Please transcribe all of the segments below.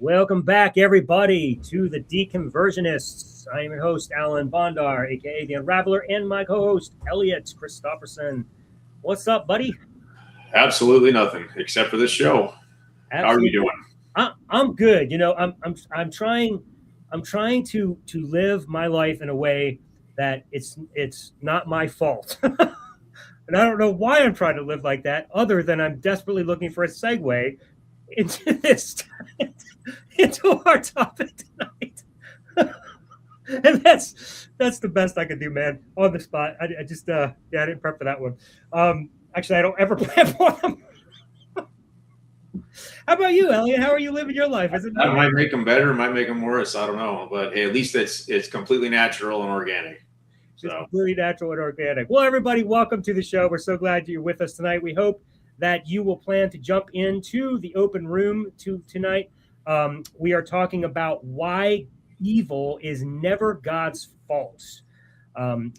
Welcome back, everybody, to the Deconversionists. I am your host, Alan Bondar, a.k.a. the Unraveler, and my co-host, Elliott Christopherson. What's up, buddy? Absolutely nothing, except for this show. Absolutely. How are you doing? I'm good. You know, I'm trying to live my life in a way that it's not my fault. And I don't know why I'm trying to live like that, other than I'm desperately looking for a segue into our topic tonight. And that's the best I could do, man, on the spot. I didn't prep for that one. Actually, I don't ever plan for them. How about you, Elliott? How are you living your life? That might make them better, might make them worse. I don't know, but hey, at least it's completely natural and organic. So. It's completely natural and organic. Well, everybody, welcome to the show. We're so glad you're with us tonight. We hope that you will plan to jump into the open room tonight. We are talking about why evil is never God's fault.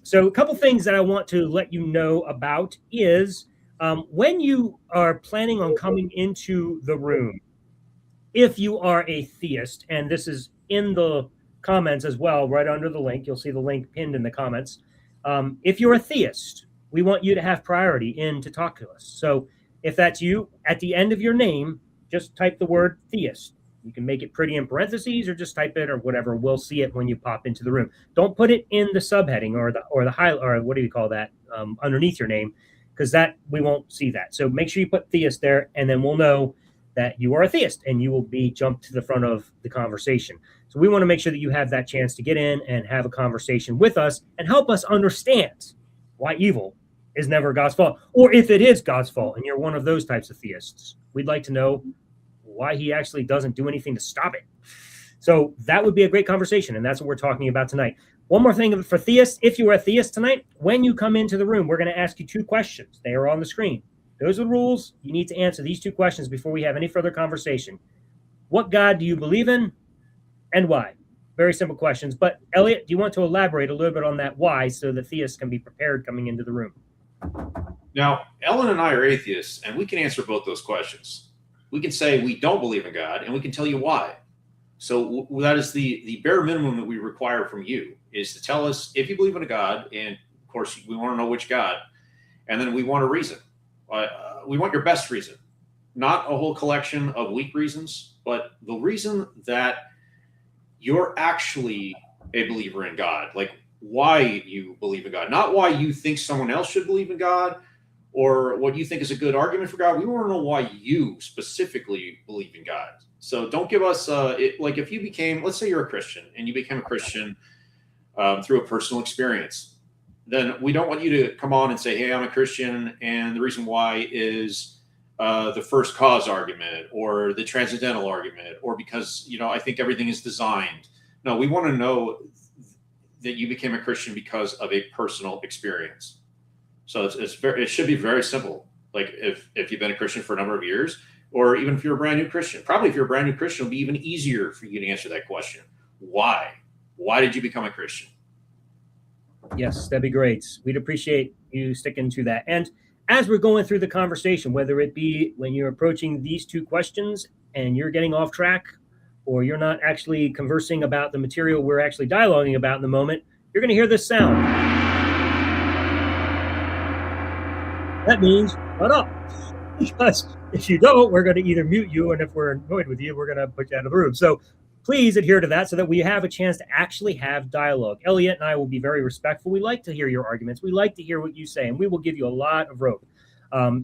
So a couple things that I want to let you know about is when you are planning on coming into the room, if you are a theist, and this is in the comments as well, right under the link, you'll see the link pinned in the comments. If you're a theist, we want you to have priority in to talk to us. So if that's you, at the end of your name, just type the word theist. You can make it pretty in parentheses or just type it or whatever. We'll see it when you pop into the room. Don't put it in the subheading or the highlight, or what do you call that, underneath your name, because that we won't see that. So make sure you put theist there, and then we'll know that you are a theist and you will be jumped to the front of the conversation. So we want to make sure that you have that chance to get in and have a conversation with us and help us understand why evil is never God's fault. Or if it is God's fault and you're one of those types of theists, we'd like to know why he actually doesn't do anything to stop it. So that would be a great conversation, and that's what we're talking about tonight. One more thing for theists, if you are a theist tonight, when you come into the room, we're going to ask you two questions. They are on the screen. Those are the rules. You need to answer these two questions before we have any further conversation. What God do you believe in, and why? Very simple questions. But Elliott, do you want to elaborate a little bit on that why so the theists can be prepared coming into the room? Now, Ellen and I are atheists, and we can answer both those questions. We can say we don't believe in God, and we can tell you why. So that is the bare minimum that we require from you, is to tell us if you believe in a God, and of course we want to know which God, and then we want a reason. We want your best reason, not a whole collection of weak reasons, but the reason that you're actually a believer in God, like why you believe in God, not why you think someone else should believe in God or what you think is a good argument for God. We want to know why you specifically believe in God. So don't give us, like if you became, let's say you're a Christian and you became a Christian through a personal experience, then we don't want you to come on and say, hey, I'm a Christian, and the reason why is the first cause argument or the transcendental argument, or because, I think everything is designed. No, we want to know that you became a Christian because of a personal experience. So it should be very simple. Like if you've been a Christian for a number of years, or even if you're a brand new Christian, probably if you're a brand new Christian, it'll be even easier for you to answer that question. Why? Why did you become a Christian? Yes, that'd be great. We'd appreciate you sticking to that. And as we're going through the conversation, whether it be when you're approaching these two questions and you're getting off track, or you're not actually conversing about the material we're actually dialoguing about in the moment, you're going to hear this sound. That means shut up. Because if you don't, we're going to either mute you, and if we're annoyed with you, we're going to put you out of the room. So please adhere to that so that we have a chance to actually have dialogue. Elliott and I will be very respectful. We like to hear your arguments. We like to hear what you say, and we will give you a lot of rope.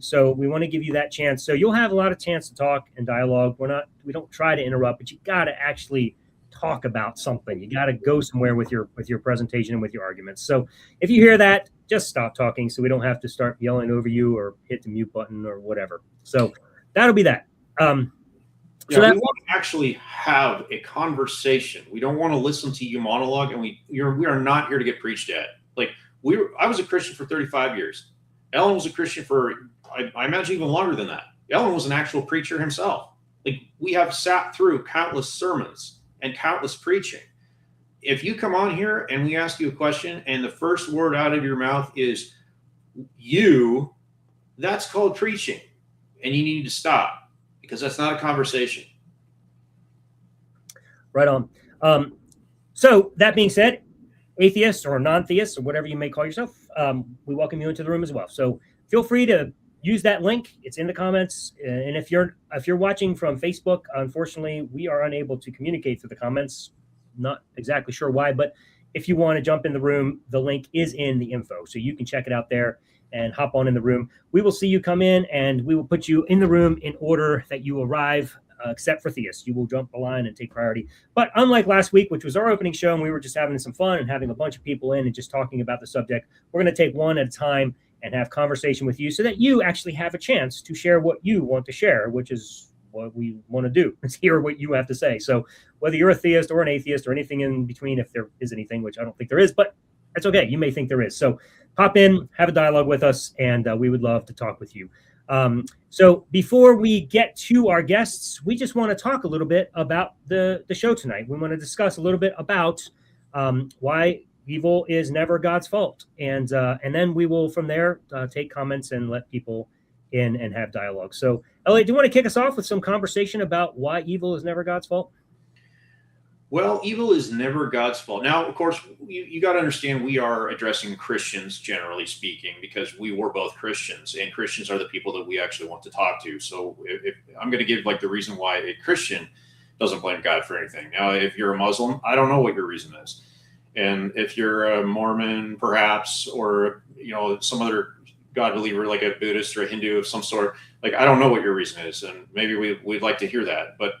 So we want to give you that chance. So you'll have a lot of chance to talk and dialogue. We don't try to interrupt, but you got to actually talk about something. You got to go somewhere with your presentation and with your arguments. So if you hear that, just stop talking so we don't have to start yelling over you or hit the mute button or whatever. So that'll be that. We want to actually have a conversation. We don't want to listen to you monologue, and we are not here to get preached at. Like I was a Christian for 35 years. Ellen was a Christian for, I imagine, even longer than that. Ellen was an actual preacher himself. Like, we have sat through countless sermons and countless preaching. If you come on here and we ask you a question and the first word out of your mouth is you, that's called preaching. And you need to stop, because that's not a conversation. Right on. So that being said, atheists or non-theists or whatever you may call yourself, we welcome you into the room as well. So feel free to use that link. It's in the comments. And if you're watching from Facebook, unfortunately, we are unable to communicate through the comments. Not exactly sure why, but if you want to jump in the room, the link is in the info. So you can check it out there and hop on in the room. We will see you come in, and we will put you in the room in order that you arrive, except for theists. You will jump the line and take priority. But unlike last week, which was our opening show, and we were just having some fun and having a bunch of people in and just talking about the subject, we're going to take one at a time and have conversation with you so that you actually have a chance to share what you want to share, which is what we want to do, is hear what you have to say. So whether you're a theist or an atheist or anything in between, if there is anything, which I don't think there is, but that's okay. You may think there is. So pop in, have a dialogue with us, and we would love to talk with you. So before we get to our guests, we just want to talk a little bit about the show tonight. We want to discuss a little bit about why evil is never God's fault. And then we will, from there, take comments and let people in and have dialogue. So, Elliott, do you want to kick us off with some conversation about why evil is never God's fault? Well, evil is never God's fault. Now, of course, you got to understand we are addressing Christians, generally speaking, because we were both Christians, and Christians are the people that we actually want to talk to. So if I'm going to give like the reason why a Christian doesn't blame God for anything. Now, if you're a Muslim, I don't know what your reason is. And if you're a Mormon, perhaps, or, some other God believer, like a Buddhist or a Hindu of some sort, like, I don't know what your reason is. And maybe we'd like to hear that. But,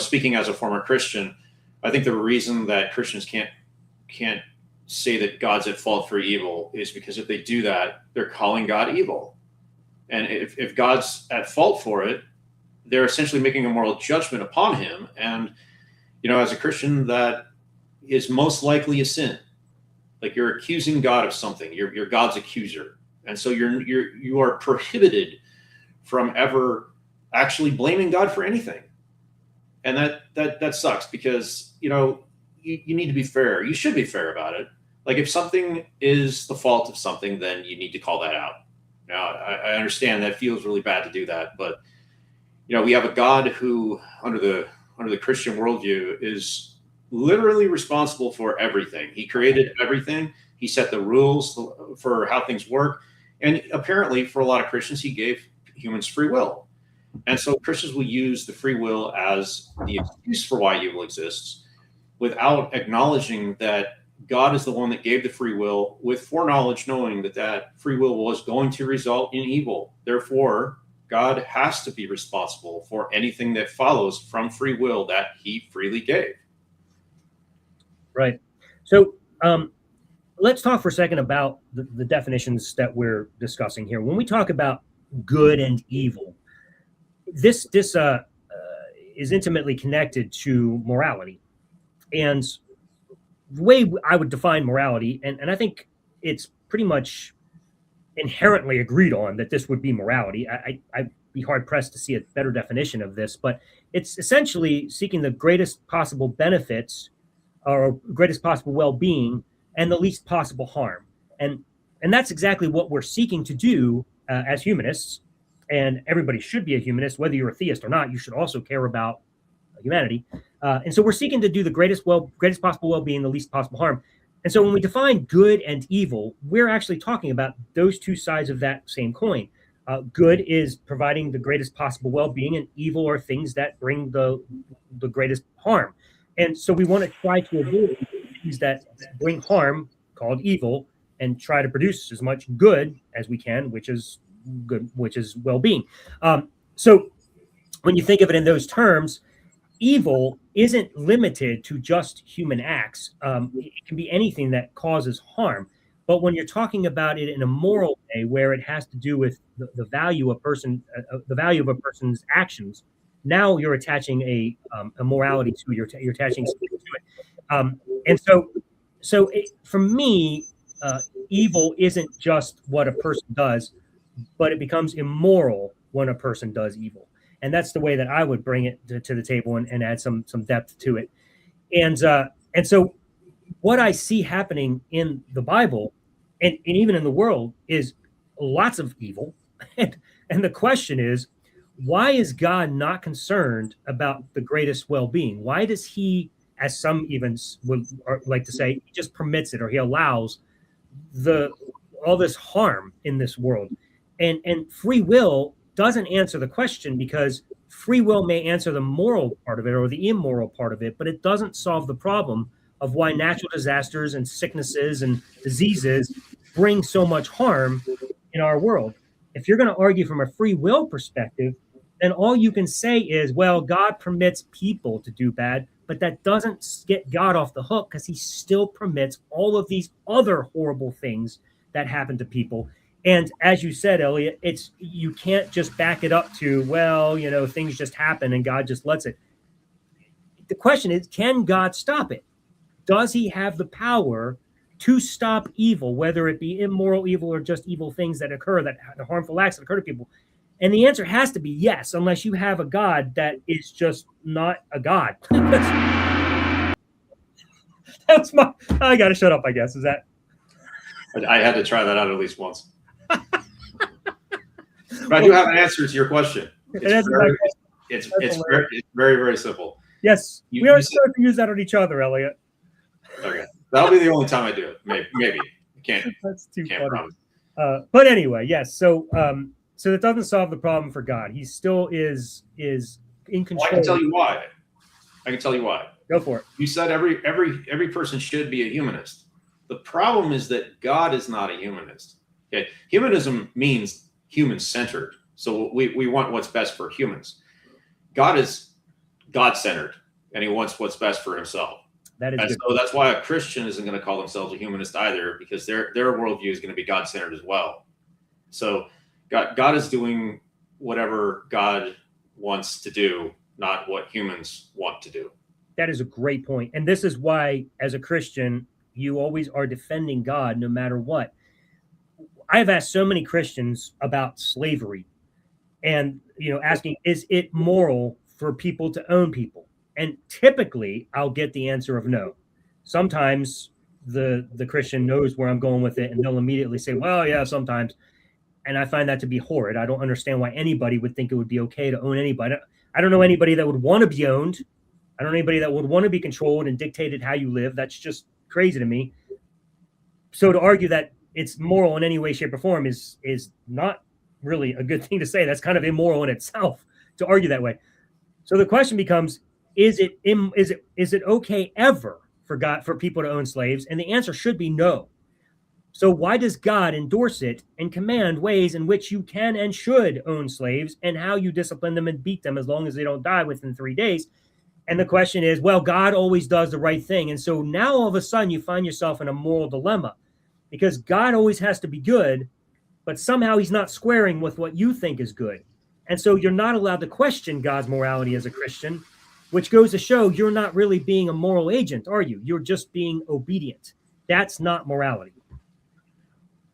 speaking as a former Christian, I think the reason that Christians can't say that God's at fault for evil is because if they do that, they're calling God evil. And if God's at fault for it, they're essentially making a moral judgment upon him. And, as a Christian, that is most likely a sin. Like, you're accusing God of something. You're God's accuser. And so you are prohibited from ever actually blaming God for anything. And that sucks, because, you need to be fair. You should be fair about it. Like, if something is the fault of something, then you need to call that out. Now, I understand that feels really bad to do that, but, we have a God who, under the Christian worldview, is literally responsible for everything. He created everything. He set the rules for how things work. And apparently, for a lot of Christians, he gave humans free will. And so Christians will use the free will as the excuse for why evil exists, without acknowledging that God is the one that gave the free will, with foreknowledge, knowing that free will was going to result in evil. Therefore, God has to be responsible for anything that follows from free will that he freely gave. Right. So let's talk for a second about the definitions that we're discussing here. When we talk about good and evil, this is intimately connected to morality. And the way I would define morality, and I think it's pretty much inherently agreed on that this would be morality. I'd be hard-pressed to see a better definition of this, but it's essentially seeking the greatest possible benefits or greatest possible well-being and the least possible harm. And that's exactly what we're seeking to do as humanists. And everybody should be a humanist, whether you're a theist or not. You should also care about humanity. And so we're seeking to do the greatest possible well-being, the least possible harm. And so when we define good and evil, we're actually talking about those two sides of that same coin. Good is providing the greatest possible well-being, and evil are things that bring the greatest harm. And so we want to try to avoid things that bring harm, called evil, and try to produce as much good as we can, which is good, which is well-being. So when you think of it in those terms, evil isn't limited to just human acts. It can be anything that causes harm. But when you're talking about it in a moral way, where it has to do with the value of the value of a person's actions, now you're attaching a morality to it. You're attaching something to it. And so for me, evil isn't just what a person does, but it becomes immoral when a person does evil. And that's the way that I would bring it to the table and add some depth to it. And so what I see happening in the Bible and even in the world is lots of evil. And the question is, why is God not concerned about the greatest well-being? Why does he, as some even would like to say, he just permits it, or he allows all this harm in this world? And free will doesn't answer the question, because free will may answer the moral part of it or the immoral part of it, but it doesn't solve the problem of why natural disasters and sicknesses and diseases bring so much harm in our world. If you're going to argue from a free will perspective, then all you can say is, well, God permits people to do bad, but that doesn't get God off the hook, because he still permits all of these other horrible things that happen to people. And as you said, Elliot, you can't just back it up to, well, things just happen and God just lets it. The question is, can God stop it? Does he have the power to stop evil, whether it be immoral evil or just evil things that occur, that harmful acts that occur to people? And the answer has to be yes, unless you have a God that is just not a God. That's I got to shut up, I guess. Is that? I had to try that out at least once. But I do have an answer to your question. It's very, very simple. Yes, we aren't supposed to use that on each other, Elliot. Okay, that'll be the only time I do it. Maybe. Can't. That's too funny. Promise. But anyway, yes. So that doesn't solve the problem for God. He still is in control. Well, I can tell you why. Go for it. You said every person should be a humanist. The problem is that God is not a humanist. Okay, humanism means human-centered. So we want what's best for humans. God is God-centered, and he wants what's best for himself. So that's why a Christian isn't going to call themselves a humanist either, because their worldview is going to be God-centered as well. So God is doing whatever God wants to do, not what humans want to do. That is a great point. And this is why, as a Christian, you always are defending God no matter what. I have asked so many Christians about slavery and, asking, is it moral for people to own people? And typically I'll get the answer of no. Sometimes the Christian knows where I'm going with it, and they'll immediately say, well, yeah, sometimes. And I find that to be horrid. I don't understand why anybody would think it would be okay to own anybody. I don't know anybody that would want to be owned. I don't know anybody that would want to be controlled and dictated how you live. That's just crazy to me. So to argue that it's moral in any way, shape, or form is not really a good thing to say. That's kind of immoral in itself to argue that way. So the question becomes, is it okay ever for people to own slaves? And the answer should be no. So why does God endorse it and command ways in which you can and should own slaves, and how you discipline them and beat them as long as they don't die within 3 days? And the question is, well, God always does the right thing. And so now all of a sudden you find yourself in a moral dilemma, because God always has to be good, but somehow he's not squaring with what you think is good. And so you're not allowed to question God's morality as a Christian, which goes to show you're not really being a moral agent, are you? You're just being obedient. That's not morality.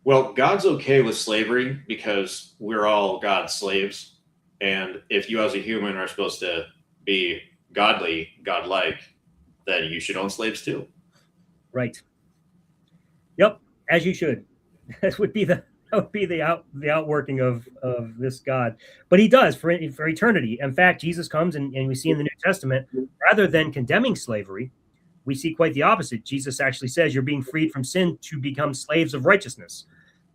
Well, God's okay with slavery because we're all God's slaves. And if you as a human are supposed to be godly, godlike, then you should own slaves too. Right. Yep, as you should. That would be the outworking of this God. But he does for eternity. In fact, Jesus comes and we see in the New Testament, rather than condemning slavery, we see quite the opposite. Jesus actually says you're being freed from sin to become slaves of righteousness.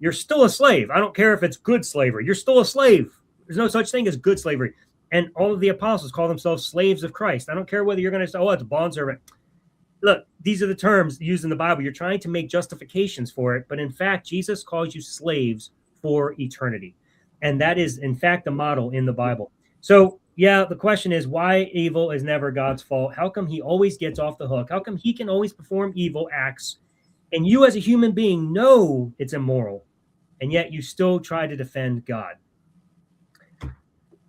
You're still a slave. I don't care if it's good slavery. You're still a slave. There's no such thing as good slavery. And all of the apostles call themselves slaves of Christ. I don't care whether you're going to say, oh, it's a bondservant. Look, these are the terms used in the Bible. You're trying to make justifications for it. But in fact, Jesus calls you slaves for eternity. And that is, in fact, the model in the Bible. So, yeah, the question is, why evil is never God's fault? How come he always gets off the hook? How come he can always perform evil acts And you as a human being know it's immoral, and yet you still try to defend God.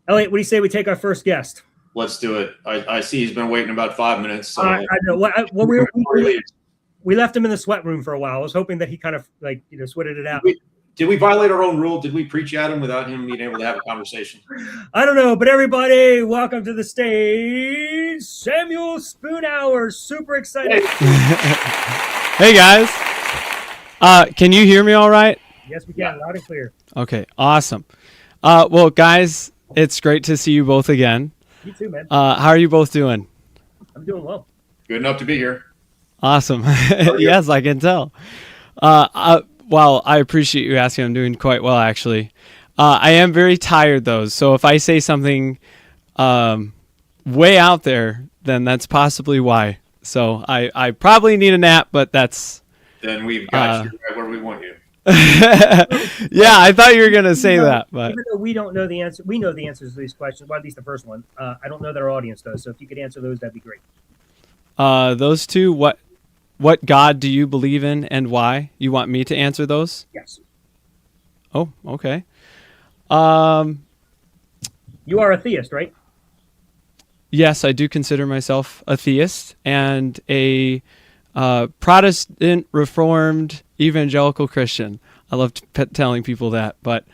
Elliott, what do you say we take our first guest? Let's do it. I see he's been waiting about 5 minutes. So I know. We left him in the sweat room for a while. I was hoping that he kind of sweated it out. Did we violate our own rule? Did we preach at him without him being able to have a conversation? I don't know, but everybody, welcome to the stage, Samuel Spoonhour. Super excited. Hey guys. Can you hear me all right? Yes, we can. Loud and clear. Okay, awesome. Well, guys, it's great to see you both again. You too, man. How are you both doing? I'm doing well. Good enough to be here. Awesome. Yes, I can tell. Well, I appreciate you asking. I'm doing quite well, actually. I am very tired, though. So if I say something way out there, then that's possibly why. So I probably need a nap, but that's... Then we've got you right where we want you. Yeah, I thought you were going to say that. But even though we don't know the answer, we know the answers to these questions, well, at least the first one. I don't know that our audience does. So if you could answer those, that'd be great. Those two, what God do you believe in and why? You want me to answer those? Yes. Oh, okay. You are a theist, right? Yes, I do consider myself a theist and a Protestant, Reformed, Evangelical Christian. I love telling people that, but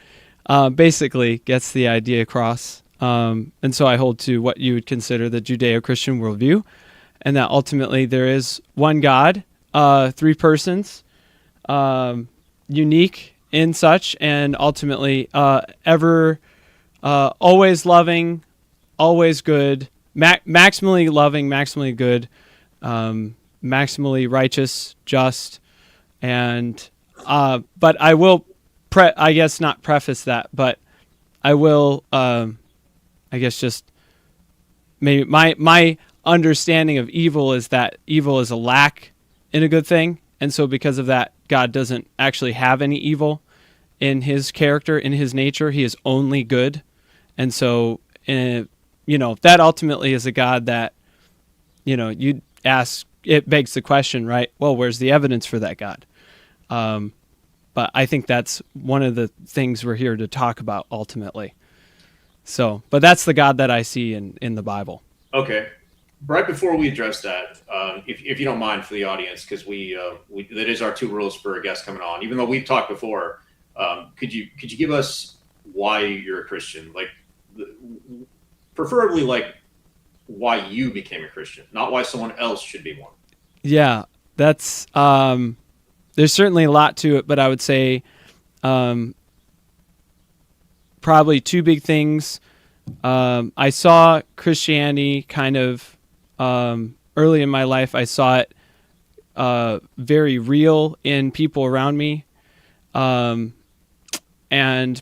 basically gets the idea across. And so I hold to what you would consider the Judeo-Christian worldview, and that ultimately there is one God, three persons, unique in such, and ultimately always loving, always good, maximally loving, maximally good, maximally righteous, just, and but I will I guess not preface that, but I will I guess just maybe my understanding of evil is that evil is a lack in a good thing, and so because of that, God doesn't actually have any evil in his character, in his nature. He is only good, and so that ultimately is a God that you'd ask. It begs the question, right? Well, where's the evidence for that God? But I think that's one of the things we're here to talk about ultimately. So, but that's the God that I see in the Bible. Okay. Right before we address that, if you don't mind for the audience, because we that is our two rules for a guest coming on. Even though we've talked before, could you give us why you're a Christian? Like, preferably like why you became a Christian, not why someone else should be one. Yeah, that's there's certainly a lot to it, but I would say probably two big things. I saw Christianity kind of early in my life. I saw it very real in people around me, and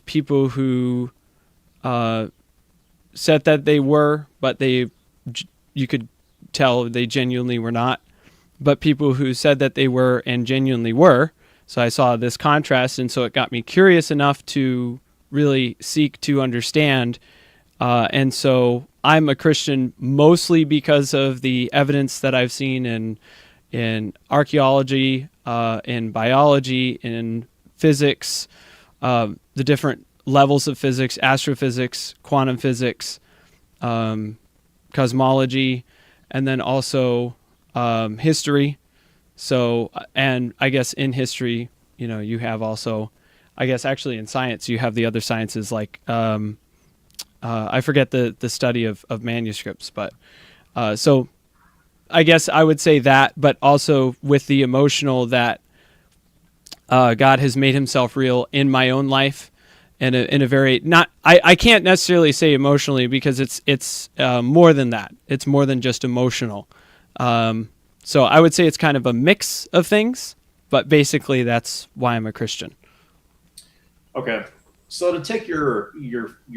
people who said that they were, but you could tell they genuinely were not. But people who said that they were and genuinely were. So I saw this contrast, and so it got me curious enough to really seek to understand. And so I'm a Christian mostly because of the evidence that I've seen in archaeology, in biology, in physics, the different levels of physics, astrophysics, quantum physics, cosmology, and then also history. So, and I guess in history, you have also, I guess actually in science, you have the other sciences like, I forget the study of manuscripts, but so I guess I would say that, but also with the emotional that God has made himself real in my own life in a very, not, I can't necessarily say emotionally because it's more than that. It's more than just emotional. So I would say it's kind of a mix of things, but basically that's why I'm a Christian. Okay. So to take your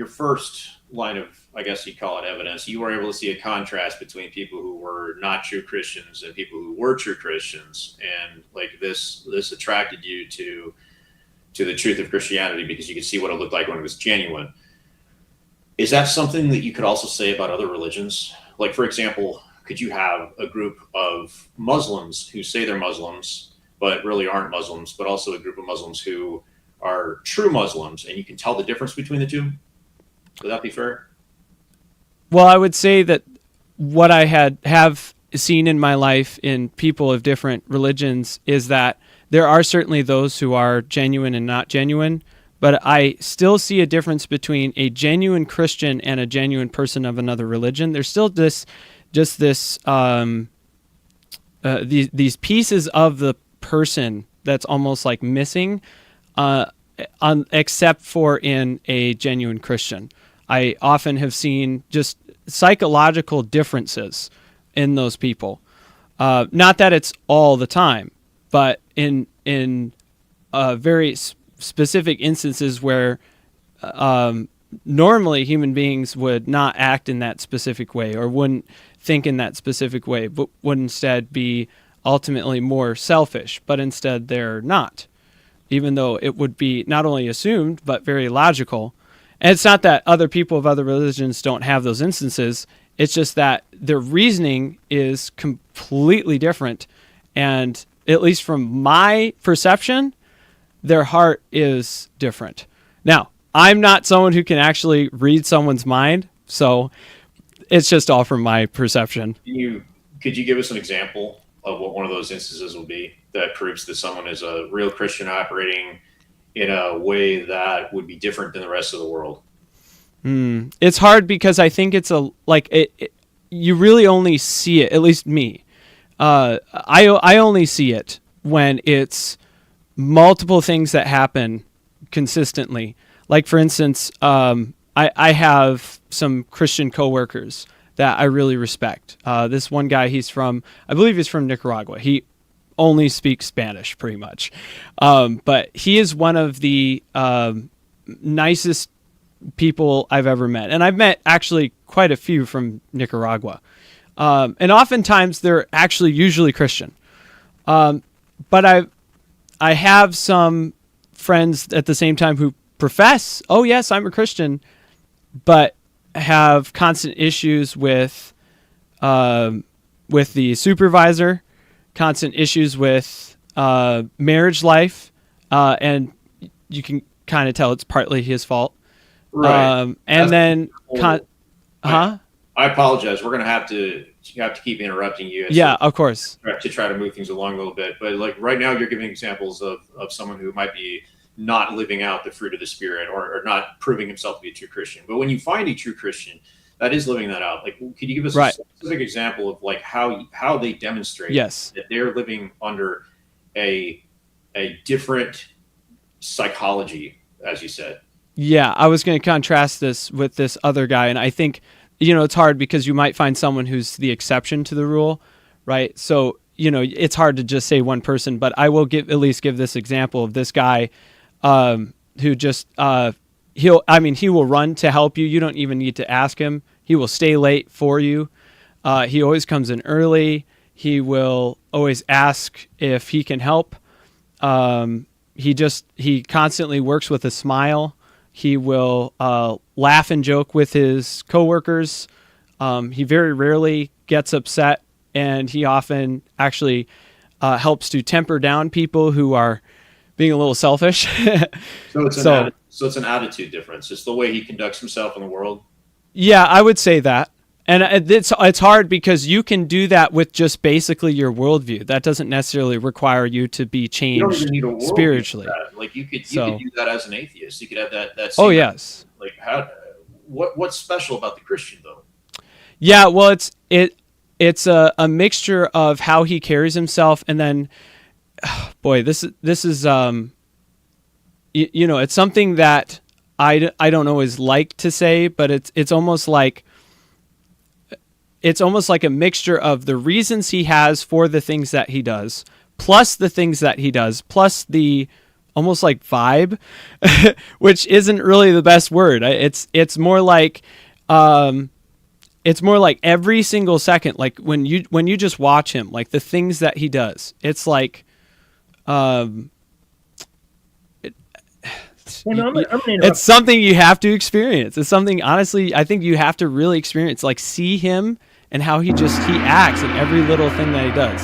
first line of, I guess you'd call it evidence, you were able to see a contrast between people who were not true Christians and people who were true Christians. And like this attracted you to the truth of Christianity because you could see what it looked like when it was genuine. Is that something that you could also say about other religions? Like, for example, could you have a group of Muslims who say they're Muslims, but really aren't Muslims, but also a group of Muslims who are true Muslims, and you can tell the difference between the two. Would that be fair? Well, I would say that what I have seen in my life in people of different religions is that there are certainly those who are genuine and not genuine, but I still see a difference between a genuine Christian and a genuine person of another religion. There's still these pieces of the person that's almost like missing, except for in a genuine Christian. I often have seen just psychological differences in those people. Not that it's all the time, but in very specific instances where normally human beings would not act in that specific way or wouldn't think in that specific way, but would instead be ultimately more selfish, but instead they're not, even though it would be not only assumed, but very logical. And it's not that other people of other religions don't have those instances. It's just that their reasoning is completely different. And at least from my perception, their heart is different. Now, I'm not someone who can actually read someone's mind, so it's just all from my perception. Could you give us an example of what one of those instances would be that proves that someone is a real Christian operating in a way that would be different than the rest of the world? It's hard because I think it's you really only see it, at least me. I only see it when it's multiple things that happen consistently. Like, for instance, I have some Christian coworkers that I really respect. This one guy, I believe he's from Nicaragua. He only speaks Spanish, pretty much. But he is one of the nicest people I've ever met. And I've met actually quite a few from Nicaragua. And oftentimes they're actually usually Christian. But I have some friends at the same time who profess, oh yes, I'm a Christian, but have constant issues with the supervisor, constant issues with marriage life, and you can kind of tell it's partly his fault. Right. I apologize. We're going to have to keep interrupting you. Yeah, of course. To try to move things along a little bit. But like right now, you're giving examples of someone who might be not living out the fruit of the Spirit or not proving himself to be a true Christian. But when you find a true Christian that is living that out, like, could you give us a specific example of like how they demonstrate that they're living under a different psychology, as you said? Yeah, I was going to contrast this with this other guy, and I think, it's hard because you might find someone who's the exception to the rule, right? So, it's hard to just say one person, but I will at least give this example of this guy who just, he will run to help you. You don't even need to ask him. He will stay late for you. He always comes in early. He will always ask if he can help. He constantly works with a smile. He will laugh and joke with his coworkers. He very rarely gets upset, and he often actually helps to temper down people who are being a little selfish. So it's an attitude difference. It's the way he conducts himself in the world. Yeah, I would say that. And it's hard because you can do that with just basically your worldview. That doesn't necessarily require you to be changed you don't even need a worldview spiritually. For that. Like you could do that as an atheist. You could have that. Oh yes. Like what's special about the Christian though? Yeah, well, it's a mixture of how he carries himself, and then, boy, this is it's something that I don't always like to say, but it's almost like a mixture of the reasons he has for the things that he does, plus the things that he does, plus the almost like vibe, which isn't really the best word. It's more like every single second, like when you just watch him, like the things that he does, it's like it's something you have to experience. It's something, honestly, I think you have to really experience, like see him and how he acts in every little thing that he does.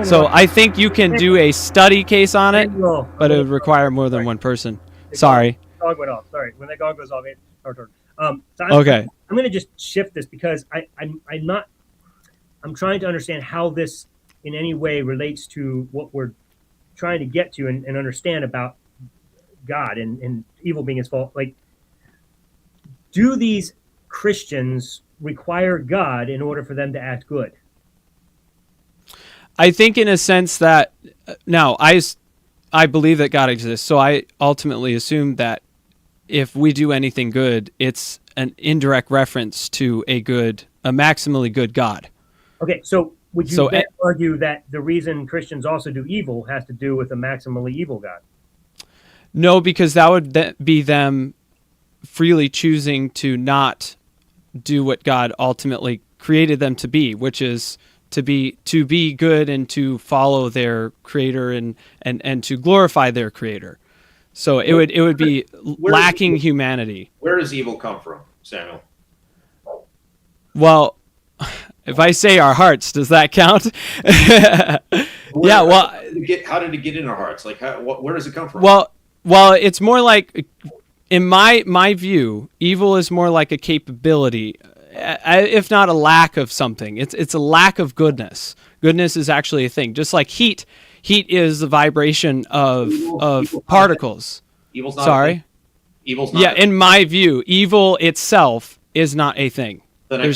So I think you can do a study case on it, Samuel, but it would require more than one person. Sorry. Dog went off. Sorry. When that dog goes off, it's our turn. So Okay. I'm going to just shift this because I'm trying to understand how this in any way relates to what we're trying to get to and understand about God and evil being his fault. Like, do these Christians require God in order for them to act good? I think in a sense that now I believe that God exists, so I ultimately assume that if we do anything good, it's an indirect reference to a maximally good God. Okay, so would you argue that the reason Christians also do evil has to do with a maximally evil God? No, because that would be them freely choosing to not do what God ultimately created them to be, which is to be good and to follow their creator and to glorify their creator. So it would be lacking humanity. Where does evil come from, Samuel? Well, if I say our hearts, does that count? Yeah. Well, how did it get in our hearts? Like, where does it come from? Well, it's more like, in my view, evil is more like a capability, if not a lack of something. It's a lack of goodness. Goodness is actually a thing. Just like heat is the vibration of particles. Evil's not Sorry? a thing. Evil's not. Yeah, in my view, evil itself is not a thing. Then I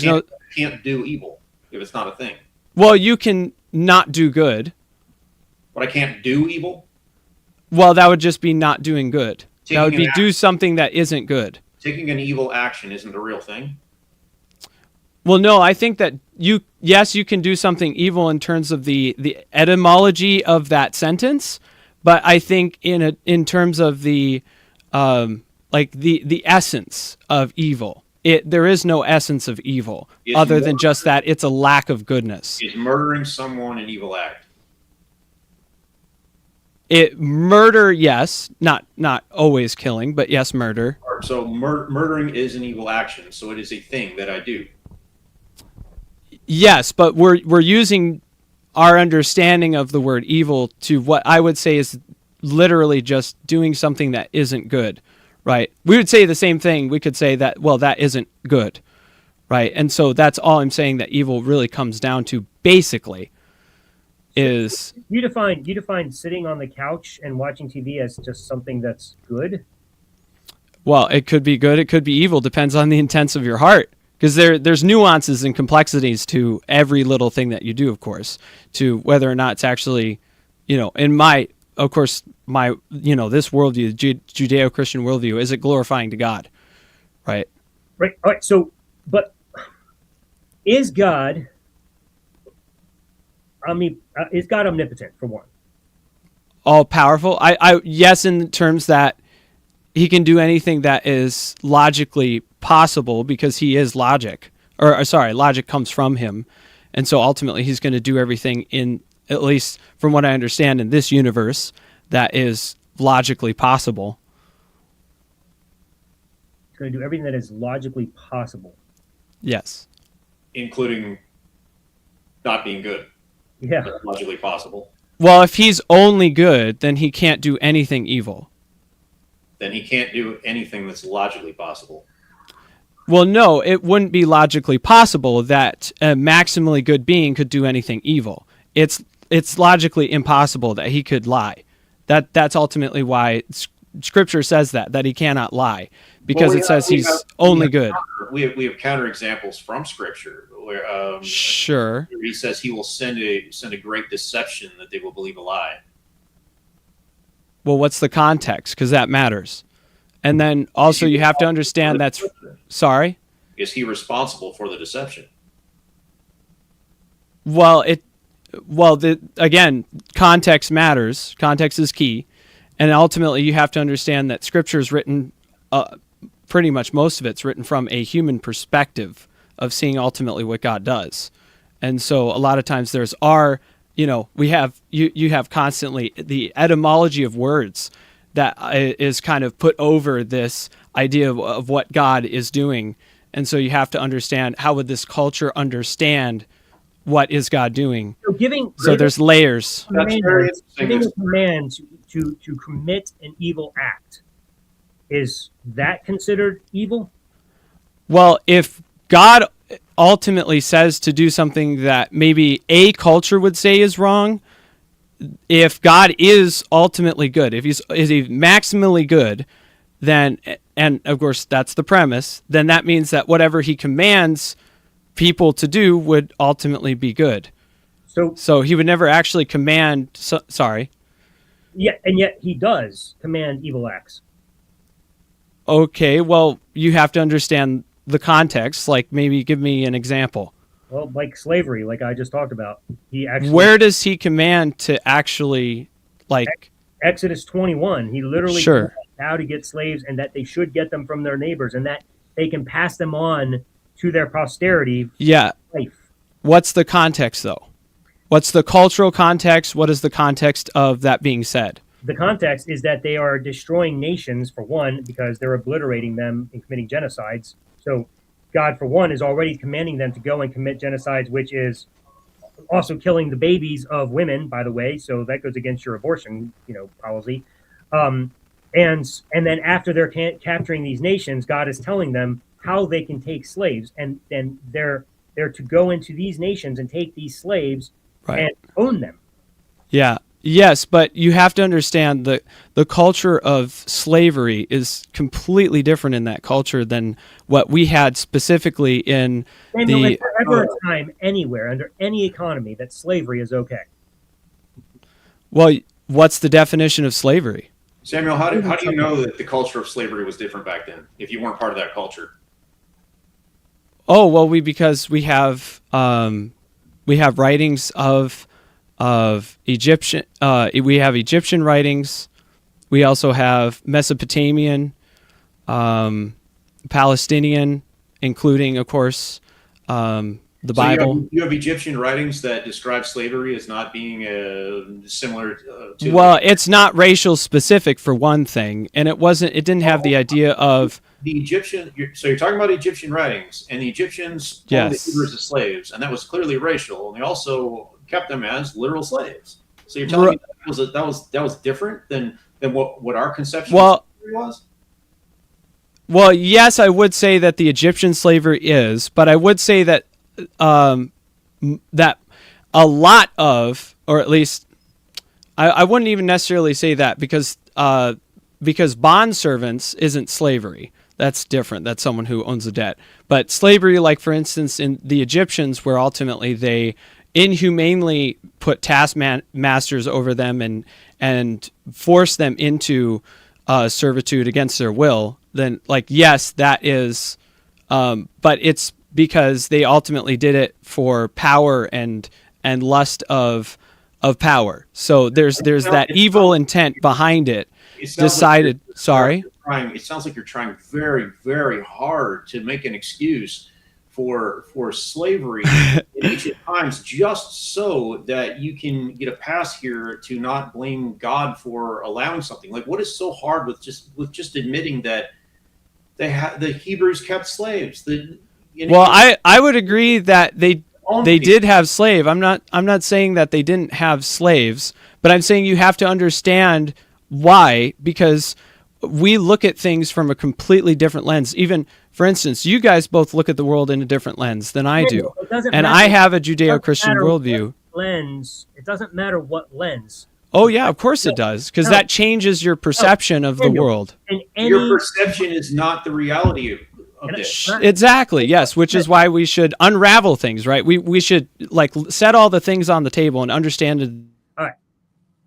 can't do evil if it's not a thing. Well, you can not do good. But I can't do evil? Well, that would just be not doing good. That would be do action. something that isn't good. Taking an evil action isn't a real thing? Well, no, I think that you can do something evil in terms of the etymology of that sentence, but I think in terms of the the essence of evil, there is no essence of evil other than just that it's a lack of goodness. Is murdering someone an evil act? Murder, yes, not always killing, but yes, murder. So murdering is an evil action, so it is a thing that I do. Yes, but we're using our understanding of the word evil to what I would say is literally just doing something that isn't good, right? We would say the same thing. We could say that, well, that isn't good, right? And so that's all I'm saying that evil really comes down to, basically, is... You define sitting on the couch and watching TV as just something that's good? Well, it could be good, it could be evil, depends on the intents of your heart. Because there's nuances and complexities to every little thing that you do, of course, to whether or not it's actually, in my this worldview, Judeo-Christian worldview, is it glorifying to God, right? Right. All right. So, but is God omnipotent, for one? All powerful? Yes, in terms that he can do anything that is logically possible because he is logic. Logic comes from him. And so ultimately he's going to do everything in, at least from what I understand, in this universe that is logically possible. He's going to do everything that is logically possible. Yes. Including not being good. Yeah. That's logically possible. Well, if he's only good, then he can't do anything evil. Then he can't do anything that's logically possible. Well, no, it wouldn't be logically possible that a maximally good being could do anything evil. It's logically impossible that he could lie. That's ultimately why Scripture says that he cannot lie, because it says he's only good. We have counterexamples from Scripture where sure, he says he will send a great deception that they will believe a lie. Well, what's the context? Because that matters. And then also you have to understand that's... Sorry? Is he responsible for the deception? Well, again, context matters. Context is key. And ultimately you have to understand that Scripture is written, pretty much most of it's written from a human perspective of seeing ultimately what God does. And so a lot of times we have you have constantly the etymology of words that is kind of put over this idea of what God is doing. And so you have to understand, how would this culture understand what is God doing. So There's layers. That's very interesting. Giving a command to commit an evil act, is that considered evil? Well, if God ultimately says to do something that maybe a culture would say is wrong, if God is ultimately good, if he's maximally good, then, and of course that's the premise, then that means that whatever he commands people to do would ultimately be good. So he would never actually command. Sorry. Yeah, and yet he does command evil acts. Okay, well, you have to understand the context. Like, maybe give me an example. Well, like slavery, like I just talked about. He actually. Where does he command to actually, like? Exodus 21. He literally Sure. told how to get slaves, and that they should get them from their neighbors, and that they can pass them on to their posterity. Yeah. Life. What's the context, though? What's the cultural context? What is the context of that being said? The context is that they are destroying nations, for one, because they're obliterating them and committing genocides. So God, for one, is already commanding them to go and commit genocides, which is also killing the babies of women, by the way. So that goes against your abortion, policy. And then after they're capturing these nations, God is telling them how they can take slaves, and then they're to go into these nations and take these slaves and own them. Yeah. Yes, but you have to understand the culture of slavery is completely different in that culture than what we had specifically in There's ever a time anywhere under any economy that slavery is okay. Well, what's the definition of slavery? Samuel, how do you know that the culture of slavery was different back then if you weren't part of that culture? Oh, well, because we have writings of Egyptian. We have Egyptian writings. We also have Mesopotamian, Palestinian, including, of course, the Bible. You have Egyptian writings that describe slavery as not being similar to. Well, it's not racial specific, for one thing, and it wasn't. It didn't have the idea of the Egyptian. So you're talking about Egyptian writings, and the Egyptians owned the Hebrews as slaves, and that was clearly racial, and they also kept them as literal slaves. So you're telling me that was different than what our conception of slavery was? Well, yes, I would say that the Egyptian slavery is, but I would say that that a lot of, or at least I wouldn't even necessarily say that, because bond servants isn't slavery. That's different. That's someone who owns a debt. But slavery, like for instance, in the Egyptians, where ultimately they inhumanely put taskmasters over them and force them into servitude against their will, then yes, that is, but it's because they ultimately did it for power and lust of power. So there's that evil intent behind it. Decided. Sorry. It sounds like you're trying very, very hard to make an excuse for slavery in ancient times, just so that you can get a pass here to not blame God for allowing something. Like, what is so hard with just admitting that the Hebrews kept slaves? I would agree that they did have slave. I'm not saying that they didn't have slaves, but I'm saying you have to understand why, because we look at things from a completely different lens. Even, for instance, you guys both look at the world in a different lens than I do. And I have a Judeo-Christian worldview. It doesn't matter what lens. Oh, yeah, of course it does, because that changes your perception of the world. Your perception is not the reality of this. Exactly, yes, which is why we should unravel things, right? We should set all the things on the table and understand it. All right.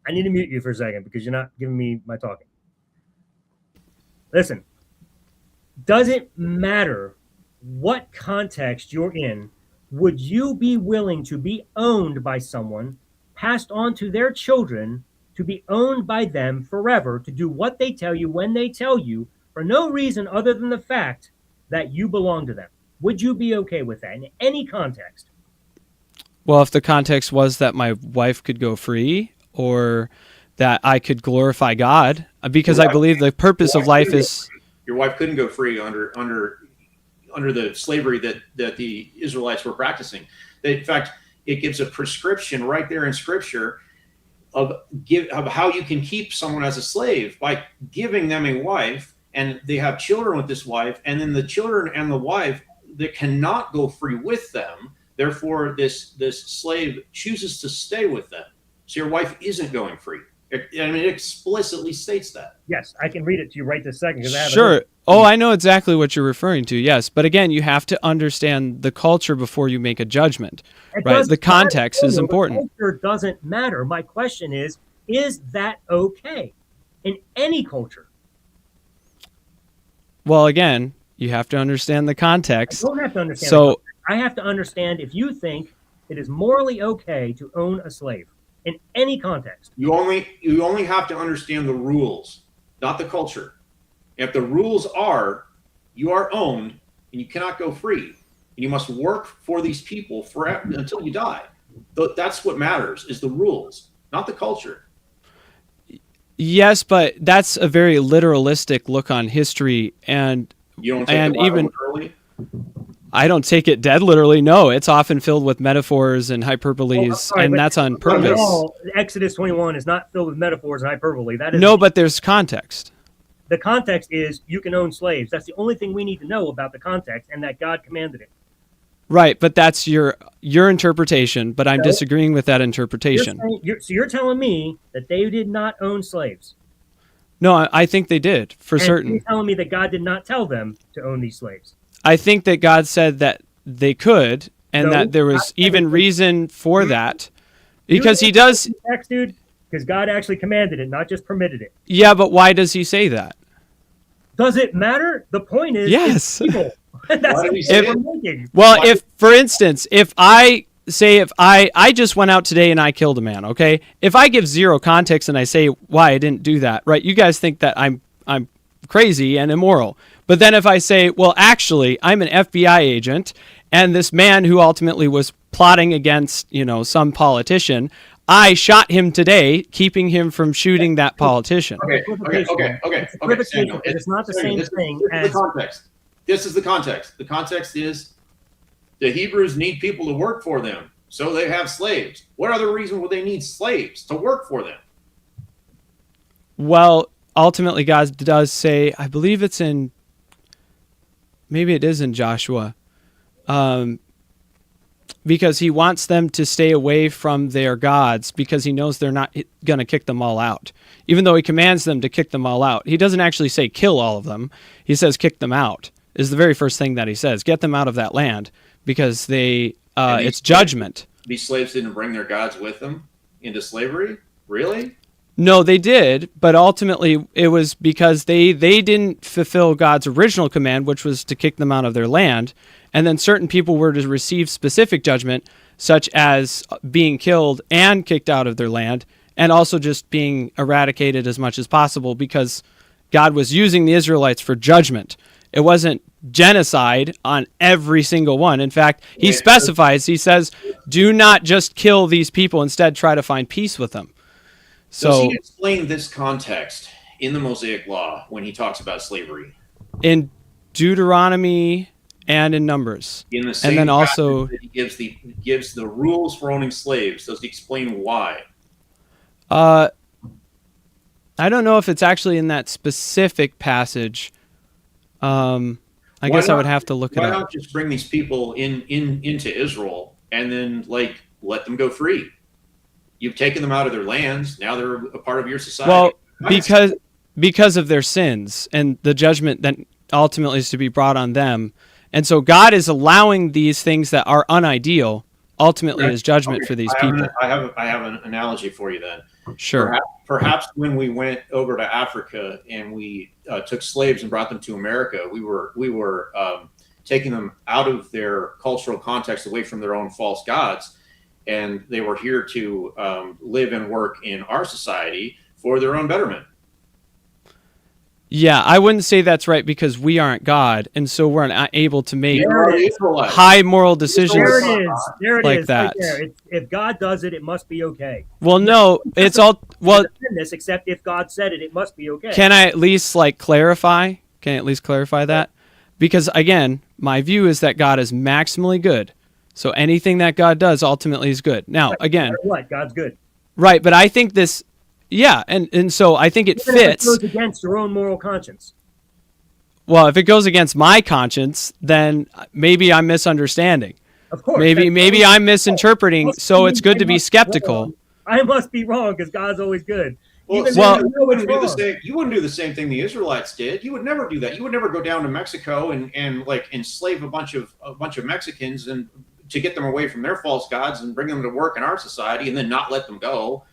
I need to mute you for a second because you're not giving me my talking. Listen, does it matter what context you're in? Would you be willing to be owned by someone, passed on to their children, to be owned by them forever, to do what they tell you when they tell you, for no reason other than the fact that you belong to them? Would you be okay with that in any context? Well, if the context was that my wife could go free, or that I could glorify God, because I believe the purpose of life is... Your wife couldn't go free under the slavery that the Israelites were practicing. In fact, it gives a prescription right there in Scripture of how you can keep someone as a slave by giving them a wife, and they have children with this wife, and then the children and the wife that cannot go free with them. Therefore, this slave chooses to stay with them. So your wife isn't going free. It explicitly states that. Yes, I can read it to you right this second. Sure. Oh, I know exactly what you're referring to. Yes, but again, you have to understand the culture before you make a judgment. Right? The context is important. The culture doesn't matter. My question is that okay in any culture? Well, again, you have to understand the context. I don't have to understand. So I have to understand if you think it is morally okay to own a slave in any context. You only have to understand the rules, not the culture. If the rules are you are owned and you cannot go free, and you must work for these people forever until you die. That's what matters, is the rules, not the culture. Yes, but that's a very literalistic look on history, and you don't take it even literally? I don't take it dead literally. No, it's often filled with metaphors and hyperboles, and that's on purpose. Exodus 21 is not filled with metaphors and hyperbole. That is no, but there's context. The context is you can own slaves. That's the only thing we need to know about the context, and that God commanded it. Right, but that's your interpretation, but I'm disagreeing with that interpretation. So you're telling me that they did not own slaves? No, I think they did, for certain. You're telling me that God did not tell them to own these slaves? I think that God said that they could, and that there was even reason for that, because he does... Text, dude, because God actually commanded it, not just permitted it. Yeah, but why does he say that? Does it matter? The point is... Yes. That's well, if, for instance, if I just went out today and I killed a man, okay? If I give zero context and I say why I didn't do that, right? You guys think that I'm crazy and immoral. But then if I say, well, actually, I'm an FBI agent, and this man who ultimately was plotting against, some politician, I shot him today, keeping him from shooting that politician. Okay. It's not the same thing as... the context. This is the context. The context is the Hebrews need people to work for them, so they have slaves. What other reason would they need slaves to work for them? Well, ultimately, God does say, I believe it's in, maybe it is in Joshua, because he wants them to stay away from their gods because he knows they're not going to kick them all out. Even though he commands them to kick them all out. He doesn't actually say kill all of them. He says kick them out. Is the very first thing that he says. Get them out of that land because it's judgment. These slaves didn't bring their gods with them into slavery? Really? No, they did, but ultimately it was because they didn't fulfill God's original command, which was to kick them out of their land, and then certain people were to receive specific judgment, such as being killed and kicked out of their land, and also just being eradicated as much as possible because God was using the Israelites for judgment. It wasn't genocide on every single one. In fact, he specifies, he says, do not just kill these people, instead try to find peace with them. So, does he explain this context in the Mosaic Law when he talks about slavery? In Deuteronomy and in Numbers. In the same and then also that he gives the rules for owning slaves, does he explain why? I don't know if it's actually in that specific passage. I guess I would have to look it up. Why not just bring these people into Israel and then let them go free? You've taken them out of their lands. Now they're a part of your society. Well, because of their sins and the judgment that ultimately is to be brought on them. And so God is allowing these things that are unideal ultimately as judgment for these people. I have an analogy for you then. Sure. Perhaps when we went over to Africa and we took slaves and brought them to America, we were taking them out of their cultural context, away from their own false gods, and they were here to live and work in our society for their own betterment. Yeah, I wouldn't say that's right because we aren't God, and so we're not able to make high moral decisions there it like is, that. Right there. If God does it, it must be okay. Well, no, it's all well. Except if God said it, it must be okay. Can I at least clarify? Can I at least clarify that? Because again, my view is that God is maximally good. So anything that God does ultimately is good. Now, again, No matter what, God's good. right, but I think this, yeah, and so I think it Even if it fits. goes against your own moral conscience. Well, if it goes against my conscience, then maybe I'm misunderstanding. Of course. Maybe I'm misinterpreting. So it's good to be skeptical. I must be wrong because God's always good. Well, Even see, though you know it's wouldn't do the wrong. same. You wouldn't do the same thing the Israelites did. You would never do that. You would never go down to Mexico and like enslave a bunch of Mexicans and to get them away from their false gods and bring them to work in our society and then not let them go.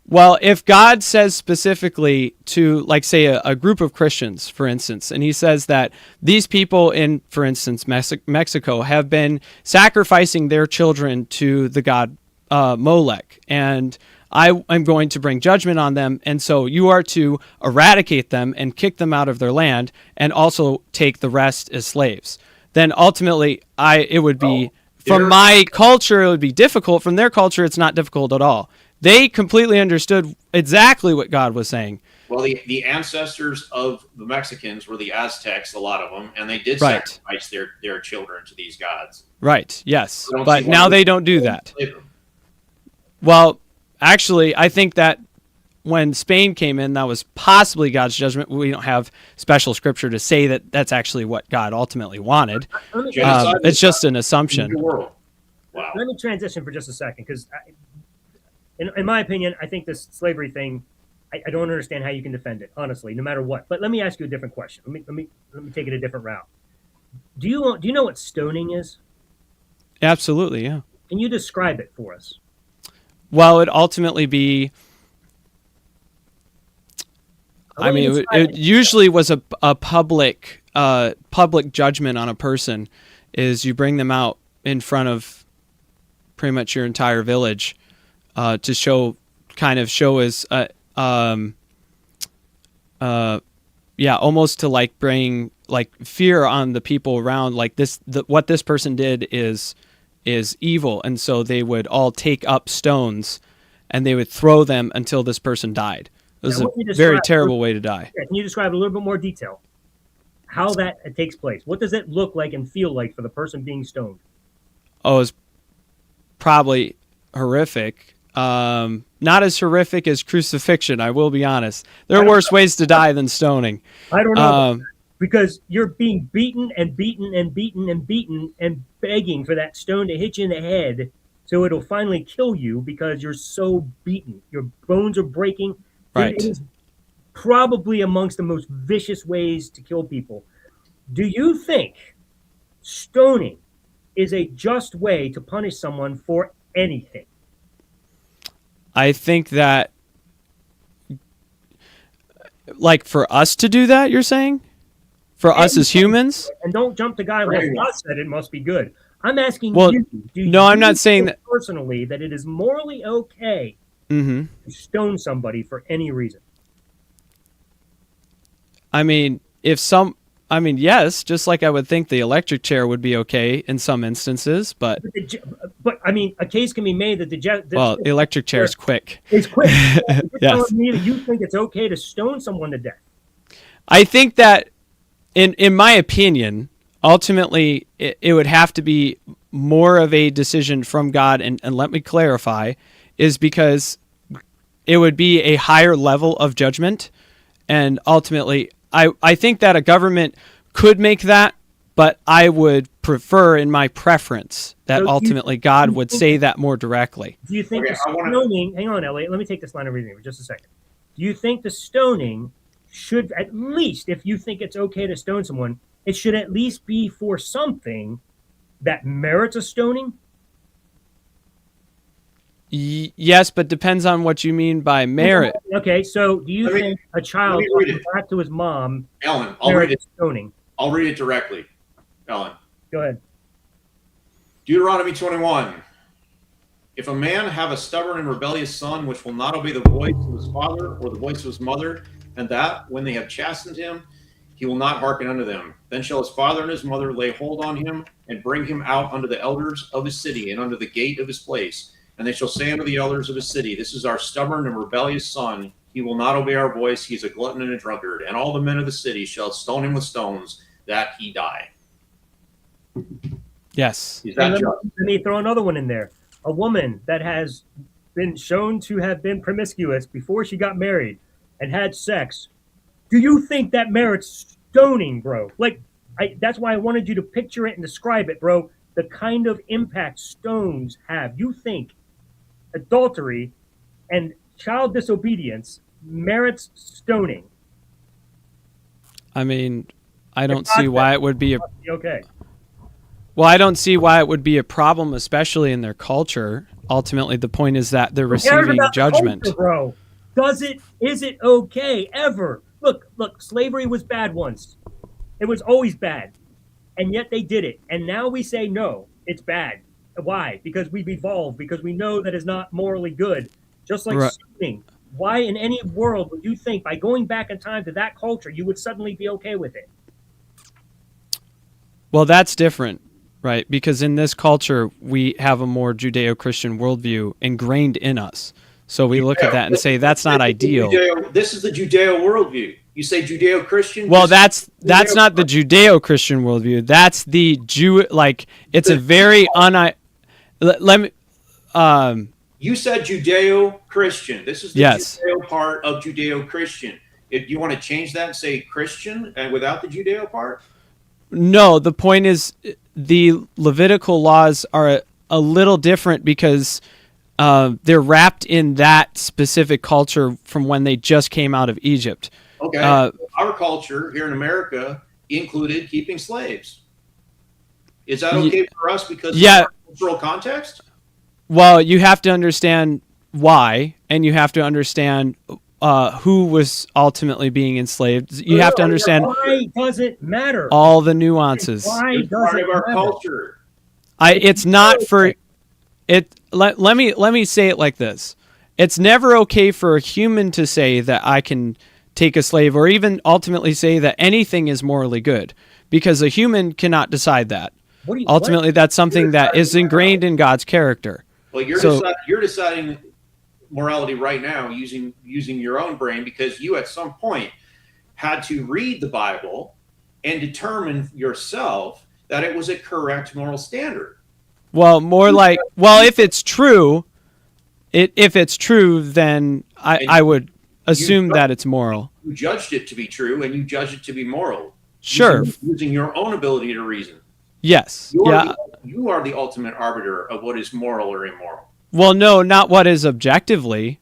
Well, if God says specifically to, like, say, a group of Christians, for instance, and he says that these people in, for instance, Mexico have been sacrificing their children to the god Molech, and I'm going to bring judgment on them, and so you are to eradicate them and kick them out of their land and also take the rest as slaves. Then ultimately, it would be, from my culture, it would be difficult. From their culture, it's not difficult at all. They completely understood exactly what God was saying. Well, the ancestors of the Mexicans were the Aztecs, a lot of them, and they did Right. sacrifice their children to these gods. Right, yes. I don't But see now why they don't do that. enslave them. Well, actually, I think that when Spain came in, that was possibly God's judgment. We don't have special scripture to say that that's actually what God ultimately wanted. Genocide It's is just an in assumption. the world. Wow. Let me transition for just a second because, in my opinion, I think this slavery thing, I don't understand how you can defend it, honestly, no matter what. But let me ask you a different question. Let me take it a different route. Do you know what stoning is? Absolutely, yeah. Can you describe it for us? Well, it'd ultimately be, I mean, it usually was a public judgment on a person. Is you bring them out in front of pretty much your entire village to show as almost to like bring like fear on the people around. Like what this person did is evil, and so they would all take up stones and they would throw them until this person died. It was a very terrible way to die. Can you describe a little bit more detail how that takes place? What does it look like and feel like for the person being stoned? Oh, it's probably horrific. Not as horrific as crucifixion, I will be honest. There are worse ways to die than stoning. I don't know. Because you're being beaten and beaten and beaten and beaten and begging for that stone to hit you in the head so it'll finally kill you because you're so beaten. Your bones are breaking. Right. It is probably amongst the most vicious ways to kill people. Do you think stoning is a just way to punish someone for anything? I think that, like, for us to do that, you're saying? For us as humans? And don't jump to guy like God said it must be good. I'm asking you. I'm not saying that personally that it is morally okay to stone somebody for any reason. I mean, yes, just like I would think the electric chair would be okay in some instances, but I mean, a case can be made that the electric chair is quick. It's quick. You're Yes. telling me that you think it's okay to stone someone to death. I think that, in my opinion, ultimately it would have to be more of a decision from God, and let me clarify, is because it would be a higher level of judgment, and ultimately I think that a government could make that, but I would prefer, in my preference, that ultimately God would say that more directly. Do you think the stoning... Hang on, Elliot. Let me take this line of reasoning for just a second. Do you think the stoning should, at least, if you think it's okay to stone someone, it should at least be for something that merits a stoning? Yes, but depends on what you mean by merit. Okay, so do you think a child going back to his mom Alan, I'll read it. Stoning? I'll read it directly. Alan. Go ahead. Deuteronomy 21. If a man have a stubborn and rebellious son, which will not obey the voice of his father or the voice of his mother, and that, when they have chastened him, he will not hearken unto them, then shall his father and his mother lay hold on him, and bring him out unto the elders of his city, and unto the gate of his place. And they shall say unto the elders of his city, This is our stubborn and rebellious son. He will not obey our voice. He is a glutton and a drunkard. And all the men of the city shall stone him with stones, that he die. Yes. Is that just? Let me throw another one in there. A woman that has been shown to have been promiscuous before she got married and had sex. Do you think that merits stoning, bro? Like, that's why I wanted you to picture it and describe it, bro. The kind of impact stones have. You think adultery and child disobedience merits stoning? I mean, I don't see why it would be a okay. Well, I don't see why it would be a problem, especially in their culture. Ultimately, the point is that they're receiving judgment. The culture, bro. Is it okay ever? Look, slavery was bad once. It was always bad. And yet they did it. And now we say, no, it's bad. Why? Because we've evolved, because we know that it's not morally good. Just like stoning. Why in any world would you think by going back in time to that culture, you would suddenly be okay with it? Well, that's different, right? Because in this culture, we have a more Judeo-Christian worldview ingrained in us. So we look at that and say, that's not ideal. This is the Judeo worldview. You say Judeo-Christian? Well, that's not the Judeo-Christian worldview. That's the Jew, like, it's a very let me, you said Judeo-Christian. This is the Judeo part of Judeo-Christian. If you want to change that and say Christian and without the Judeo part? No, the point is the Levitical laws are a little different because they're wrapped in that specific culture from when they just came out of Egypt. Okay. Our culture here in America included keeping slaves. Is that okay for us because of our cultural context? Well, you have to understand why, and you have to understand who was ultimately being enslaved. You have to understand why does it matter? All the nuances. Why it's does part it of our matter? culture. It's not for it. Let me say it like this: it's never okay for a human to say that I can take a slave, or even ultimately say that anything is morally good, because a human cannot decide that. Ultimately, that's something that is ingrained in God's character. Well, you're deciding morality right now using your own brain, because you at some point had to read the Bible and determine yourself that it was a correct moral standard. Well, more like, if it's true, then I would assume that it's moral. You judged it to be true, and you judged it to be moral. Sure. Using your own ability to reason. Yes. You are the ultimate arbiter of what is moral or immoral. Well, no, not what is objectively,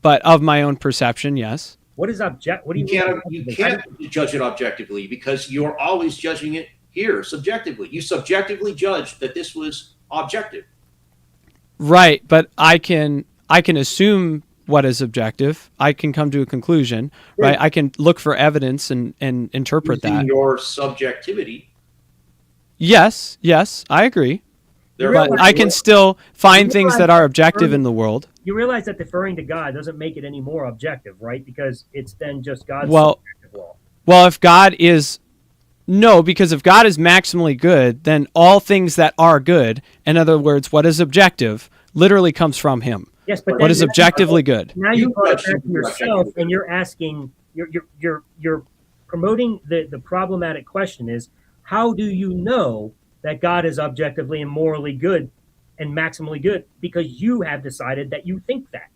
but of my own perception, yes. What is object? What do you mean? You can't judge it objectively, because you're always judging it here subjectively. You subjectively judged that this was objective. Right, but I can assume what is objective. I can come to a conclusion, right? I can look for evidence and interpret using that. Your subjectivity. Yes, I agree. But I can still find things that are objective in the world. You realize that deferring to God doesn't make it any more objective, right? Because it's then just God's subjective law. Well, if God is because if God is maximally good, then all things that are good, in other words, what is objective, literally comes from Him. Yes, but what is objectively good? Now you brought it back to yourself, and you're asking, you're promoting the problematic question is, how do you know that God is objectively and morally good and maximally good? Because you have decided that you think that.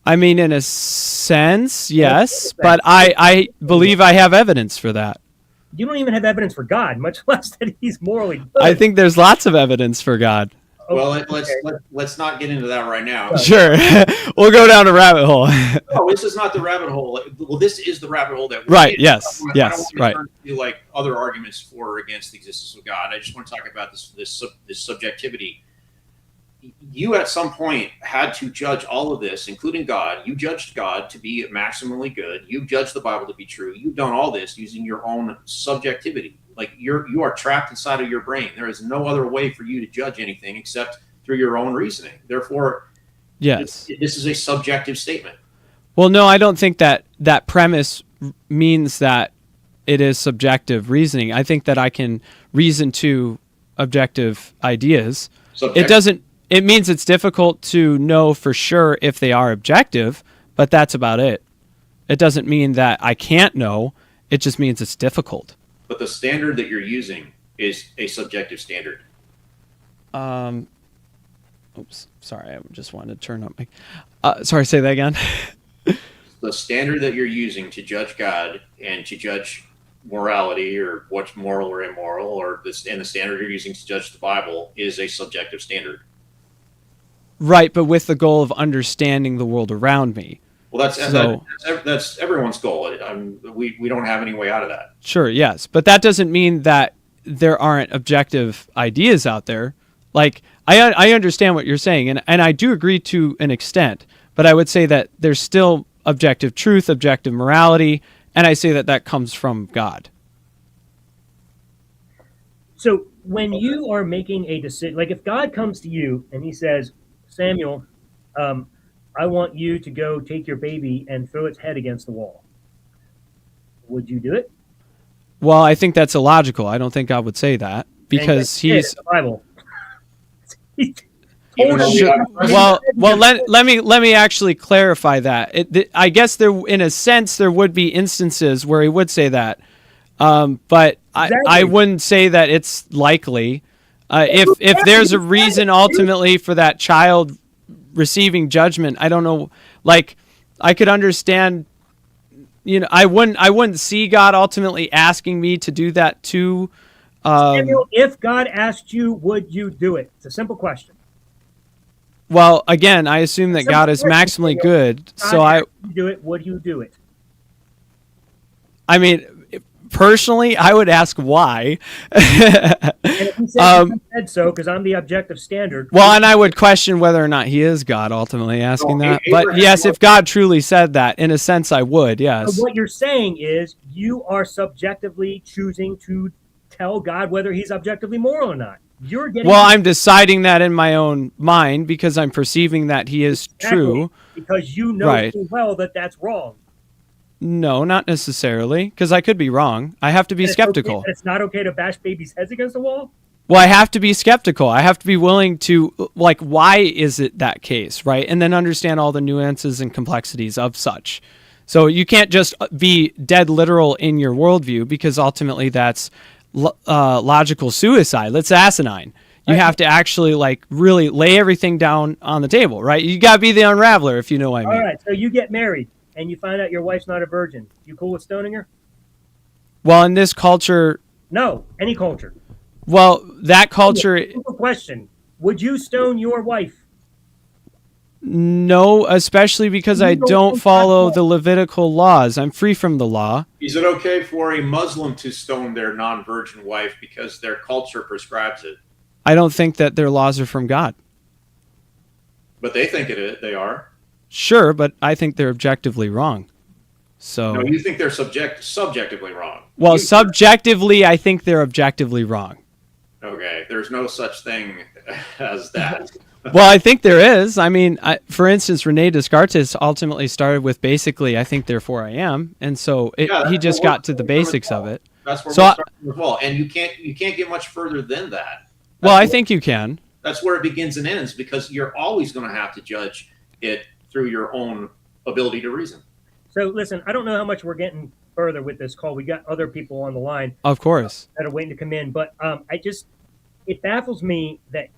I mean, in a sense, yes, but I believe I have evidence for that. You don't even have evidence for God, much less that He's morally good. I think there's lots of evidence for God. Well, let's not get into that right now. Sure. We'll go down a rabbit hole. No, this is not the rabbit hole. Well, this is the rabbit hole that we're right. in. Yes. I don't want to right. turn to like other arguments for or against the existence of God. I just want to talk about this subjectivity. You at some point had to judge all of this, including God. You judged God to be maximally good. You judged the Bible to be true. You've done all this using your own subjectivity. Like you are trapped inside of your brain. There is no other way for you to judge anything except through your own reasoning. Therefore, yes, this is a subjective statement. Well, no, I don't think that premise means that it is subjective reasoning. I think that I can reason to objective ideas. It means it's difficult to know for sure if they are objective, but that's about it. It doesn't mean that I can't know. It just means it's difficult. But the standard that you're using is a subjective standard. Oops, sorry, I just wanted to turn up my. Sorry, say that again. The standard that you're using to judge God and to judge morality or what's moral or immoral, or this, and the standard you're using to judge the Bible is a subjective standard. Right, but with the goal of understanding the world around me. Well, that's everyone's goal. We don't have any way out of that. Sure, yes, but that doesn't mean that there aren't objective ideas out there. Like, I understand what you're saying, and I do agree to an extent, but I would say that there's still objective truth, objective morality, and I say that that comes from God. So when you are making a decision, like if God comes to you and he says, Samuel, I want you to go take your baby and throw its head against the wall, would you do it? Well, I think that's illogical. I don't think God would say that because he's the Bible. Well, let me actually clarify that. I guess there, in a sense, there would be instances where he would say that, but exactly. I wouldn't say that it's likely. If there's a reason ultimately for that child receiving judgment, I don't know. Like, I could understand. You know, I wouldn't see God ultimately asking me to do that too. Samuel, if God asked you, would you do it? It's a simple question. Well, again, I assume that God is maximally good, so I do it. Would you do it? I mean, personally, I would ask why. And if he said so, because I'm the objective standard. Well, and I would question whether or not he is God, ultimately asking that. But yes, if God truly said that, in a sense, I would, yes. So what you're saying is you are subjectively choosing to tell God whether he's objectively moral or not. I'm deciding that in my own mind because I'm perceiving that he is true. Because you know too well that that's wrong. No, not necessarily, because I could be wrong. I have to be skeptical. It's not okay to bash babies' heads against the wall? Well, I have to be skeptical. I have to be willing to, like, why is it that case, right? And then understand all the nuances and complexities of such. So you can't just be dead literal in your worldview because ultimately that's logical suicide. That's asinine. You have to actually, like, really lay everything down on the table, right? You got to be the unraveler, if you know what I mean. All right, so you get married and you find out your wife's not a virgin. You cool with stoning her? Well, in this culture... No, any culture. Well, that culture... Simple question. Would you stone your wife? No, especially because I don't follow the Levitical laws. I'm free from the law. Is it okay for a Muslim to stone their non-virgin wife because their culture prescribes it? I don't think that their laws are from God. But they think they are. Sure, but I think they're objectively wrong. So no, you think they're subjectively wrong. Well, subjectively, I think they're objectively wrong. Okay, there's no such thing as that. Well, I think there is. I mean, for instance, René Descartes ultimately started with basically, I think, therefore I am. And so he just got to the basics of it. That's where we're starting with well. And you can't get much further than that. I think you can. That's where it begins and ends because you're always going to have to judge it through your own ability to reason. So listen, I don't know how much we're getting further with this call. We got other people on the line. Of course. That are waiting to come in. But it baffles me that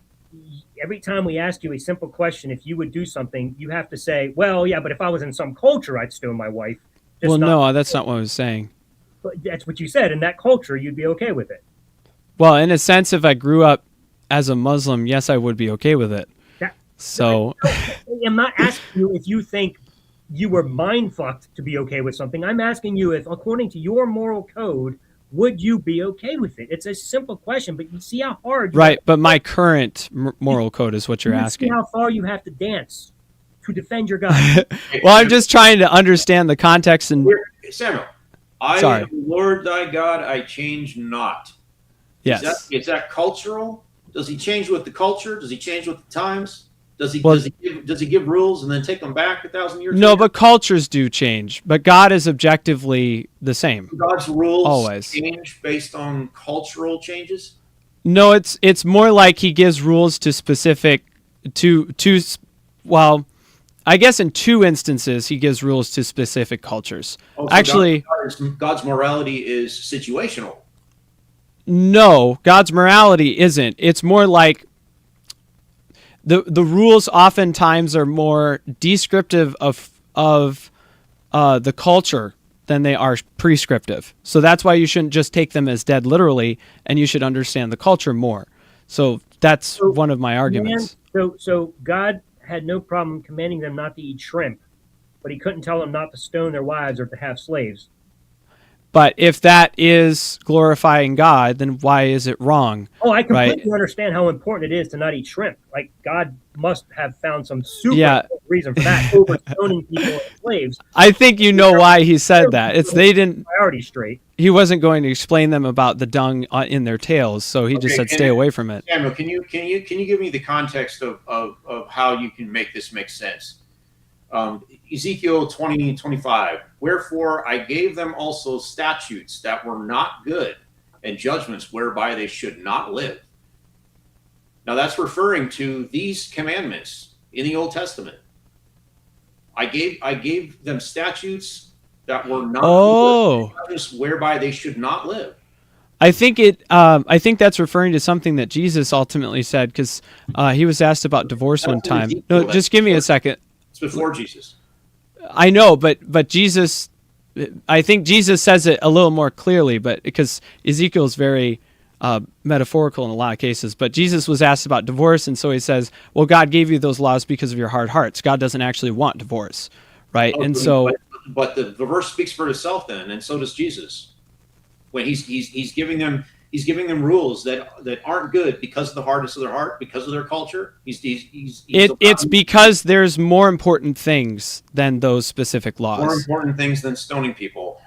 every time we ask you a simple question, if you would do something, you have to say, well, yeah, but if I was in some culture, I'd stone my wife. Well, no, that's not what I was saying. But that's what you said. In that culture, you'd be okay with it. Well, in a sense, if I grew up as a Muslim, yes, I would be okay with it. I'm not asking you if you think you were mind-fucked to be okay with something. I'm asking you if, according to your moral code, would you be okay with it? It's a simple question, but you see how hard... Right, but my current moral code is what you're asking. See how far you have to dance to defend your God. Well, I'm just trying to understand the context and... Samuel, I am Lord thy God, I change not. Yes. Is that cultural? Does he change with the culture? Does he change with the times? Does he give rules and then take them back 1,000 years? No, but cultures do change. But God is objectively the same. God's rules always change based on cultural changes? No, it's more like he gives rules to specific well, I guess in two instances he gives rules to specific cultures. So actually, God's morality is situational. No, God's morality isn't. It's more like the rules oftentimes are more descriptive of the culture than they are prescriptive. So that's why you shouldn't just take them as dead literally, and you should understand the culture more. So that's one of my arguments. So God had no problem commanding them not to eat shrimp, but he couldn't tell them not to stone their wives or to have slaves. But if that is glorifying God, then why is it wrong? Oh, I completely understand how important it is to not eat shrimp. Like, God must have found some super reason for that, over stoning people as slaves. I think you know why he said that. It's they didn't priority straight. He wasn't going to explain them about the dung in their tails, so he just said stay away from it. Samuel, can you give me the context of how you can make this make sense? Ezekiel 20:25. Wherefore I gave them also statutes that were not good, and judgments whereby they should not live. Now that's referring to these commandments in the Old Testament. I gave them statutes that were not good, judgments whereby they should not live. I think that's referring to something that Jesus ultimately said, because he was asked about divorce one time. No, just give me a second. It's before Jesus. I know, but Jesus, I think Jesus says it a little more clearly, but because Ezekiel's very metaphorical in a lot of cases. But Jesus was asked about divorce, and so he says, well, God gave you those laws because of your hard hearts. God doesn't actually want divorce, right? Oh, and so, but the verse speaks for itself then, and so does Jesus. When he's giving them rules that aren't good because of the hardness of their heart, because of their culture. It's because there's more important things than those specific laws. More important things than stoning people.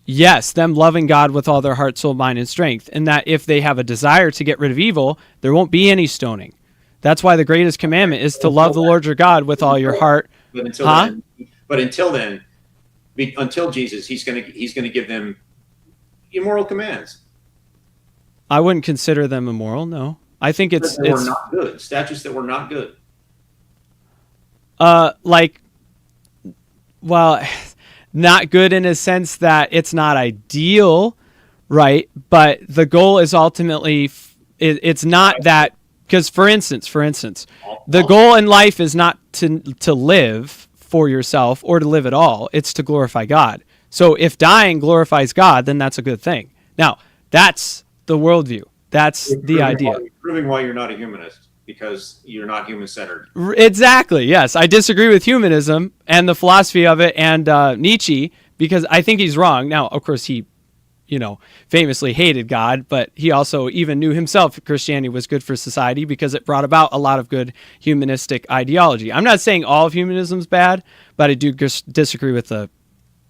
Yes, them loving God with all their heart, soul, mind, and strength. And that if they have a desire to get rid of evil, there won't be any stoning. That's why the greatest commandment is to love the Lord your God with all your heart. But until then, until Jesus, he's gonna give them immoral commands. I wouldn't consider them immoral. No, I think it's not good. Statutes that were not good. Not good in a sense that it's not ideal, right? But the goal is ultimately it's not that, because for instance, the goal in life is not to live for yourself or to live at all. It's to glorify God. So if dying glorifies God, then that's a good thing. Now, that's the worldview. That's the idea. Proving why you're not a humanist, because you're not human-centered. Exactly, yes. I disagree with humanism and the philosophy of it and Nietzsche, because I think he's wrong. Now, of course, he, famously hated God, but he also even knew himself Christianity was good for society because it brought about a lot of good humanistic ideology. I'm not saying all of humanism is bad, but I do disagree with the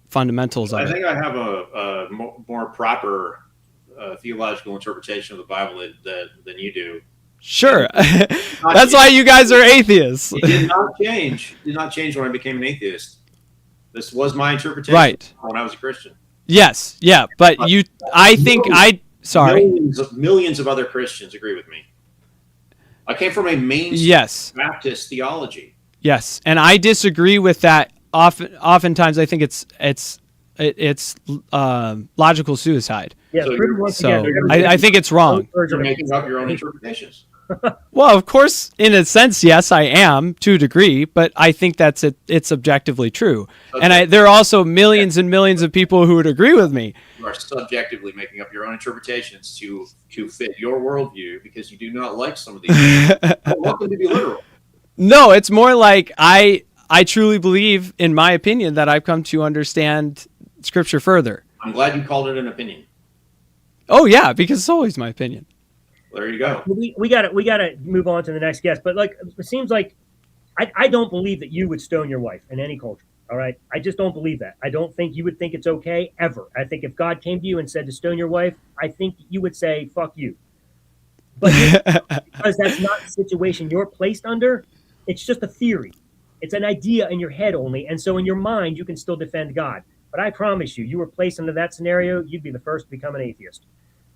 fundamentals of it. I think I have a more proper theological interpretation of the Bible than you do. Sure. That's why you guys are atheists. It did not change. It did not change when I became an atheist. This was my interpretation when I was a Christian. Yes. Yeah. But millions of other Christians agree with me. I came from a mainstream Baptist theology. Yes. And I disagree with that. Oftentimes I think it's logical suicide. Yeah, so I think it's wrong. You're making up your own interpretations. Well, of course, in a sense, yes, I am to a degree, but I think it's objectively true. Okay. And there are also millions and millions of people who would agree with me. You are subjectively making up your own interpretations to fit your worldview because you do not like some of these. Welcome to be literal. No, it's more like I truly believe, in my opinion, that I've come to understand Scripture further. I'm glad you called it an opinion. Oh yeah, because it's always my opinion. There you go. We got to move on to the next guest. But it seems like I don't believe that you would stone your wife in any culture. All right, I just don't believe that. I don't think you would think it's okay ever. I think if God came to you and said to stone your wife, I think you would say fuck you. But because that's not the situation you're placed under, it's just a theory. It's an idea in your head only, and so in your mind you can still defend God. But I promise you were placed under that scenario, you'd be the first to become an atheist.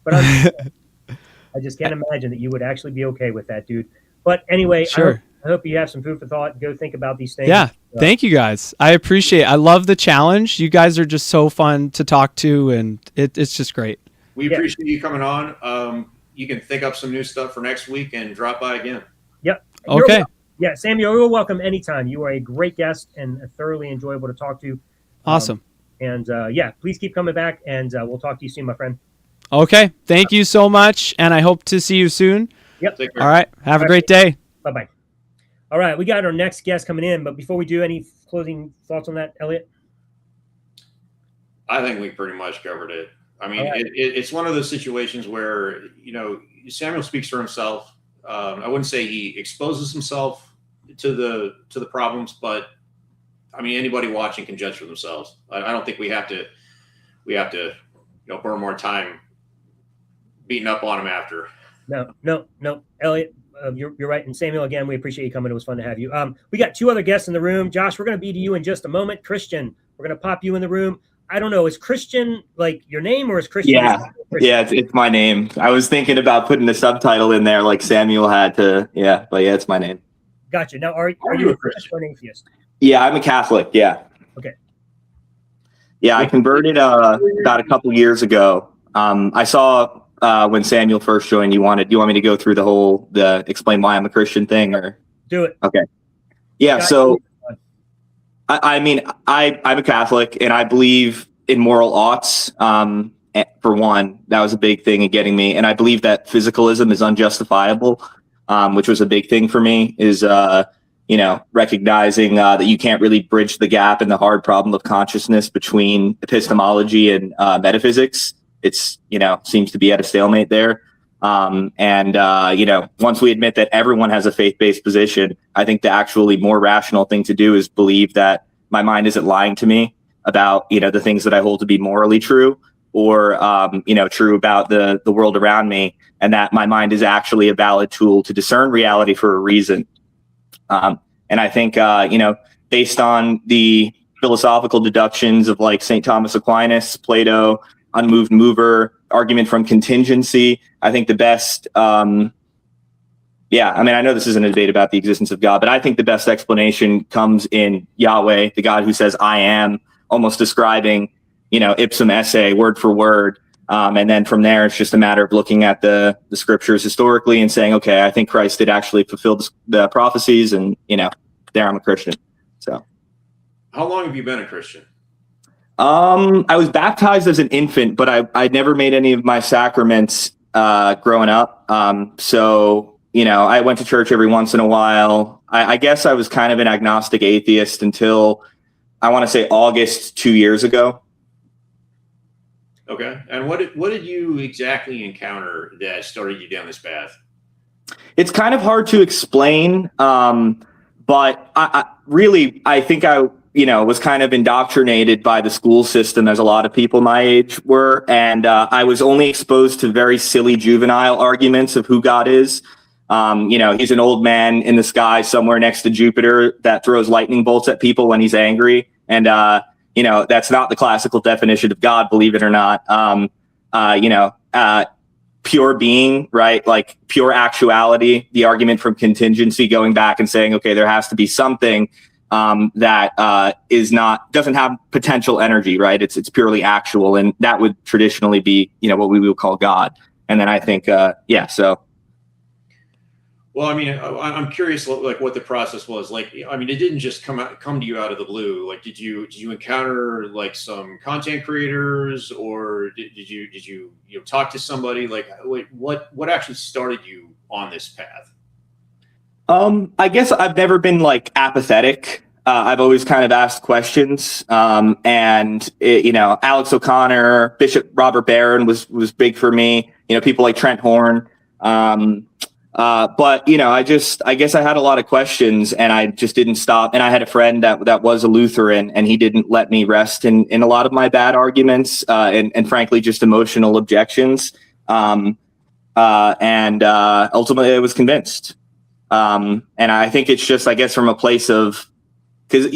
But I just can't imagine that you would actually be okay with that, dude. But anyway, sure. I hope you have some food for thought. Go think about these things. Yeah, thank you guys. I appreciate it. I love the challenge. You guys are just so fun to talk to, and it's just great. We appreciate you coming on. You can think up some new stuff for next week and drop by again. Yep. Okay. Yeah, Samuel, you're welcome anytime. You are a great guest and thoroughly enjoyable to talk to. Awesome. And yeah, please keep coming back, and we'll talk to you soon, my friend. Okay. Thank you so much, and I hope to see you soon. Yep. All right. Have a great day. Bye-bye. All right, we got our next guest coming in, but before we do, any closing thoughts on that, Elliott? I think we pretty much covered it. I mean, Right. it's one of those situations where, Samuel speaks for himself. I wouldn't say he exposes himself to the problems, but I mean, anybody watching can judge for themselves. I don't think we have to burn more time beating up on him after. No, Elliott, you're right. And Samuel, again, we appreciate you coming. It was fun to have you. We got two other guests in the room. Josh, we're going to be to you in just a moment. Christian, we're going to pop you in the room. I don't know. Is Christian like your name, or is Christian? Yeah, Christian? yeah, it's my name. I was thinking about putting the subtitle in there like Samuel had to. Yeah, but yeah, it's my name. Gotcha. Now, are you a Christian or an atheist? Yeah, I'm a Catholic. Yeah. Okay. Yeah, I converted about a couple years ago. I saw when Samuel first joined. You want me to go through the explain why I'm a Christian thing, or Do it. okay? Yeah. So I mean, I'm a Catholic, and I believe in moral oughts. For one, that was a big thing in getting me, and I believe that physicalism is unjustifiable, which was a big thing for me. Is recognizing that you can't really bridge the gap in the hard problem of consciousness between epistemology and metaphysics. It's seems to be at a stalemate there. Once we admit that everyone has a faith-based position, I think the actually more rational thing to do is believe that my mind isn't lying to me about, the things that I hold to be morally true, or, true about the world around me, and that my mind is actually a valid tool to discern reality for a reason. And I think, based on the philosophical deductions of like St. Thomas Aquinas, Plato, unmoved mover, argument from contingency, I think the best, I know this isn't a debate about the existence of God, but I think the best explanation comes in Yahweh, the God who says, I am, almost describing, ipsum esse, word for word. And then from there, it's just a matter of looking at the scriptures historically and saying, okay, I think Christ did actually fulfill the prophecies, and, there I'm a Christian. So. How long have you been a Christian? I was baptized as an infant, but I'd never made any of my sacraments growing up. So, I went to church every once in a while. I guess I was kind of an agnostic atheist until, I want to say, August 2 years ago. Okay. And what did you exactly encounter that started you down this path? It's kind of hard to explain, but I think I was kind of indoctrinated by the school system, as a lot of people my age were. And I was only exposed to very silly juvenile arguments of who God is. He's an old man in the sky somewhere next to Jupiter that throws lightning bolts at people when he's angry. And, that's not the classical definition of God, believe it or not. Pure being, right? Like pure actuality, the argument from contingency, going back and saying, okay, there has to be something that doesn't have potential energy, right? It's purely actual. And that would traditionally be, what we would call God. And then I think, so. Well, I mean, I'm curious, like what the process was. Like, I mean, it didn't just come to you out of the blue. Like, did you encounter like some content creators, or did you talk to somebody? Like, what actually started you on this path? I guess I've never been like apathetic. I've always kind of asked questions. Alex O'Connor, Bishop Robert Barron was big for me. People like Trent Horn. But I guess I had a lot of questions, and I just didn't stop. And I had a friend that was a Lutheran, and he didn't let me rest in a lot of my bad arguments, and frankly, just emotional objections. And ultimately I was convinced. And I think it's just, I guess, from a place of, because,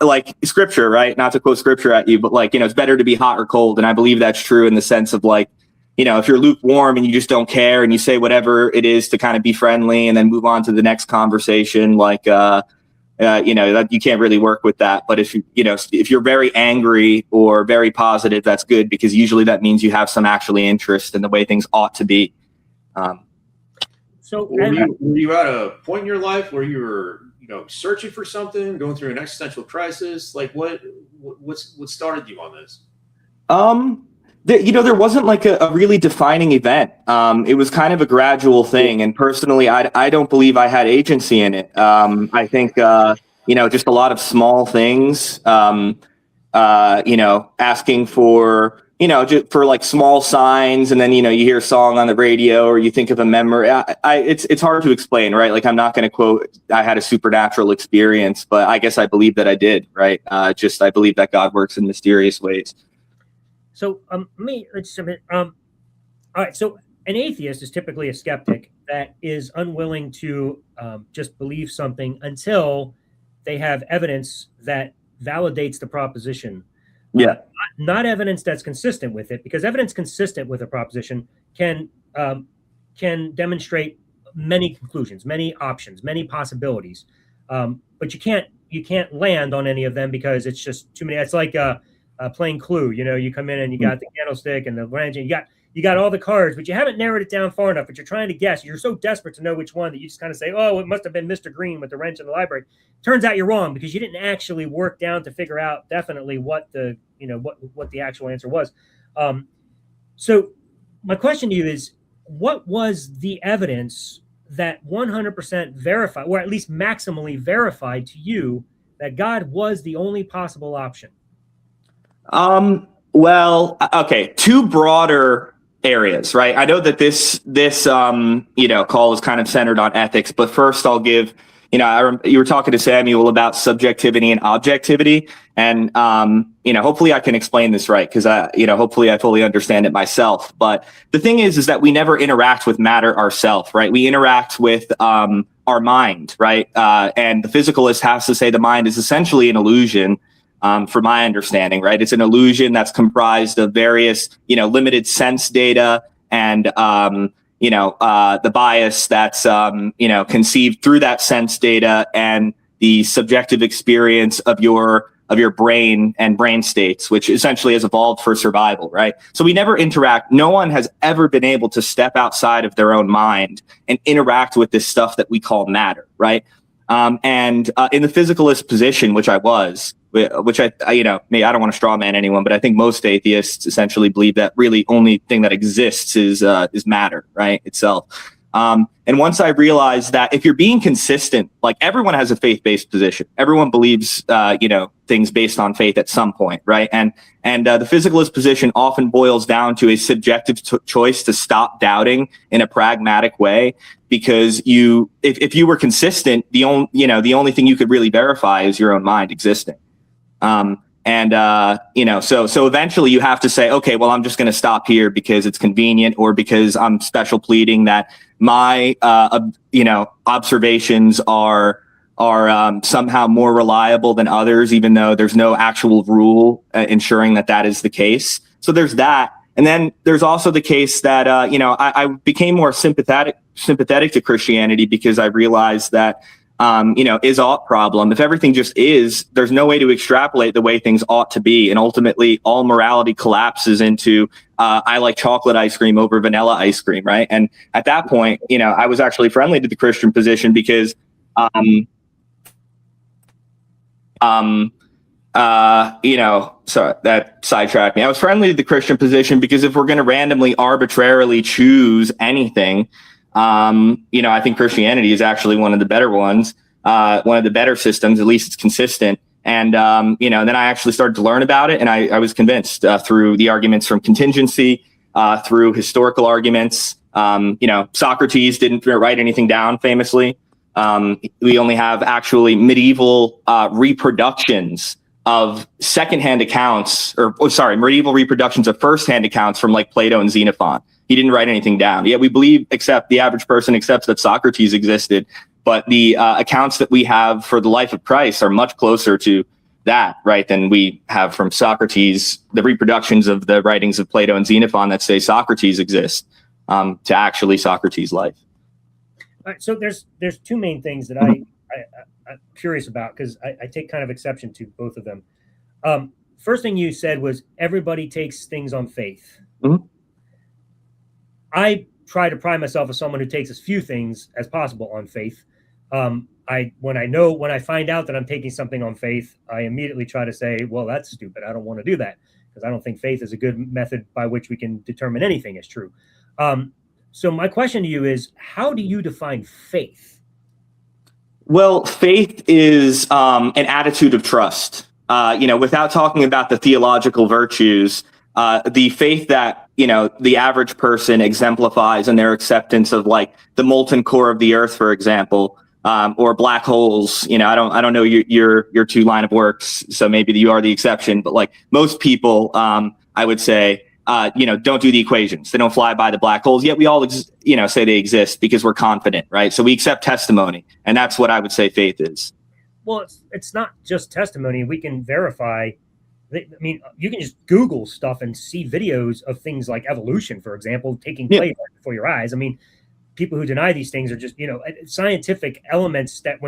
like scripture, right? Not to quote scripture at you, but like, it's better to be hot or cold. And I believe that's true in the sense of like, if you're lukewarm and you just don't care and you say whatever it is to kind of be friendly and then move on to the next conversation, like, that you can't really work with that. But if you're very angry or very positive, that's good, because usually that means you have some actually interest in the way things ought to be. So were you at a point in your life where you were, searching for something, going through an existential crisis? Like what started you on this? There wasn't like a really defining event. It was kind of a gradual thing. And personally, I don't believe I had agency in it. I think, just a lot of small things, asking for, just for like small signs. And then, you hear a song on the radio or you think of a memory. It's hard to explain, right? Like, I'm not going to quote, I had a supernatural experience, but I guess I believe that I did, right? I believe that God works in mysterious ways. So, all right. So, an atheist is typically a skeptic that is unwilling to just believe something until they have evidence that validates the proposition. Yeah. Not evidence that's consistent with it, because evidence consistent with a proposition can demonstrate many conclusions, many options, many possibilities. But you can't land on any of them because it's just too many. It's like playing Clue. You come in and you got the candlestick and the wrench, and you got all the cards, but you haven't narrowed it down far enough. But you're trying to guess. You're so desperate to know which one that you just kind of say, "Oh, it must have been Mr. Green with the wrench in the library." Turns out you're wrong because you didn't actually work down to figure out definitely what the what the actual answer was. So my question to you is, what was the evidence that 100% verified, or at least maximally verified to you, that God was the only possible option? Well, okay, two broader areas, right? I know that this call is kind of centered on ethics, but first I'll give, you were talking to Samuel about subjectivity and objectivity, and hopefully I can explain this right, because hopefully I fully understand it myself. But the thing is that we never interact with matter ourselves, right? We interact with our mind, right? And the physicalist has to say the mind is essentially an illusion. From my understanding, right? It's an illusion that's comprised of various, limited sense data and, the bias that's, conceived through that sense data and the subjective experience of your brain and brain states, which essentially has evolved for survival, right? So we never interact. No one has ever been able to step outside of their own mind and interact with this stuff that we call matter, right? And in the physicalist position, which I was, which I don't want to straw man anyone, but I think most atheists essentially believe that really only thing that exists is matter, right, itself. And once I realized that if you're being consistent, like everyone has a faith-based position, everyone believes, things based on faith at some point, right? And the physicalist position often boils down to a subjective choice to stop doubting in a pragmatic way, because if you were consistent, the only thing you could really verify is your own mind existing. So eventually you have to say, okay, well, I'm just going to stop here because it's convenient, or because I'm special pleading that my, observations are somehow more reliable than others, even though there's no actual rule ensuring that is the case. So there's that. And then there's also the case that, I became more sympathetic to Christianity because I realized that, is ought problem. If everything just is, there's no way to extrapolate the way things ought to be. And ultimately all morality collapses into, I like chocolate ice cream over vanilla ice cream. Right. And at that point, I was actually friendly to the Christian position because, sorry, that sidetracked me. I was friendly to the Christian position because if we're going to randomly, arbitrarily choose anything, I think Christianity is actually one of the better ones, one of the better systems. At least it's consistent. And, then I actually started to learn about it, and I was convinced through the arguments from contingency, through historical arguments. Socrates didn't write anything down famously. We only have actually medieval reproductions of secondhand accounts, medieval reproductions of firsthand accounts from like Plato and Xenophon. He didn't write anything down. Yet we believe, the average person accepts that Socrates existed, but the accounts that we have for the life of Christ are much closer to that, right, than we have from Socrates, the reproductions of the writings of Plato and Xenophon that say Socrates exists, to actually Socrates' life. All right, so there's two main things that I'm curious about, because I take kind of exception to both of them. First thing you said was everybody takes things on faith. Mm-hmm. I try to pride myself as someone who takes as few things as possible on faith. When I find out that I'm taking something on faith, I immediately try to say, well, that's stupid. I don't want to do that, because I don't think faith is a good method by which we can determine anything is true. So my question to you is, how do you define faith? Well, faith is an attitude of trust. Without talking about the theological virtues, the faith that, the average person exemplifies in their acceptance of, like, the molten core of the earth, for example, or black holes. I don't know your two line of works, so maybe you are the exception. But, like, most people, I would say, don't do the equations. They don't fly by the black holes. Yet we all, say they exist because we're confident, right? So we accept testimony, and that's what I would say faith is. Well, it's not just testimony. We can verify. I mean, you can just Google stuff and see videos of things like evolution, for example, taking place right before your eyes. I mean, people who deny these things are just, scientific elements that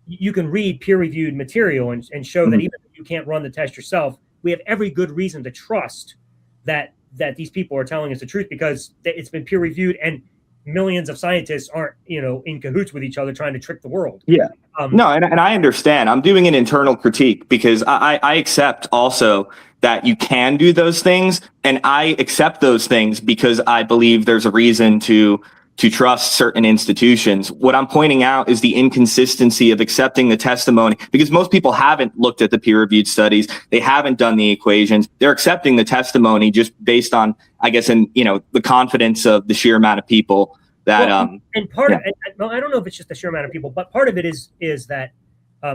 you can read peer-reviewed material and show that even if you can't run the test yourself, we have every good reason to trust that these people are telling us the truth, because it's been peer-reviewed and millions of scientists aren't, in cahoots with each other trying to trick the world. Yeah. No, and I understand. I'm doing an internal critique because I accept also that you can do those things, and I accept those things because I believe there's a reason to trust certain institutions. What I'm pointing out is the inconsistency of accepting the testimony, because most people haven't looked at the peer-reviewed studies. They haven't done the equations. They're accepting the testimony just based on, I guess, the confidence of the sheer amount of people that, and part of it, I don't know if it's just the sheer amount of people, but part of it is that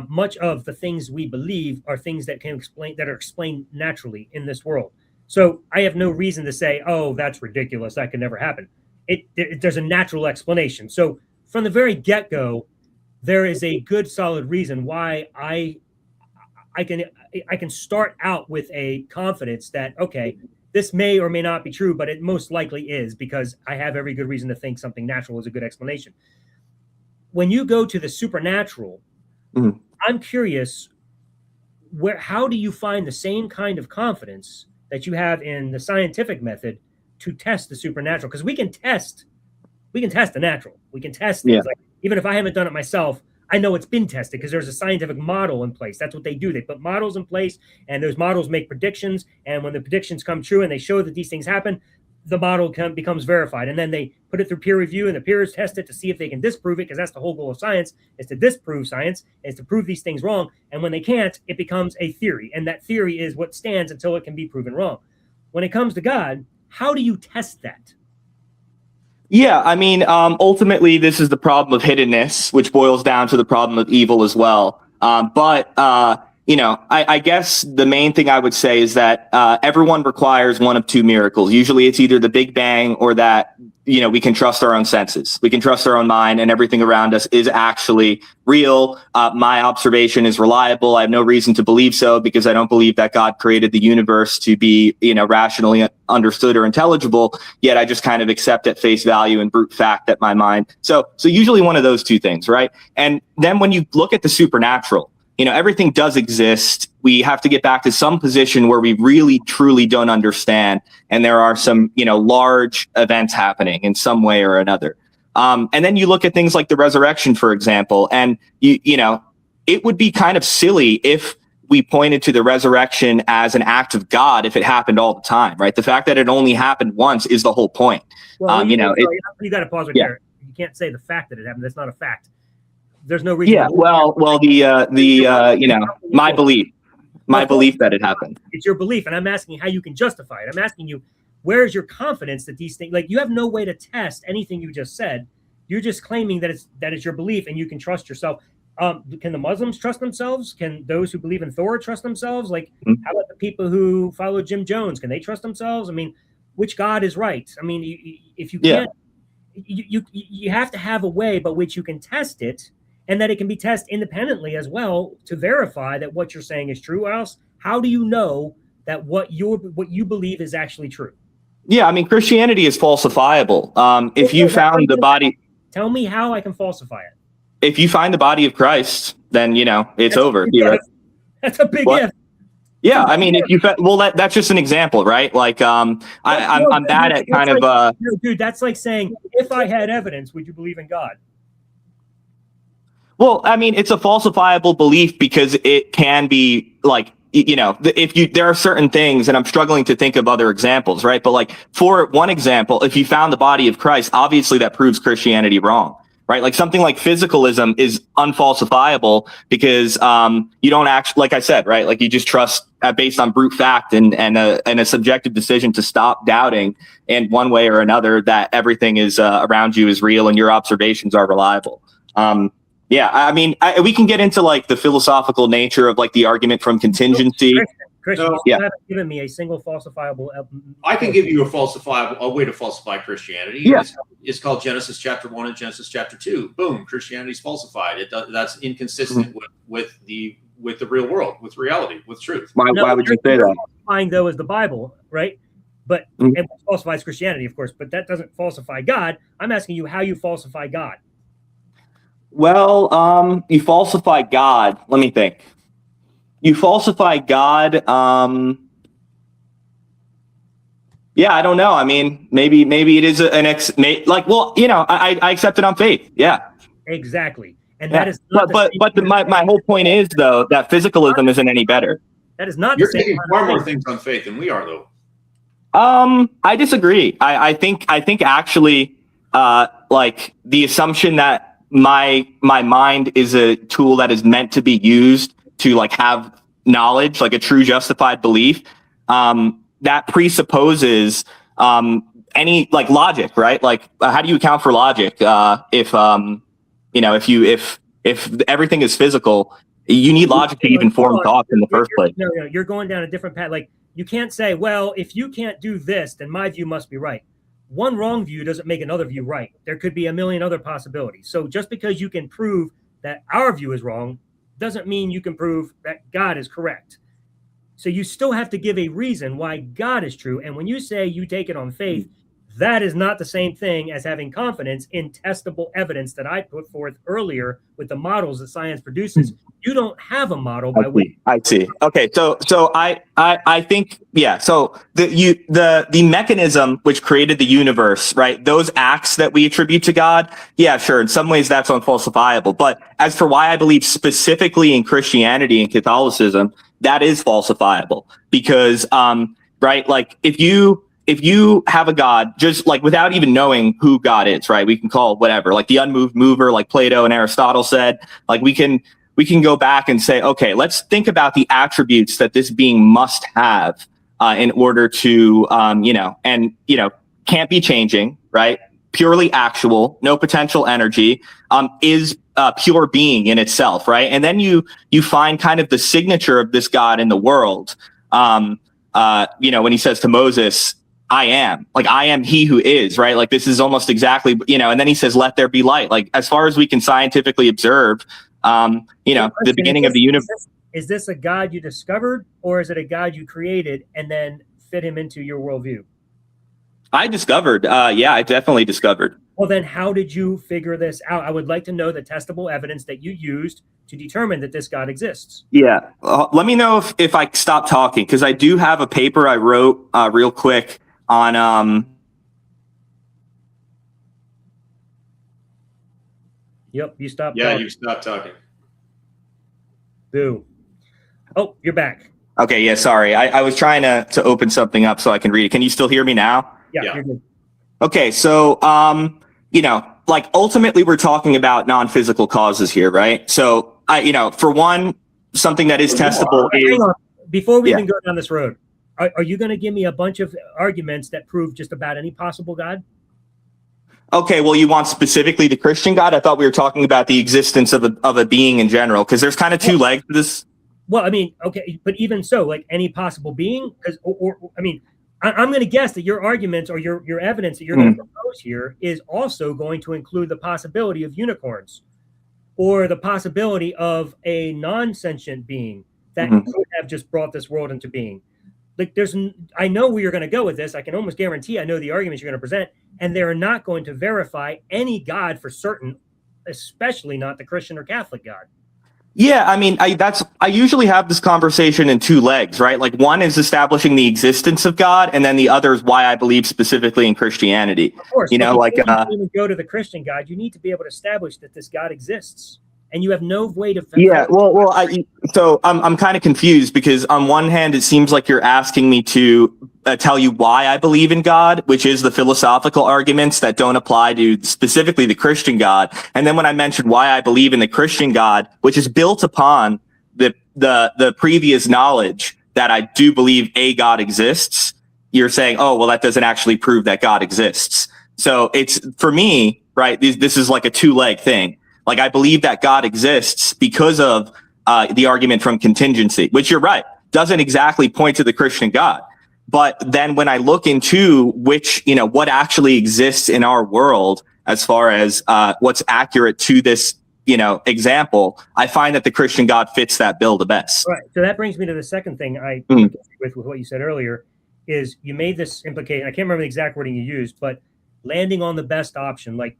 much of the things we believe are things that are explained naturally in this world. So I have no reason to say, oh, that's ridiculous, that could never happen. There's a natural explanation. So from the very get-go, there is a good solid reason why I can start out with a confidence that, okay, this may or may not be true, but it most likely is, because I have every good reason to think something natural is a good explanation. When you go to the supernatural, I'm curious, how do you find the same kind of confidence that you have in the scientific method to test the supernatural? Because we can test the natural. We can test things like, even if I haven't done it myself, I know it's been tested because there's a scientific model in place. That's what they do. They put models in place, and those models make predictions. And when the predictions come true and they show that these things happen, the model becomes verified. And then they put it through peer review, and the peers test it to see if they can disprove it, because that's the whole goal of science, is to disprove science, is to prove these things wrong. And when they can't, it becomes a theory. And that theory is what stands until it can be proven wrong. When it comes to God, how do you test that? Yeah, I mean, ultimately, this is the problem of hiddenness, which boils down to the problem of evil as well. I guess the main thing I would say is that everyone requires one of two miracles. Usually it's either the Big Bang or that, we can trust our own senses. We can trust our own mind, and everything around us is actually real. My observation is reliable. I have no reason to believe so, because I don't believe that God created the universe to be, rationally understood or intelligible. Yet I just kind of accept at face value and brute fact that my mind. So usually one of those two things, right? And then when you look at the supernatural, everything does exist. We have to get back to some position where we really, truly don't understand. And there are some, large events happening in some way or another. And then you look at things like the resurrection, for example, and, it would be kind of silly if we pointed to the resurrection as an act of God if it happened all the time, right? The fact that it only happened once is the whole point. Well, you got to pause right there. You can't say the fact that it happened. That's not a fact. There's no reason. Yeah, my belief that it happened. It's your belief, and I'm asking how you can justify it. I'm asking you, where is your confidence that these things, like, you have no way to test anything you just said. You're just claiming that it's your belief, and you can trust yourself. Can the Muslims trust themselves? Can those who believe in Thor trust themselves? Like, how about the people who follow Jim Jones? Can they trust themselves? I mean, which God is right? I mean, if you can't, you have to have a way by which you can test it, and that it can be tested independently as well to verify that what you're saying is true. Or else, how do you know that what you believe is actually true? Yeah, I mean, Christianity is falsifiable. If you found the body, tell me how I can falsify it. If you find the body of Christ, then it's over. That's a big if. Yeah, I mean, if you that's just an example, right? Like, I'm bad at kind of. No, dude, that's like saying, if I had evidence, would you believe in God? Well, I mean, it's a falsifiable belief because it can be like, there are certain things, and I'm struggling to think of other examples, right? But like, for one example, if you found the body of Christ, obviously that proves Christianity wrong. Right, like something like physicalism is unfalsifiable because you don't actually, like I said, right, like you just trust based on brute fact and a subjective decision to stop doubting in one way or another that everything is around you is real and your observations are reliable. Yeah, I mean, we can get into like the philosophical nature of like the argument from contingency. Christian, you haven't given me a single falsifiable. I can give you a way to falsify Christianity. Yeah. It's called Genesis chapter 1 and Genesis chapter 2. Boom, Christianity's falsified. That's inconsistent with the real world, with reality, with truth. Why would you say that? Falsifying though is the Bible, right? But it falsifies Christianity, of course, but that doesn't falsify God. I'm asking you how you falsify God. Well, you falsify God. Let me think. You falsify God. Yeah, I don't know. I mean, maybe it is I accept it on faith. Yeah, exactly. And that is not my whole point is though that physicalism isn't any better. That is not. You're taking far more things on faith than we are, though. I disagree. I think actually, like the assumption that my mind is a tool that is meant to be used to like have knowledge, like a true justified belief, that presupposes any like logic, right? Like how do you account for logic if everything is physical, you need logic to even form thoughts in the first place. No, you're going down a different path. Like you can't say, well, if you can't do this, then my view must be right. One wrong view doesn't make another view right. There could be a million other possibilities. So just because you can prove that our view is wrong doesn't mean you can prove that God is correct. So you still have to give a reason why God is true. And when you say you take it on faith, that is not the same thing as having confidence in testable evidence that I put forth earlier with the models that science produces. You don't have a model by which. I see. Okay, so I think So the mechanism which created the universe, right? Those acts that we attribute to God, yeah, sure. In some ways, that's unfalsifiable. But as for why I believe specifically in Christianity and Catholicism, that is falsifiable because, right? Like if you have a God, just like without even knowing who God is, right? We can call it whatever, like the unmoved mover, like Plato and Aristotle said, like we can go back and say, okay, let's think about the attributes that this being must have in order to, can't be changing, right? Purely actual, no potential energy, is pure being in itself, right? And then you find kind of the signature of this God in the world. When he says to Moses, I am he who is, right? Like this is almost exactly, and then he says, let there be light. Like as far as we can scientifically observe, the beginning of the universe. Is this a God you discovered or is it a God you created and then fit him into your worldview? I discovered. I definitely discovered. Well, then how did you figure this out? I would like to know the testable evidence that you used to determine that this God exists. Yeah. Let me know if I stop talking because I do have a paper I wrote real quick on Yep, you stopped. Yeah, you stopped talking. Boo. Oh, you're back. Okay, yeah, sorry. I was trying to open something up so I can read it. Can you still hear me now? Yeah. You're good. Okay, so like ultimately we're talking about non-physical causes here, right? So for one, something that is testable is. Hang on. Before we even go down this road, are you going to give me a bunch of arguments that prove just about any possible God? Okay, well, you want specifically the Christian God? I thought we were talking about the existence of a being in general, because there's kind of two legs to this. Well, I mean, okay, but even so, like any possible being, because, I'm going to guess that your arguments or your evidence that you're going to propose here is also going to include the possibility of unicorns or the possibility of a non-sentient being that could have just brought this world into being. Like I know where you're going to go with this. I can almost guarantee I know the arguments you're going to present, and they're not going to verify any God for certain, especially not the Christian or Catholic God. Yeah, I mean, I usually have this conversation in two legs, right? Like one is establishing the existence of God, and then the other is why I believe specifically in Christianity. Of course, You know, like before you even go to the Christian God, you need to be able to establish that this God exists, and you have no way to. yeah, so I'm kind of confused because on one hand, it seems like you're asking me to tell you why I believe in God, which is the philosophical arguments that don't apply to specifically the Christian God. And then when I mentioned why I believe in the Christian God, which is built upon the previous knowledge that I do believe a God exists, you're saying, oh, well, that doesn't actually prove that God exists. So it's, for me, right, this is like a two-leg thing. Like, I believe that God exists because of the argument from contingency, which you're right, doesn't exactly point to the Christian God. But then when I look into what actually exists in our world, as far as what's accurate to this, example, I find that the Christian God fits that bill the best. Right. So that brings me to the second thing I agree with what you said earlier, is you made this implication. I can't remember the exact wording you used, but landing on the best option, like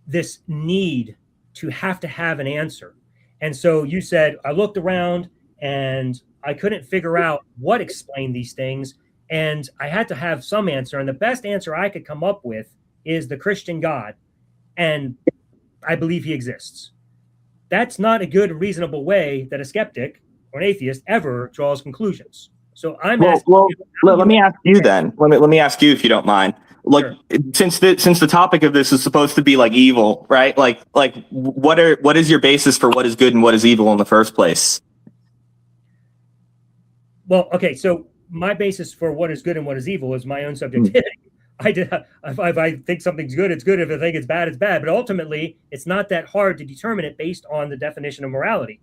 this need to have an answer. And so you said, I looked around and I couldn't figure out what explained these things. And I had to have some answer. And the best answer I could come up with is the Christian God. And I believe he exists. That's not a good, reasonable way that a skeptic or an atheist ever draws conclusions. So I'm let me ask you then. Let me ask you, if you don't mind. Like, sure. Since the topic of this is supposed to be like evil, right? Like what is your basis for what is good and what is evil in the first place? Well, okay, so my basis for what is good and what is evil is my own subjectivity. If I think something's good, it's good. If I think it's bad, it's bad. But ultimately, it's not that hard to determine it based on the definition of morality.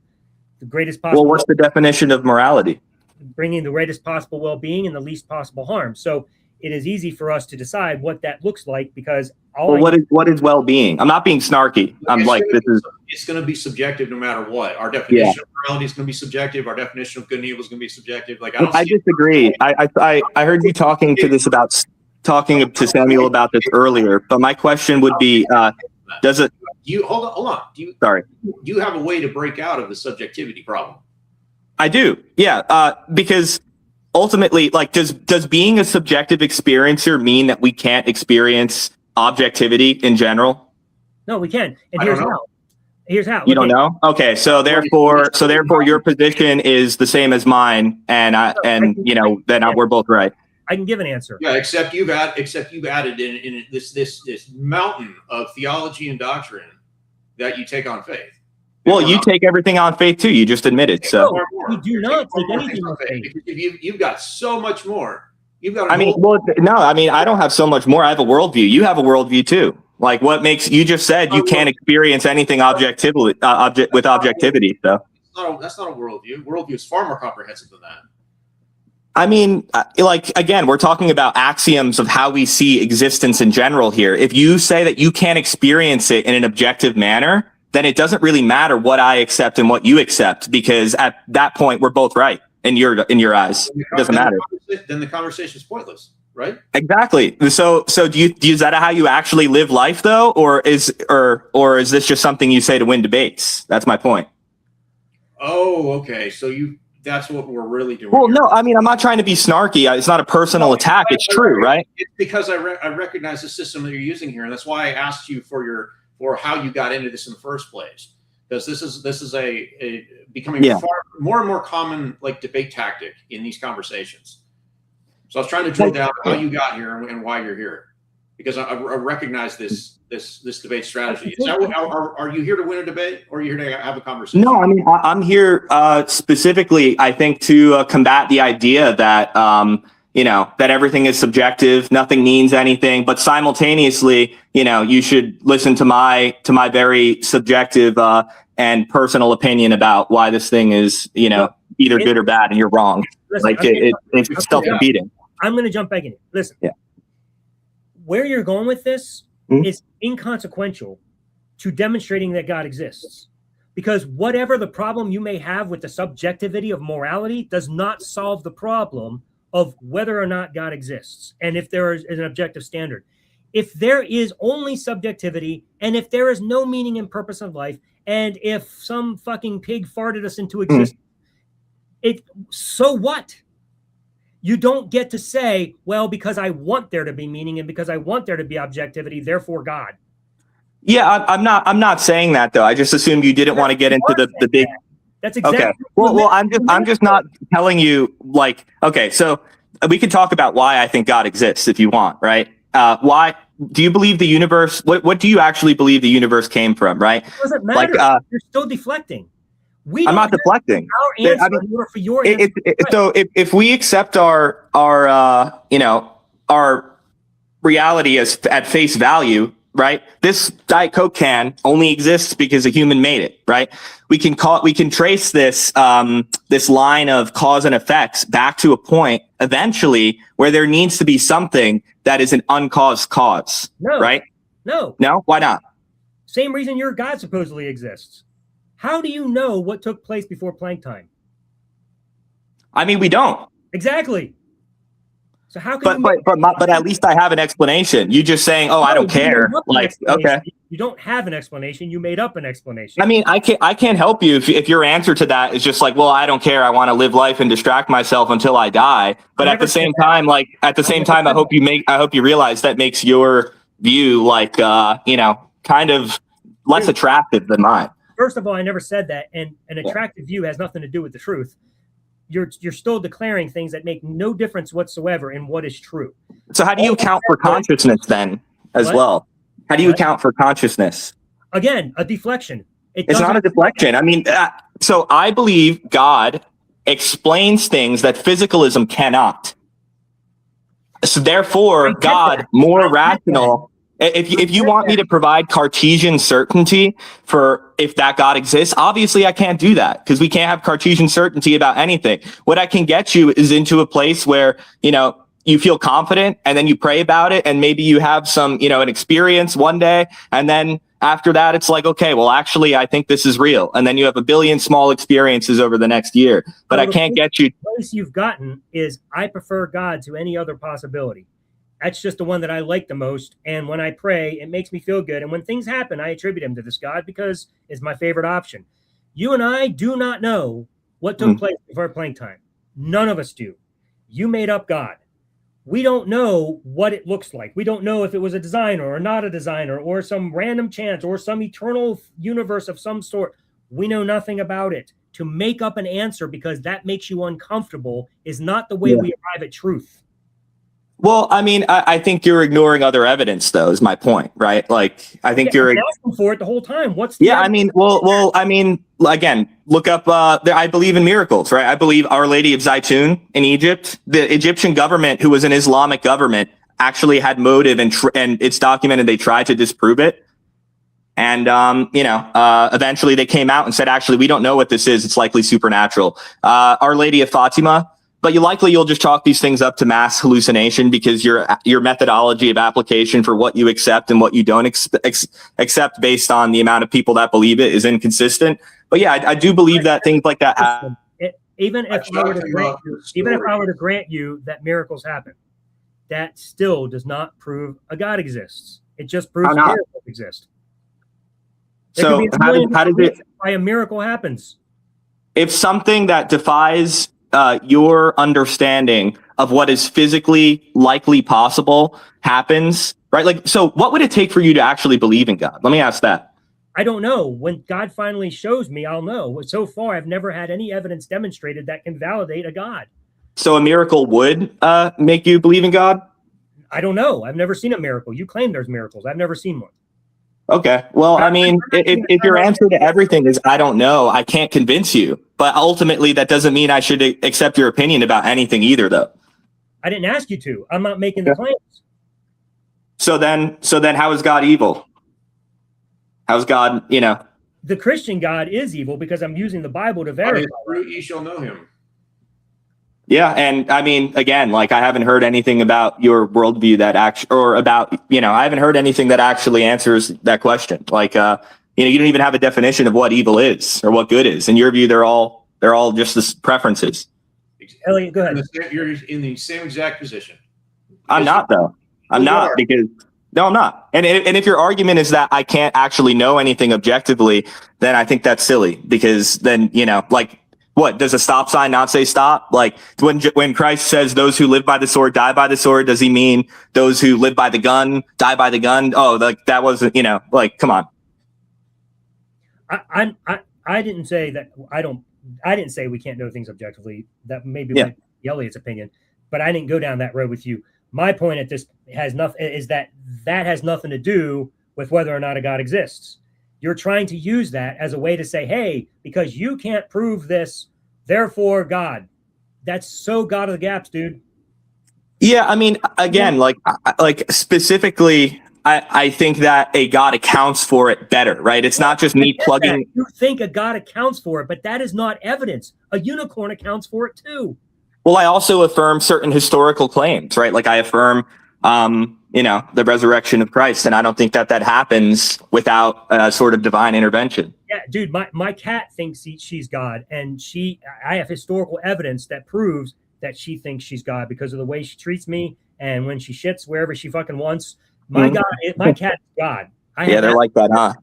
The greatest possible. Well, what's the definition of morality? Bringing the greatest possible well-being and the least possible harm. So it is easy for us to decide what that looks like, because what is well-being? I'm not being snarky. It's going to be subjective no matter what. Our definition of morality is going to be subjective. Our definition of good and evil is going to be subjective. Like, I disagree. I heard you talking to Samuel about this earlier, but my question would be, does it? Hold on. Do you have a way to break out of the subjectivity problem? I do. Yeah. Because ultimately, like, does being a subjective experiencer mean that we can't experience objectivity in general? No, we can. And here's how. You don't know? Okay. So therefore your position is the same as mine. And we're both right. I can give an answer. Yeah, except you've added in this mountain of theology and doctrine that you take on faith. Well, you take everything on faith too. You just admitted. So we do not take anything on faith. You've got so much more. You've got. I don't have so much more. I have a worldview. You have a worldview too. Like, what makes you just said you can't experience anything objectively with objectivity. So that's not a worldview. Worldview is far more comprehensive than that. I mean, like, again, we're talking about axioms of how we see existence in general here. If you say that you can't experience it in an objective manner, then it doesn't really matter what I accept and what you accept, because at that point we're both right in your eyes. It doesn't matter. Then the conversation is pointless, right? Exactly. So is that how you actually live life though, or is this just something you say to win debates? That's my point. Oh, okay. So that's what we're really doing. Well, no, I mean, I'm not trying to be snarky. It's not a personal attack. It's true, right? It's because I recognize the system that you're using here, and that's why I asked you for how you got into this in the first place. Because this is a becoming more and more common, like, debate tactic in these conversations. So I was trying to drill down how you got here and why you're here, because I recognize this debate strategy. Are you here to win a debate, or are you here to have a conversation? No, I mean, I'm here specifically, I think, to combat the idea that that everything is subjective, nothing means anything, but simultaneously, you should listen to my very subjective and personal opinion about why this thing is, either good or bad, and you're wrong. Listen, it's self-defeating. I'm going to jump back in. Listen, where you're going with this is inconsequential to demonstrating that God exists, because whatever the problem you may have with the subjectivity of morality does not solve the problem of whether or not God exists, and if there is an objective standard. If there is only subjectivity, and if there is no meaning and purpose of life, And if some fucking pig farted us into existence, so what? You don't get to say, well, because I want there to be meaning and because I want there to be objectivity, therefore God. Yeah, I'm not saying that though. I just assumed you didn't want to get into the big. That's exactly. Okay. Well, I'm just not telling you like. Okay, so we can talk about why I think God exists if you want, right? Why do you believe the universe? What do you actually believe the universe came from, right? It doesn't matter. Like, you're still deflecting. I'm not deflecting. Our answer for your answer. So if we accept our reality as at face value, right? This Diet Coke can only exists because a human made it, right? We can trace this this line of cause and effects back to a point eventually where there needs to be something that is an uncaused cause, right? No. Why not? Same reason your God supposedly exists. How do you know what took place before Planck time? I mean, we don't. Exactly. So how can but at least I have an explanation. You just saying, "Oh, I don't care." Like, okay. You don't have an explanation. You made up an explanation. I mean, I can't help you if your answer to that is just like, "Well, I don't care. I want to live life and distract myself until I die." But at the same time, I hope you realize that makes your view like kind of less attractive than mine. First of all, I never said that, and an attractive view has nothing to do with the truth. You're still declaring things that make no difference whatsoever in what is true. So how do you account for consciousness then as well? How do you account for consciousness? Again, a deflection. It's not a deflection. I mean, so I believe God explains things that physicalism cannot. So therefore, God, more rational. If you want me to provide Cartesian certainty for if that God exists, obviously I can't do that because we can't have Cartesian certainty about anything. What I can get you is into a place where, you feel confident and then you pray about it and maybe you have some, an experience one day. And then after that, it's like, okay, well, actually, I think this is real. And then you have a billion small experiences over the next year. But I can't get you. The place you've gotten is I prefer God to any other possibility. That's just the one that I like the most. And when I pray, it makes me feel good. And when things happen, I attribute them to this God because it's my favorite option. You and I do not know what took place before Planck time. None of us do. You made up God. We don't know what it looks like. We don't know if it was a designer or not a designer or some random chance or some eternal universe of some sort. We know nothing about it. To make up an answer because that makes you uncomfortable is not the way we arrive at truth. Well, I mean, I think you're ignoring other evidence, though, is my point, right? Like, I think you're asking for it the whole time. What's the evidence? I mean, again, look up. I believe in miracles, right? I believe Our Lady of Zaytun in Egypt. The Egyptian government, who was an Islamic government, actually had motive, and it's documented. They tried to disprove it, and eventually they came out and said, actually, we don't know what this is. It's likely supernatural. Our Lady of Fatima. But you'll just chalk these things up to mass hallucination because your methodology of application for what you accept and what you don't accept based on the amount of people that believe it is inconsistent. But yeah, I do believe that things like that happen. Even if I were to grant you that miracles happen, that still does not prove a God exists. It just proves miracles exist. So how does it? Why a miracle happens? If something that defies your understanding of what is physically likely possible happens, right? Like, so what would it take for you to actually believe in God? Let me ask that. I don't know. When God finally shows me, I'll know. So far, I've never had any evidence demonstrated that can validate a God. So a miracle would make you believe in God? I don't know. I've never seen a miracle. You claim there's miracles. I've never seen one. Okay. Well, I mean, if your answer to everything is, I don't know, I can't convince you. But ultimately, that doesn't mean I should accept your opinion about anything either, though. I didn't ask you to. I'm not making the claims. So then how is God evil? How's God, The Christian God is evil because I'm using the Bible to verify. You shall know him. Yeah, and I mean, again, like I haven't heard anything about your worldview that I haven't heard anything that actually answers that question. Like, you don't even have a definition of what evil is or what good is. In your view, they're all just this preferences. Elliot, go ahead. You're in the same exact position. I'm not though. I'm not because No, I'm not. And if your argument is that I can't actually know anything objectively, then I think that's silly, because then, like, what does a stop sign not say stop? Like when Christ says those who live by the sword die by the sword, does he mean those who live by the gun die by the gun? Oh, like that wasn't, like, come on. I didn't say that. I didn't say we can't know things objectively. That maybe might be Elliott's opinion, but I didn't go down that road with you. My point at this has nothing to do with whether or not a God exists. You're trying to use that as a way to say, hey, because you can't prove this, therefore God. That's so God of the gaps, dude. Yeah, I mean, again, like specifically, I think that a God accounts for it better, right? It's not just me plugging. You think a God accounts for it, but that is not evidence. A unicorn accounts for it too. Well, I also affirm certain historical claims, right? Like I affirm, the resurrection of Christ, and I don't think that happens without a sort of divine intervention. Yeah, dude, my cat thinks she's God, and I have historical evidence that proves that she thinks she's God because of the way she treats me, and when she shits wherever she fucking wants. My cat is God. They're like that, huh?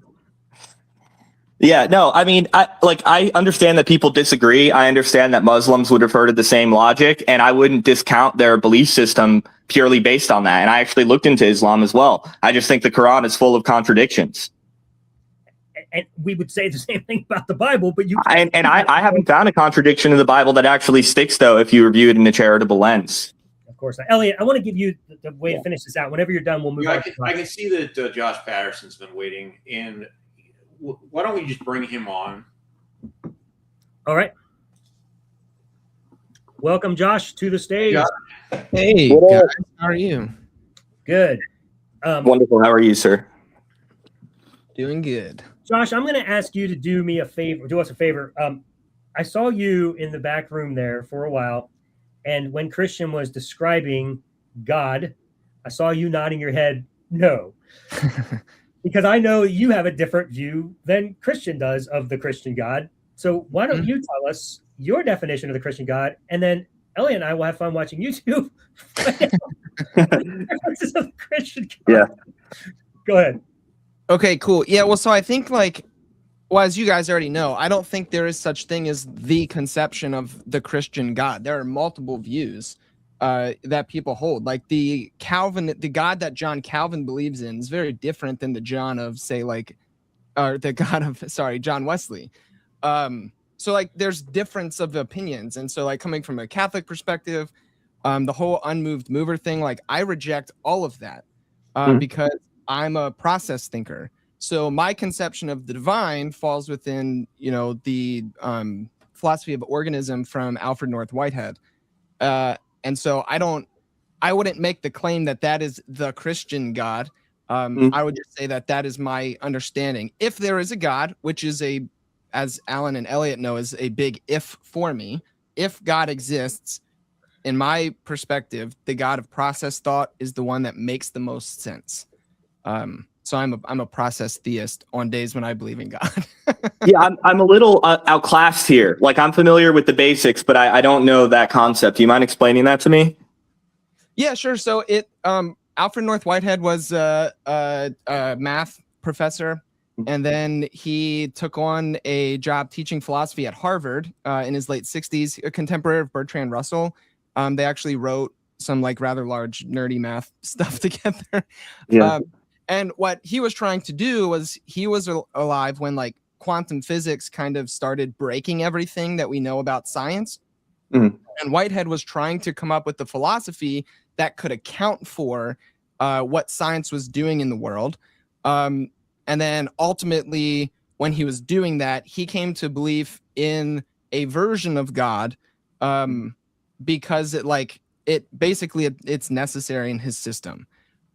Yeah, no, I mean, I understand that people disagree. I understand that Muslims would refer to the same logic, and I wouldn't discount their belief system purely based on that. And I actually looked into Islam as well. I just think the Quran is full of contradictions. And we would say the same thing about the Bible, but I haven't found a contradiction in the Bible that actually sticks, though, if you review it in a charitable lens. Of course. Elliott, I want to give you the way to finish this out. Whenever you're done, we'll move on. I can see that Josh Patterson's been waiting, and why don't we just bring him on? All right. Welcome, Josh, to the stage. Yeah. Hey, guys, how are you? Good. Wonderful. How are you, sir? Doing good. Josh, I'm going to ask you to do us a favor. I saw you in the back room there for a while, and when Christian was describing God, I saw you nodding your head no. Because I know you have a different view than Christian does of the Christian God. So why don't you tell us your definition of the Christian God, and then Elliott and I will have fun watching YouTube. Differences of the Christian God. Yeah. Go ahead. Okay, cool. Yeah, well, so I think as you guys already know, I don't think there is such thing as the conception of the Christian God. There are multiple views that people hold. Like the God that John Calvin believes in is very different than the John of, say, John Wesley. So there's difference of opinions. And so coming from a Catholic perspective, the whole unmoved mover thing, I reject all of that because I'm a process thinker. So my conception of the divine falls within, the philosophy of organism from Alfred North Whitehead. And so I wouldn't make the claim that is the Christian God. I would just say that is my understanding. If there is a God, which is as Alan and Elliott know, is a big if for me. If God exists, in my perspective, the God of process thought is the one that makes the most sense. So I'm a process theist on days when I believe in God. Yeah, I'm a little outclassed here. I'm familiar with the basics, but I don't know that concept. Do you mind explaining that to me? Yeah, sure. So Alfred North Whitehead was a math professor, and then he took on a job teaching philosophy at Harvard in his late 60s, a contemporary of Bertrand Russell. They actually wrote some rather large nerdy math stuff together. Yeah. And what he was trying to do was he was alive when quantum physics kind of started breaking everything that we know about science. And Whitehead was trying to come up with the philosophy that could account for what science was doing in the world. And then ultimately, when he was doing that, he came to believe in a version of God because it's necessary in his system.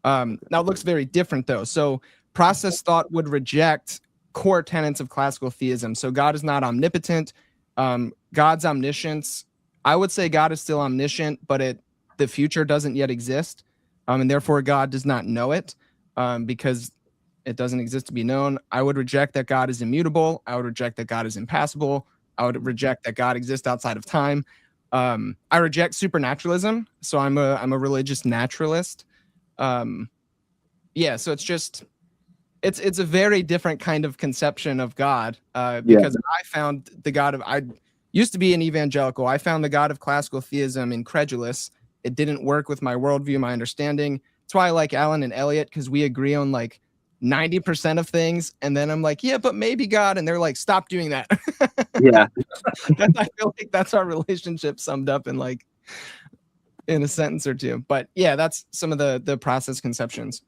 Now it looks very different though. So process thought would reject core tenets of classical theism. So God is not omnipotent. God's omniscience, I would say God is still omniscient, but the future doesn't yet exist. And therefore God does not know it because it doesn't exist to be known. I would reject that God is immutable. I would reject that God is impassible. I would reject that God exists outside of time. I reject supernaturalism. So I'm a religious naturalist. Yeah, so it's just it's a very different kind of conception of God, because I found the God of, I used to be an evangelical. I found the God of classical theism incredulous. It didn't work with my worldview, my understanding. That's why I like Alan and Elliott, because we agree on like 90% of things, and then I'm like, yeah, but maybe God, and they're like, stop doing that. Yeah. I feel like that's our relationship summed up in like in a sentence or two. But yeah, that's some of the process conceptions.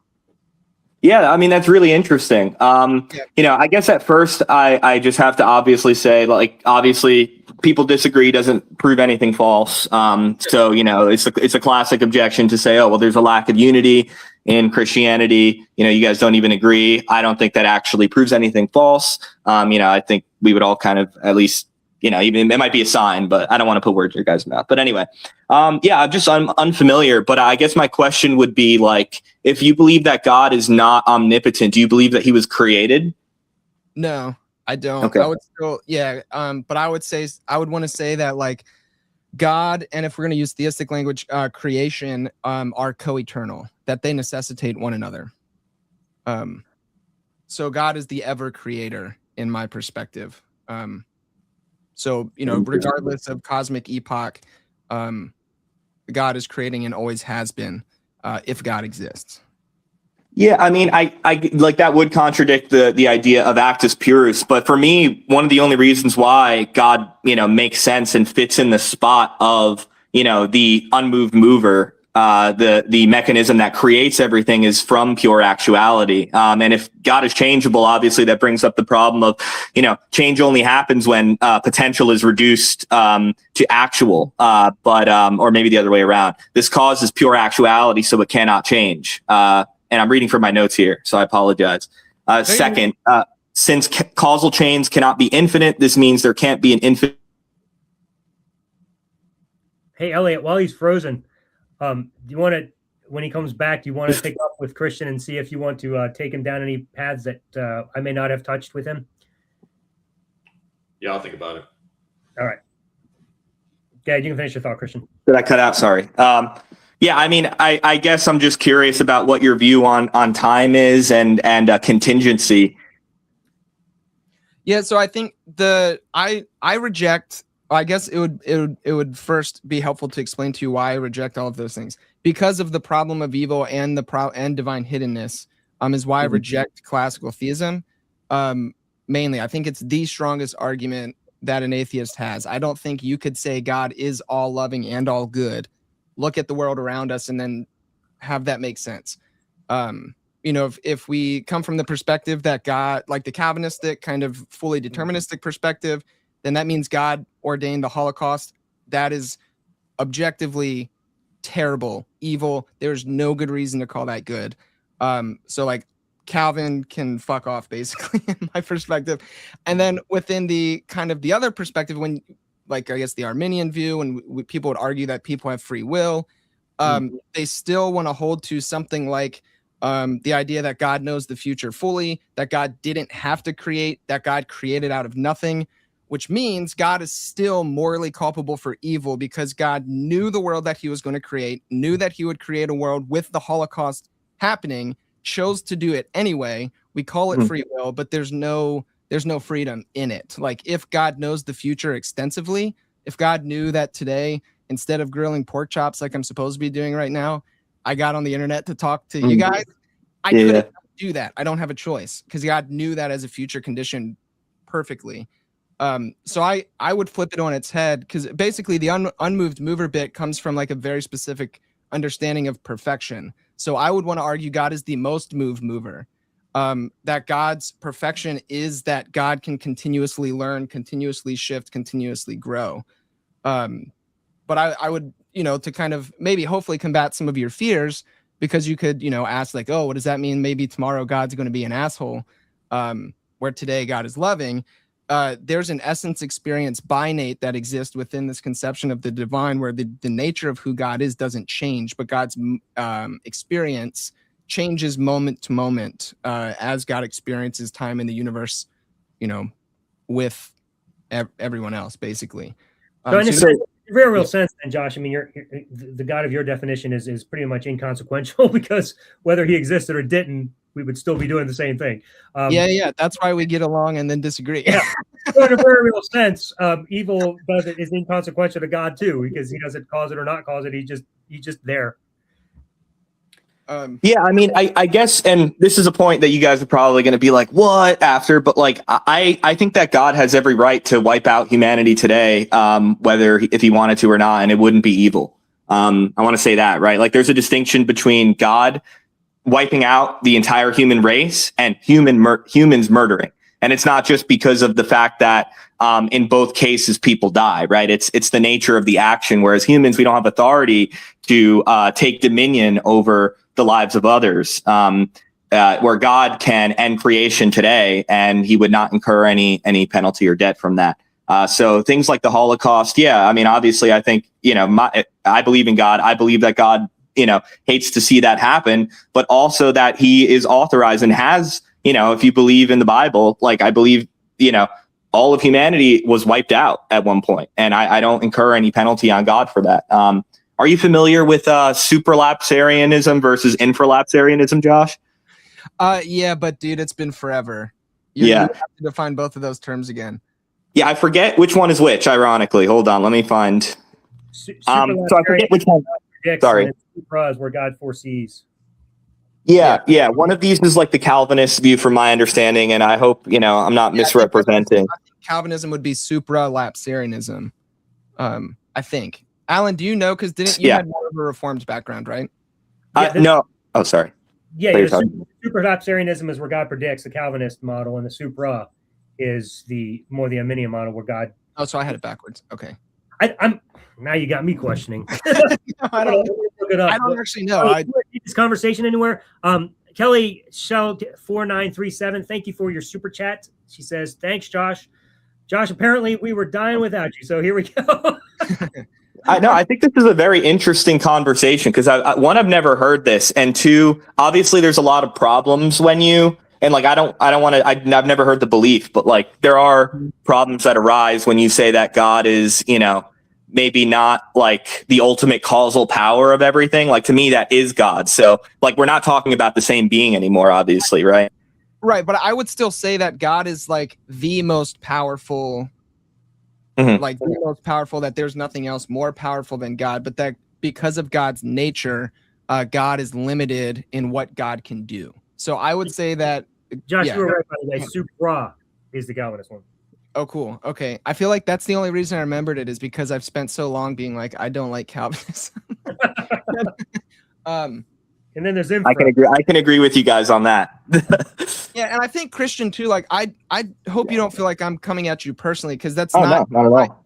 Yeah, I mean, that's really interesting. You know, I guess at first I just have to obviously say, like, obviously people disagree doesn't prove anything false. So, you know, it's a classic objection to say, oh, well, there's a lack of unity in Christianity. You know, you guys don't even agree. I don't think that actually proves anything false. You know, I think we would all kind of at least, you know, even it might be a sign, but I don't want to put words in your guys' mouth. But anyway, yeah, I'm unfamiliar. But I guess my question would be, like, if you believe that God is not omnipotent, do you believe that he was created? No, I don't. Okay. I would still, yeah. But I would want to say that like God, and if we're going to use theistic language, creation, are co-eternal, that they necessitate one another. So God is the ever creator in my perspective. So, you know, regardless of cosmic epoch, God is creating and always has been, if God exists. Yeah, I mean, I like that would contradict the idea of actus purus, but for me, one of the only reasons why God, you know, makes sense and fits in the spot of, you know, the unmoved mover, the mechanism that creates everything, is from pure actuality. And if God is changeable, obviously that brings up the problem of, you know, change only happens when potential is reduced to actual, or maybe the other way around. This causes pure actuality, so it cannot change. And I'm reading from my notes here, so I apologize. Second, since causal chains cannot be infinite, this means there can't be an infinite. Hey, Elliott, while he's frozen, do you want to, when he comes back, do you want to pick up with Christian and see if you want to take him down any paths that I may not have touched with him? Yeah, I'll think about it. All right. Yeah, you can finish your thought, Christian. Did I cut out? Sorry. Yeah, I mean, I guess I'm just curious about what your view on time is and contingency. Yeah, so I think I reject. I guess it would first be helpful to explain to you why I reject all of those things, because of the problem of evil and and divine hiddenness. Is why I reject classical theism. Mainly, I think it's the strongest argument that an atheist has. I don't think you could say God is all loving and all good, look at the world around us, and then have that make sense. You know, if we come from the perspective that God, like the Calvinistic kind of fully deterministic perspective, then that means God ordained the Holocaust. That is objectively terrible, evil. There's no good reason to call that good. So like Calvin can fuck off, basically, in my perspective. And then within the kind of the other perspective, when, like, I guess the Arminian view, and people would argue that people have free will, they still want to hold to something like the idea that God knows the future fully, that God didn't have to create, that God created out of nothing, which means God is still morally culpable for evil, because God knew the world that he was going to create, knew that he would create a world with the Holocaust happening, chose to do it anyway. We call it free will, but there's no freedom in it. Like, if God knows the future extensively, if God knew that today, instead of grilling pork chops like I'm supposed to be doing right now, I got on the internet to talk to you guys, I couldn't do that. I don't have a choice, because God knew that as a future condition perfectly. So I would flip it on its head, because basically the unmoved mover bit comes from like a very specific understanding of perfection. So I would want to argue God is the most moved mover. That God's perfection is that God can continuously learn, continuously shift, continuously grow. But I would, you know, to kind of maybe hopefully combat some of your fears, because you could, you know, ask like, oh, what does that mean? Maybe tomorrow God's going to be an asshole, where today God is loving. There's an essence experience binate that exists within this conception of the divine, where the nature of who God is doesn't change, but God's experience changes moment to moment as God experiences time in the universe, you know, with everyone else, basically. very real sense, then, Josh. I mean, the God of your definition is pretty much inconsequential because whether he existed or didn't, we would still be doing the same thing. Yeah. That's why we get along and then disagree. Yeah. So in a very real sense, evil is inconsequential to God too, because he doesn't cause it or not cause it. He's just there. Yeah, I mean, I guess, and this is a point that you guys are probably going to be like, what after? But like, I think that God has every right to wipe out humanity today, if he wanted to or not, and it wouldn't be evil. I want to say that, right? Like, there's a distinction between God wiping out the entire human race and humans murdering. And it's not just because of the fact that in both cases people die, right? It's the nature of the action. Whereas humans, we don't have authority to take dominion over the lives of others, where God can end creation today, and he would not incur any penalty or debt from that. So things like the Holocaust, yeah, I mean, obviously, I think, I believe in God. I believe that God, hates to see that happen, but also that he is authorized and has, if you believe in the Bible, like I believe, all of humanity was wiped out at one point, and I don't incur any penalty on God for that. Are you familiar with supralapsarianism versus infralapsarianism, Josh? Yeah, but dude, it's been forever. You have to define both of those terms again. Yeah, I forget which one is which, ironically. Hold on, let me find. So I forget which one. Sorry. Supra is where God foresees. Yeah. One of these is like the Calvinist view from my understanding, and I hope, I'm not misrepresenting. I think Calvinism would be supralapsarianism. I think. Alan, do you know? Because didn't you had more of a Reformed background, right? No. Oh, sorry. Yeah, supralapsarianism is where God predicts, the Calvinist model, and the supra is the Arminian model where God. Oh, so I had it backwards. Okay. I'm now you got me questioning. I don't actually know. This conversation anywhere. Kellie Shell 4937. Thank you for your super chat. She says, "Thanks, Josh. Josh, apparently we were dying without you. So here we go." I know. I think this is a very interesting conversation because I've never heard this, and two, obviously there's a lot of problems when you. And like, I don't want to, I've never heard the belief, but like there are problems that arise when you say that God is, maybe not like the ultimate causal power of everything. Like to me, that is God. So like, we're not talking about the same being anymore, obviously. Right. Right. But I would still say that God is like the most powerful, that there's nothing else more powerful than God, but that because of God's nature, God is limited in what God can do. So I would say that Josh, you were right, by the way. Supra is the Calvinist one. Oh, cool. Okay. I feel like that's the only reason I remembered it is because I've spent so long being like, I don't like Calvinism. And then there's infra. I can agree with you guys on that. Yeah, and I think Christian too. Like, I hope you don't feel like I'm coming at you personally, because that's not at all.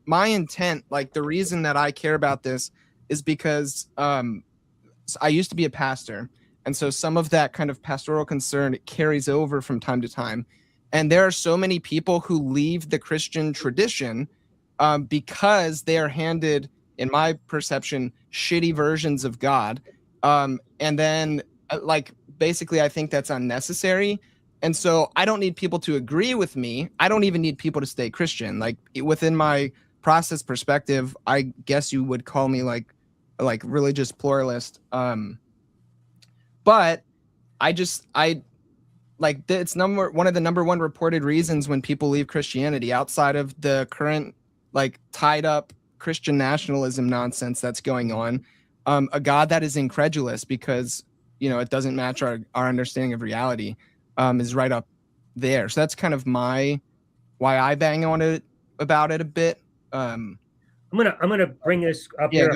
My intent. Like, the reason that I care about this is because I used to be a pastor, and so some of that kind of pastoral concern carries over from time to time. And there are so many people who leave the Christian tradition because they are handed, in my perception, shitty versions of God. And then, basically, I think that's unnecessary. And so I don't need people to agree with me. I don't even need people to stay Christian. Like, within my process perspective, I guess you would call me like religious pluralist. But it's one of the number one reported reasons when people leave Christianity, outside of the current tied up Christian nationalism nonsense that's going on. A God that is incredulous because it doesn't match our understanding of reality is right up there. So that's kind of why I bang on it about it a bit. I'm gonna bring this up here.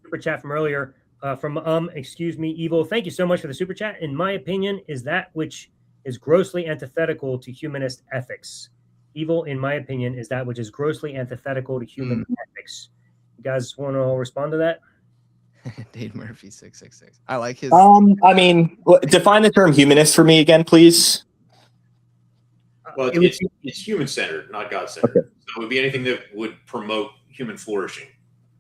Super chat from earlier from excuse me, Evil. Thank you so much for the super chat. In my opinion, is that which is grossly antithetical to humanist ethics. Evil, in my opinion, is that which is grossly antithetical to human ethics. You guys want to respond to that? Dave Murphy 666. I like his. Define the term humanist for me again, please. Well, it's human-centered, not God-centered. Okay. So it would be anything that would promote human flourishing.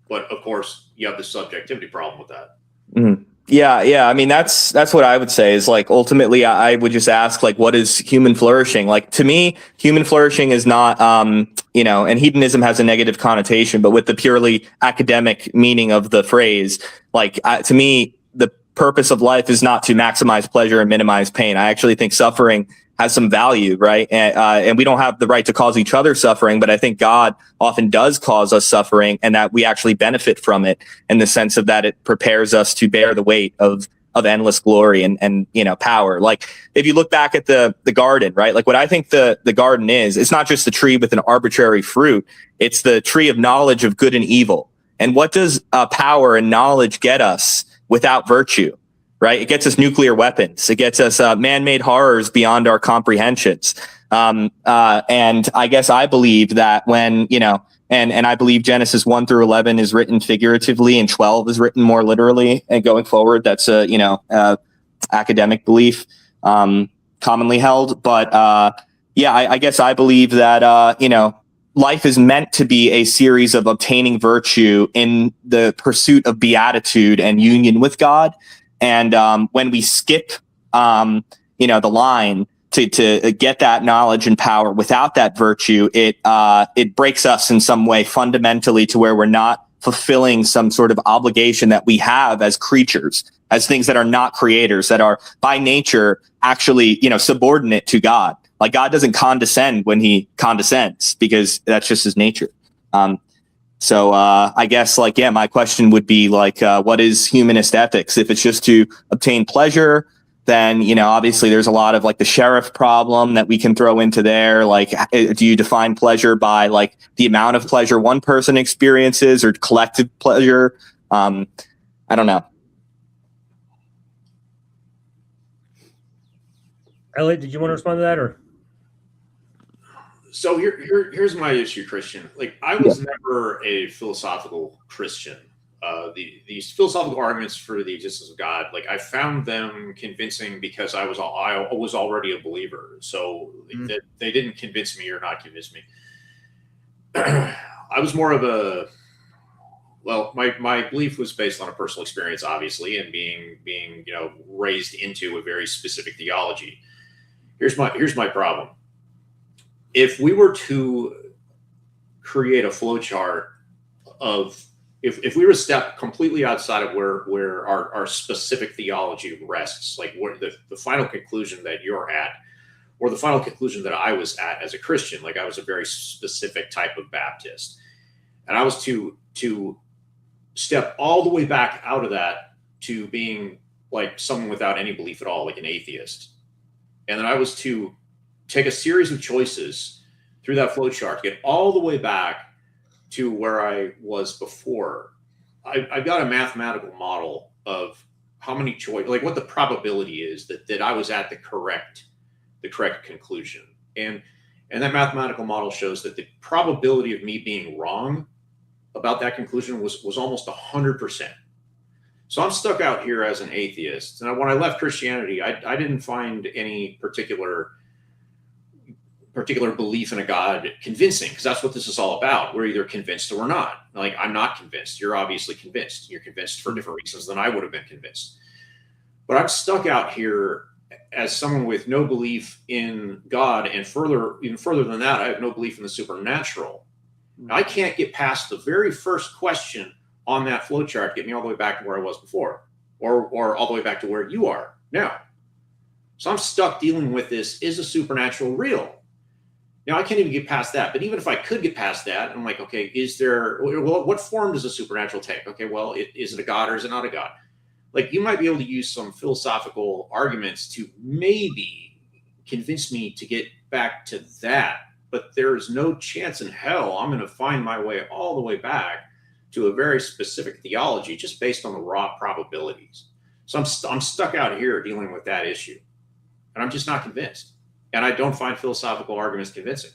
But of course, you have the subjectivity problem with that. Mm-hmm. Yeah. I mean, that's what I would say is like, ultimately, I would just ask, like, what is human flourishing? Like, to me, human flourishing is not, and hedonism has a negative connotation, but with the purely academic meaning of the phrase, like, to me, the purpose of life is not to maximize pleasure and minimize pain. I actually think suffering has some value, right? And we don't have the right to cause each other suffering, but I think God often does cause us suffering, and that we actually benefit from it in the sense of that it prepares us to bear the weight of endless glory and power. Like, if you look back at the garden, right? Like, what I think the garden is, it's not just the tree with an arbitrary fruit. It's the tree of knowledge of good and evil. And what does power and knowledge get us without virtue? Right? It gets us nuclear weapons. It gets us man-made horrors beyond our comprehensions. And I guess I believe that when, and I believe Genesis 1 through 11 is written figuratively and 12 is written more literally. And going forward, that's a academic belief commonly held. But I guess I believe that, life is meant to be a series of obtaining virtue in the pursuit of beatitude and union with God. And when we skip, the line to get that knowledge and power without that virtue, it breaks us in some way fundamentally to where we're not fulfilling some sort of obligation that we have as creatures, as things that are not creators, that are by nature actually, subordinate to God. Like, God doesn't condescend when he condescends, because that's just his nature. So I guess, my question would be what is humanist ethics? If it's just to obtain pleasure, then, obviously there's a lot of the sheriff problem that we can throw into there. Like, do you define pleasure by the amount of pleasure one person experiences or collective pleasure? I don't know. Elliott, did you want to respond to that, or? So here's my issue, Christian. I was never a philosophical Christian. These philosophical arguments for the existence of God, I found them convincing because I was already a believer. So they didn't convince me or not convince me. I was more of my belief was based on a personal experience, obviously, and being raised into a very specific theology. Here's my problem. If we were to create a flowchart of, if we were to step completely outside of where our specific theology rests, where the final conclusion that you're at, or the final conclusion that I was at as a Christian, I was a very specific type of Baptist, and I was to step all the way back out of that to being someone without any belief at all, an atheist, and then I was to take a series of choices through that flow chart to get all the way back to where I was before. I've got a mathematical model of how many choices, what the probability is that I was at the correct conclusion. And that mathematical model shows that the probability of me being wrong about that conclusion was almost 100%. So I'm stuck out here as an atheist. And when I left Christianity, I didn't find any particular belief in a God convincing, because that's what this is all about. We're either convinced or we're not. I'm not convinced. You're obviously convinced. You're convinced for different reasons than I would have been convinced. But I'm stuck out here as someone with no belief in God, and even further than that, I have no belief in the supernatural. I can't get past the very first question on that flowchart, get me all the way back to where I was before, or all the way back to where you are now. So I'm stuck dealing with this: is the supernatural real? Now, I can't even get past that. But even if I could get past that, I'm okay, what form does a supernatural take? Okay, well, is it a God or is it not a God? You might be able to use some philosophical arguments to maybe convince me to get back to that. But there's no chance in hell I'm going to find my way all the way back to a very specific theology just based on the raw probabilities. So I'm stuck out here dealing with that issue. And I'm just not convinced. And I don't find philosophical arguments convincing.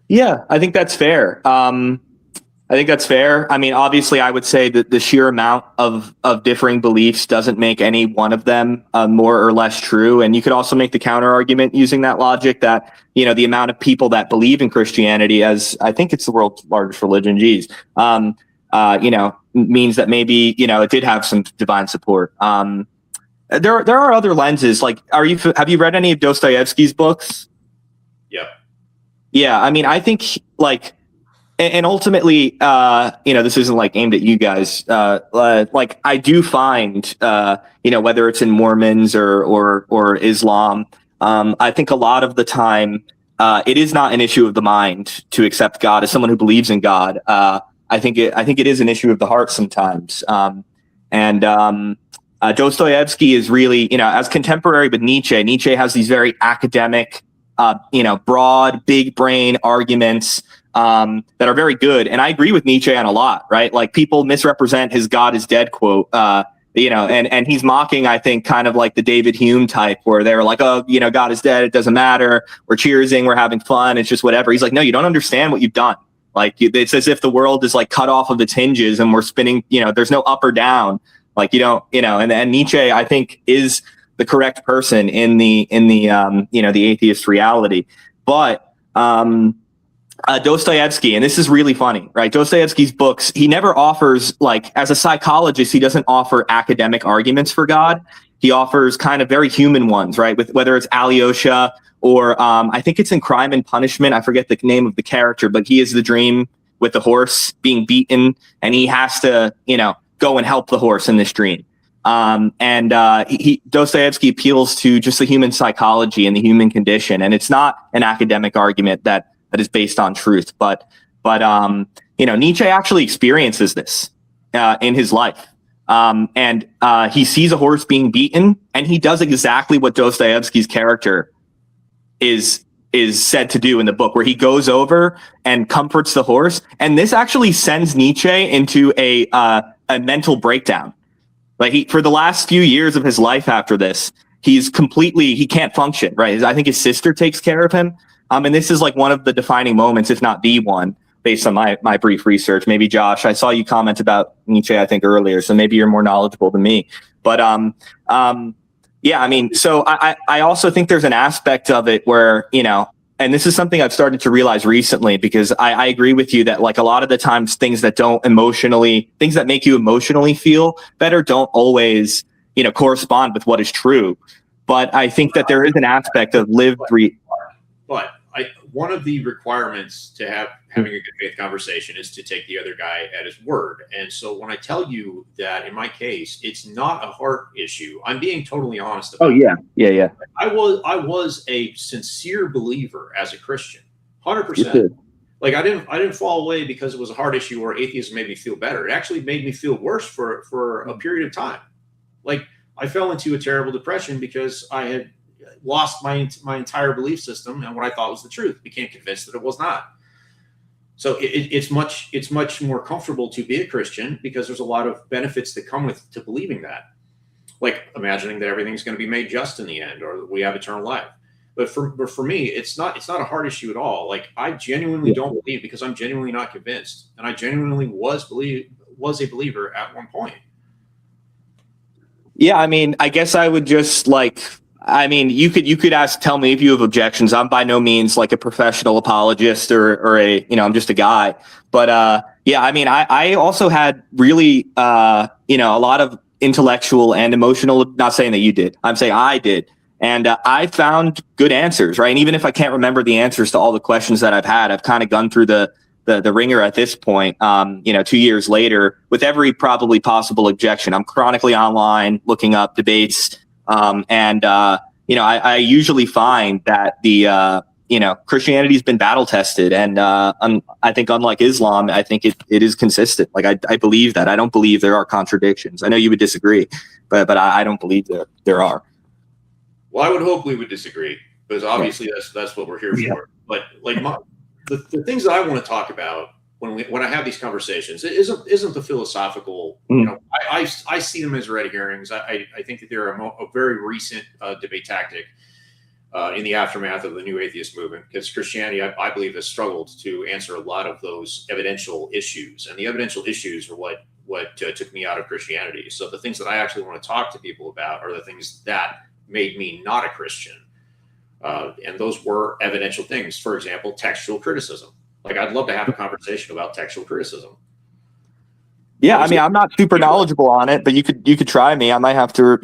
Yeah, I think that's fair. I mean, obviously, I would say that the sheer amount of differing beliefs doesn't make any one of them more or less true. And you could also make the counter argument using that logic that, the amount of people that believe in Christianity, as I think it's the world's largest religion, means that maybe, it did have some divine support. There are other lenses. Like, have you read any of Dostoevsky's books? Yeah. Yeah. I mean, I think like, and ultimately, this isn't like aimed at you guys. Like I do find, whether it's in Mormons or Islam, I think a lot of the time, it is not an issue of the mind to accept God. As someone who believes in God, I think it is an issue of the heart sometimes. Dostoevsky is really, as contemporary with Nietzsche has these very academic, broad, big brain arguments that are very good. And I agree with Nietzsche on a lot, right? Like people misrepresent his God is dead quote, and he's mocking, I think, kind of like the David Hume type where they're like, oh, God is dead. It doesn't matter. We're cheersing. We're having fun. It's just whatever. He's like, no, you don't understand what you've done. Like it's as if the world is like cut off of its hinges and we're spinning, there's no up or down. Like, and Nietzsche, I think, is the correct person in the atheist reality. But Dostoevsky, and this is really funny, right? Dostoevsky's books, he never offers, like, as a psychologist, he doesn't offer academic arguments for God. He offers kind of very human ones, right? With whether it's Alyosha or I think it's in Crime and Punishment. I forget the name of the character, but he is the dream with the horse being beaten, and he has to, go and help the horse in this dream. Dostoevsky appeals to just the human psychology and the human condition. And it's not an academic argument that is based on truth, but Nietzsche actually experiences this in his life. He sees a horse being beaten, and he does exactly what Dostoevsky's character is said to do in the book, where he goes over and comforts the horse. And this actually sends Nietzsche into a mental breakdown. Like for the last few years of his life after this, he can't function, right? I think his sister takes care of him. And this is like one of the defining moments, if not the one, based on my brief research. Maybe Josh, I saw you comment about Nietzsche, I think earlier, so maybe you're more knowledgeable than me. But yeah, I mean, so I also think there's an aspect of it where, and this is something I've started to realize recently, because I agree with you that like a lot of the times things that make you emotionally feel better don't always, correspond with what is true. But I think that there is an aspect of But one of the requirements to having a good faith conversation is to take the other guy at his word. And so when I tell you that in my case, it's not a heart issue, I'm being totally honest about it. Yeah. I was a sincere believer as a Christian, 100%. Like I didn't fall away because it was a heart issue or atheism made me feel better. It actually made me feel worse for a period of time. Like I fell into a terrible depression because I had lost my entire belief system, and what I thought was the truth became convinced that it was not. So it's much more comfortable to be a Christian because there's a lot of benefits that come to believing that, like imagining that everything's going to be made just in the end, or that we have eternal life. But for me, it's not a hard issue at all. Like I genuinely don't believe because I'm genuinely not convinced, and I genuinely was a believer at one point. Yeah, I mean, I guess I would just you could tell me if you have objections. I'm by no means like a professional apologist or I'm just a guy. But yeah, I mean, I also had really, a lot of intellectual and emotional, not saying that you did, I'm saying I did. And I found good answers, right? And even if I can't remember the answers to all the questions that I've had, I've kind of gone through the ringer at this point, 2 years later, with every probably possible objection. I'm chronically online looking up debates. I usually find that Christianity's been battle tested, and I think unlike Islam, I think it is consistent. Like I believe that. I don't believe there are contradictions. I know you would disagree, but I don't believe there are. Well, I would hope we would disagree, because obviously that's what we're here for. But like the things that I want to talk about when I have these conversations, it isn't the philosophical. I see them as red herrings. I think that they're a very recent debate tactic in the aftermath of the new atheist movement, because Christianity, I believe, has struggled to answer a lot of those evidential issues, and the evidential issues are what took me out of Christianity. So the things that I actually want to talk to people about are the things that made me not a Christian, and those were evidential things. For example, textual criticism. Like I'd love to have a conversation about textual criticism. Yeah, I mean, I'm not super knowledgeable on it, but you could try me. I might have to,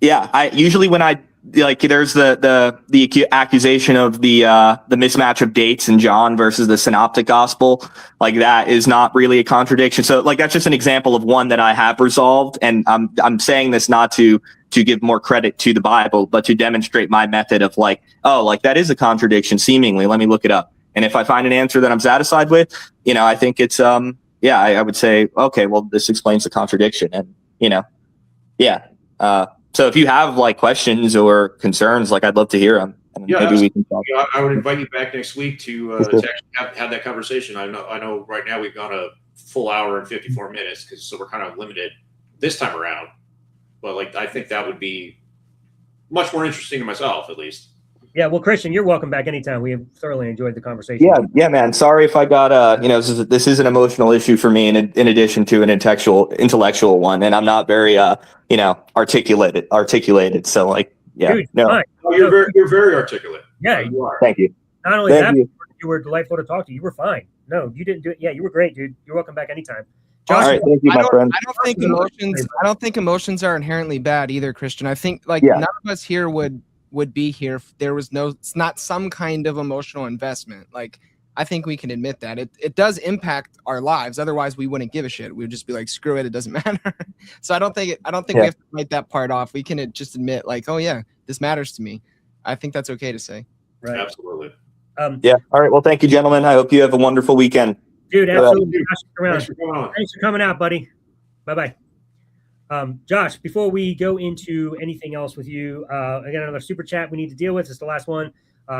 I usually when I there's the accusation of the mismatch of dates in John versus the synoptic gospel. Like, that is not really a contradiction. So that's just an example of one that I have resolved. And I'm saying this not to give more credit to the Bible, but to demonstrate my method of that is a contradiction seemingly. Let me look it up. And if I find an answer that I'm satisfied with, I think it's I would say, okay, well, this explains the contradiction. And, so if you have actutions or concerns, I'd love to hear them. Maybe we can talk. I would invite you back next week to actually have that conversation. I know right now we've gone a full hour and 54 minutes so we're kind of limited this time around. But I think that would be much more interesting to myself, at least. Yeah, well, Christian, you're welcome back anytime. We have thoroughly enjoyed the conversation. Yeah, man. Sorry if I got this is an emotional issue for me in addition to an intellectual one, and I'm not very articulated. So Dude, no. fine. Oh, you're very articulate. Yeah, you are. Thank you. Not only Thank that, you. you were delightful to talk to. You were fine. No, you didn't do it. Yeah, you were great, dude. You're welcome back anytime. All right, thank you, my friend. I don't think emotions are inherently bad either, Christian. I think none of us here would be here if there was it's not some kind of emotional investment. I think we can admit that it does impact our lives. Otherwise we wouldn't give a shit. We would just be like, screw it doesn't matter. So I don't think we have to write that part off. We can just admit oh yeah, this matters to me. I think that's okay to say. Right. Absolutely. All right. Well, thank you, gentlemen. I hope you have a wonderful weekend. Dude, absolutely. Thanks for coming on. Thanks for coming out, buddy. Bye-bye. Josh, before we go into anything else with you, again, another super chat we need to deal with. It's the last one.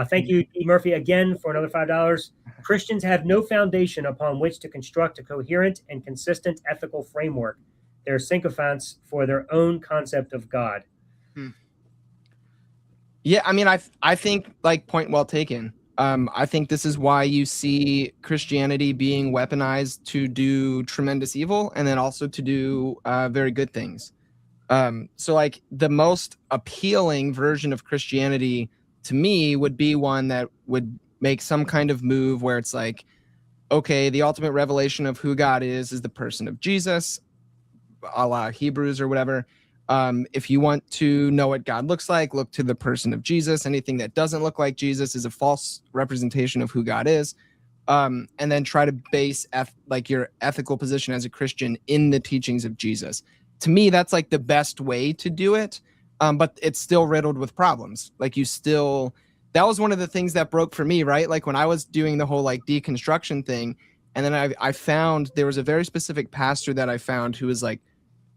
Thank you, E. Murphy, again for another $5. Christians have no foundation upon which to construct a coherent and consistent ethical framework. They're sycophants for their own concept of God. Yeah, I mean, I think point well taken. I think this is why you see Christianity being weaponized to do tremendous evil and then also to do very good things. So the most appealing version of Christianity to me would be one that would make some kind of move where it's okay, the ultimate revelation of who God is the person of Jesus, a la Hebrews or whatever. If you want to know what God looks like, look to the person of Jesus. Anything that doesn't look like Jesus is a false representation of who God is. And then try to base your ethical position as a Christian in the teachings of Jesus. To me, that's the best way to do it. But it's still riddled with problems. That was one of the things that broke for me, right? When I was doing the whole deconstruction thing, and then I found there was a very specific pastor that I found who was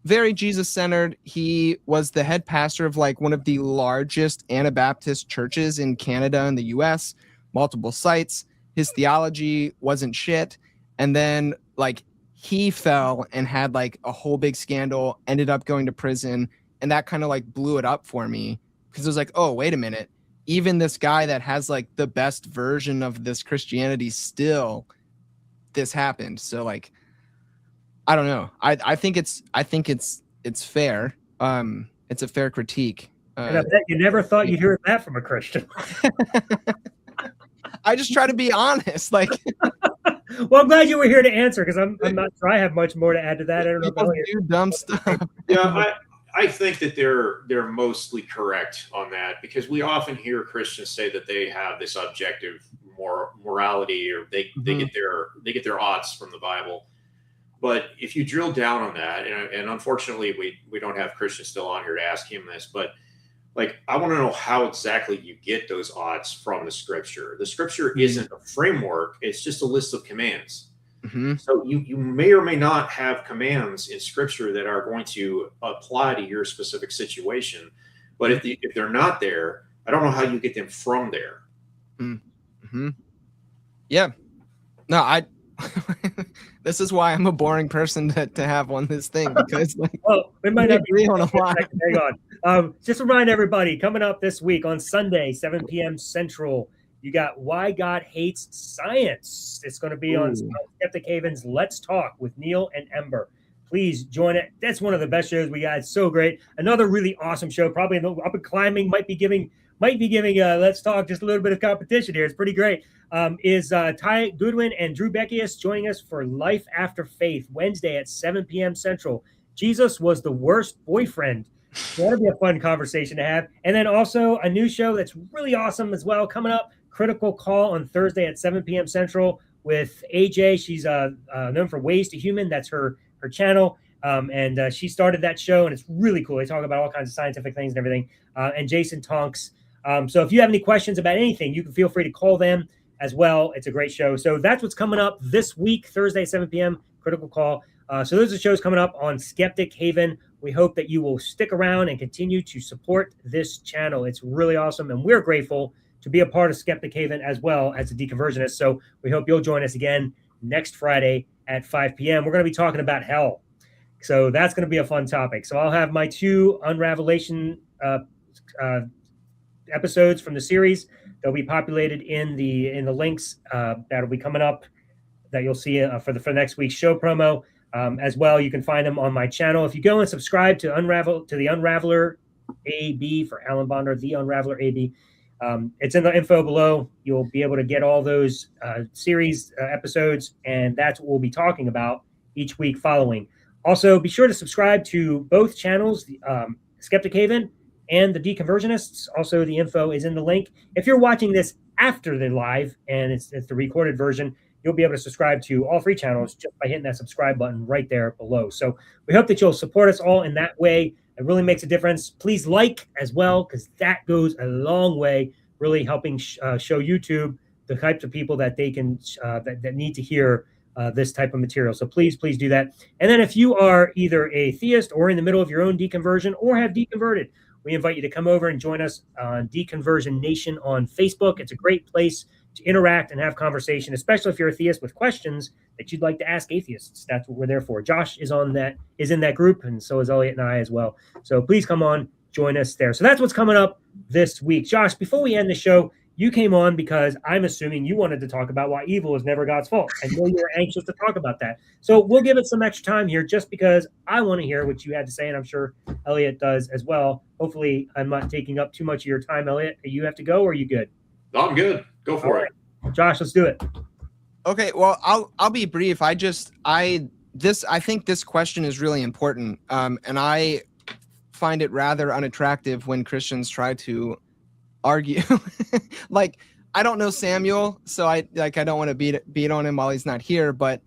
very Jesus-centered. He was the head pastor of one of the largest Anabaptist churches in Canada and the US, multiple sites. His theology wasn't shit. And then he fell and had a whole big scandal, ended up going to prison. And that kind of blew it up for me because it was oh, wait a minute. Even this guy that has the best version of this Christianity still, this happened. So I don't know. I think it's fair. It's a fair critique. And I bet you never thought you'd hear that from a Christian. I just try to be honest. Well, I'm glad you were here to answer because I'm not sure I have much more to add to that. I don't know. People do dumb stuff. Yeah, I think that they're mostly correct on that because we often hear Christians say that they have this objective morality or they get their odds from the Bible. But if you drill down on that, and unfortunately we don't have Christian still on here to ask him this, but I want to know how exactly you get those odds from the scripture. The scripture isn't a framework; it's just a list of commands. Mm-hmm. So you may or may not have commands in scripture that are going to apply to your specific situation. But if they're not there, I don't know how you get them from there. Mm-hmm. Yeah. No, this is why I'm a boring person to have on this thing because we might not agree on a lot. Hang on. Just remind everybody, coming up this week on Sunday, 7 p.m. Central, you got Why God Hates Science. It's going to be on Skeptic Haven's Let's Talk with Neil and Ember. Please join it. That's one of the best shows we got. It's so great. Another really awesome show, probably up and climbing, might might be giving Let's Talk just a little bit of competition here. It's pretty great. Is Ty Goodwin and Drew Beckius joining us for Life After Faith, Wednesday at 7 p.m. Central. Jesus was the worst boyfriend. That'll be a fun conversation to have. And then also a new show that's really awesome as well coming up, Critical Call on Thursday at 7 p.m. Central with AJ. She's known for Ways to Human. That's her channel. And she started that show, and it's really cool. They talk about all kinds of scientific things and everything. And Jason Tonks. So if you have any questions about anything, you can feel free to call them as well. It's a great show. So that's what's coming up this week, Thursday, 7 p.m., Critical Call. So those are shows coming up on Skeptic Haven. We hope that you will stick around and continue to support this channel. It's really awesome, and we're grateful to be a part of Skeptic Haven as well as a Deconversionist. So we hope you'll join us again next Friday at 5 p.m. We're going to be talking about hell. So that's going to be a fun topic. So I'll have my 2 Unravelation episodes from the series. They'll be populated in the links that'll be coming up that you'll see for the next week's show promo. As well, you can find them on my channel. If you go and subscribe to the Unraveler AB for Alan Bonder, the Unraveler AB, it's in the info below. You'll be able to get all those series episodes, and that's what we'll be talking about each week following. Also, be sure to subscribe to both channels, Skeptic Haven and the Deconversionists. Also, the info is in the link. If you're watching this after the live and it's the recorded version, you'll be able to subscribe to all 3 channels just by hitting that subscribe button right there below. So we hope that you'll support us all in that way. It really makes a difference. Please like as well, because that goes a long way, really helping show YouTube the types of people that they can that need to hear this type of material. So please do that. And then if you are either a theist or in the middle of your own deconversion or have deconverted, we invite you to come over and join us on Deconversion Nation on Facebook. It's a great place to interact and have conversation, especially if you're a theist with questions that you'd like to ask atheists. That's what we're there for. Josh is in that group, and so is Elliott and I as well. So please come on, join us there. So that's what's coming up this week. Josh, before we end the show, you came on because I'm assuming you wanted to talk about why evil is never God's fault. I know you were anxious to talk about that. So we'll give it some extra time here just because I want to hear what you had to say, and I'm sure Elliott does as well. Hopefully I'm not taking up too much of your time, Elliott. You have to go, or are you good? No, I'm good. Go for it. Josh, let's do it. Okay, well, I'll be brief. I think this question is really important, and I find it rather unattractive when Christians try to argue. Like, I don't know Samuel, so I don't want to beat on him while he's not here, but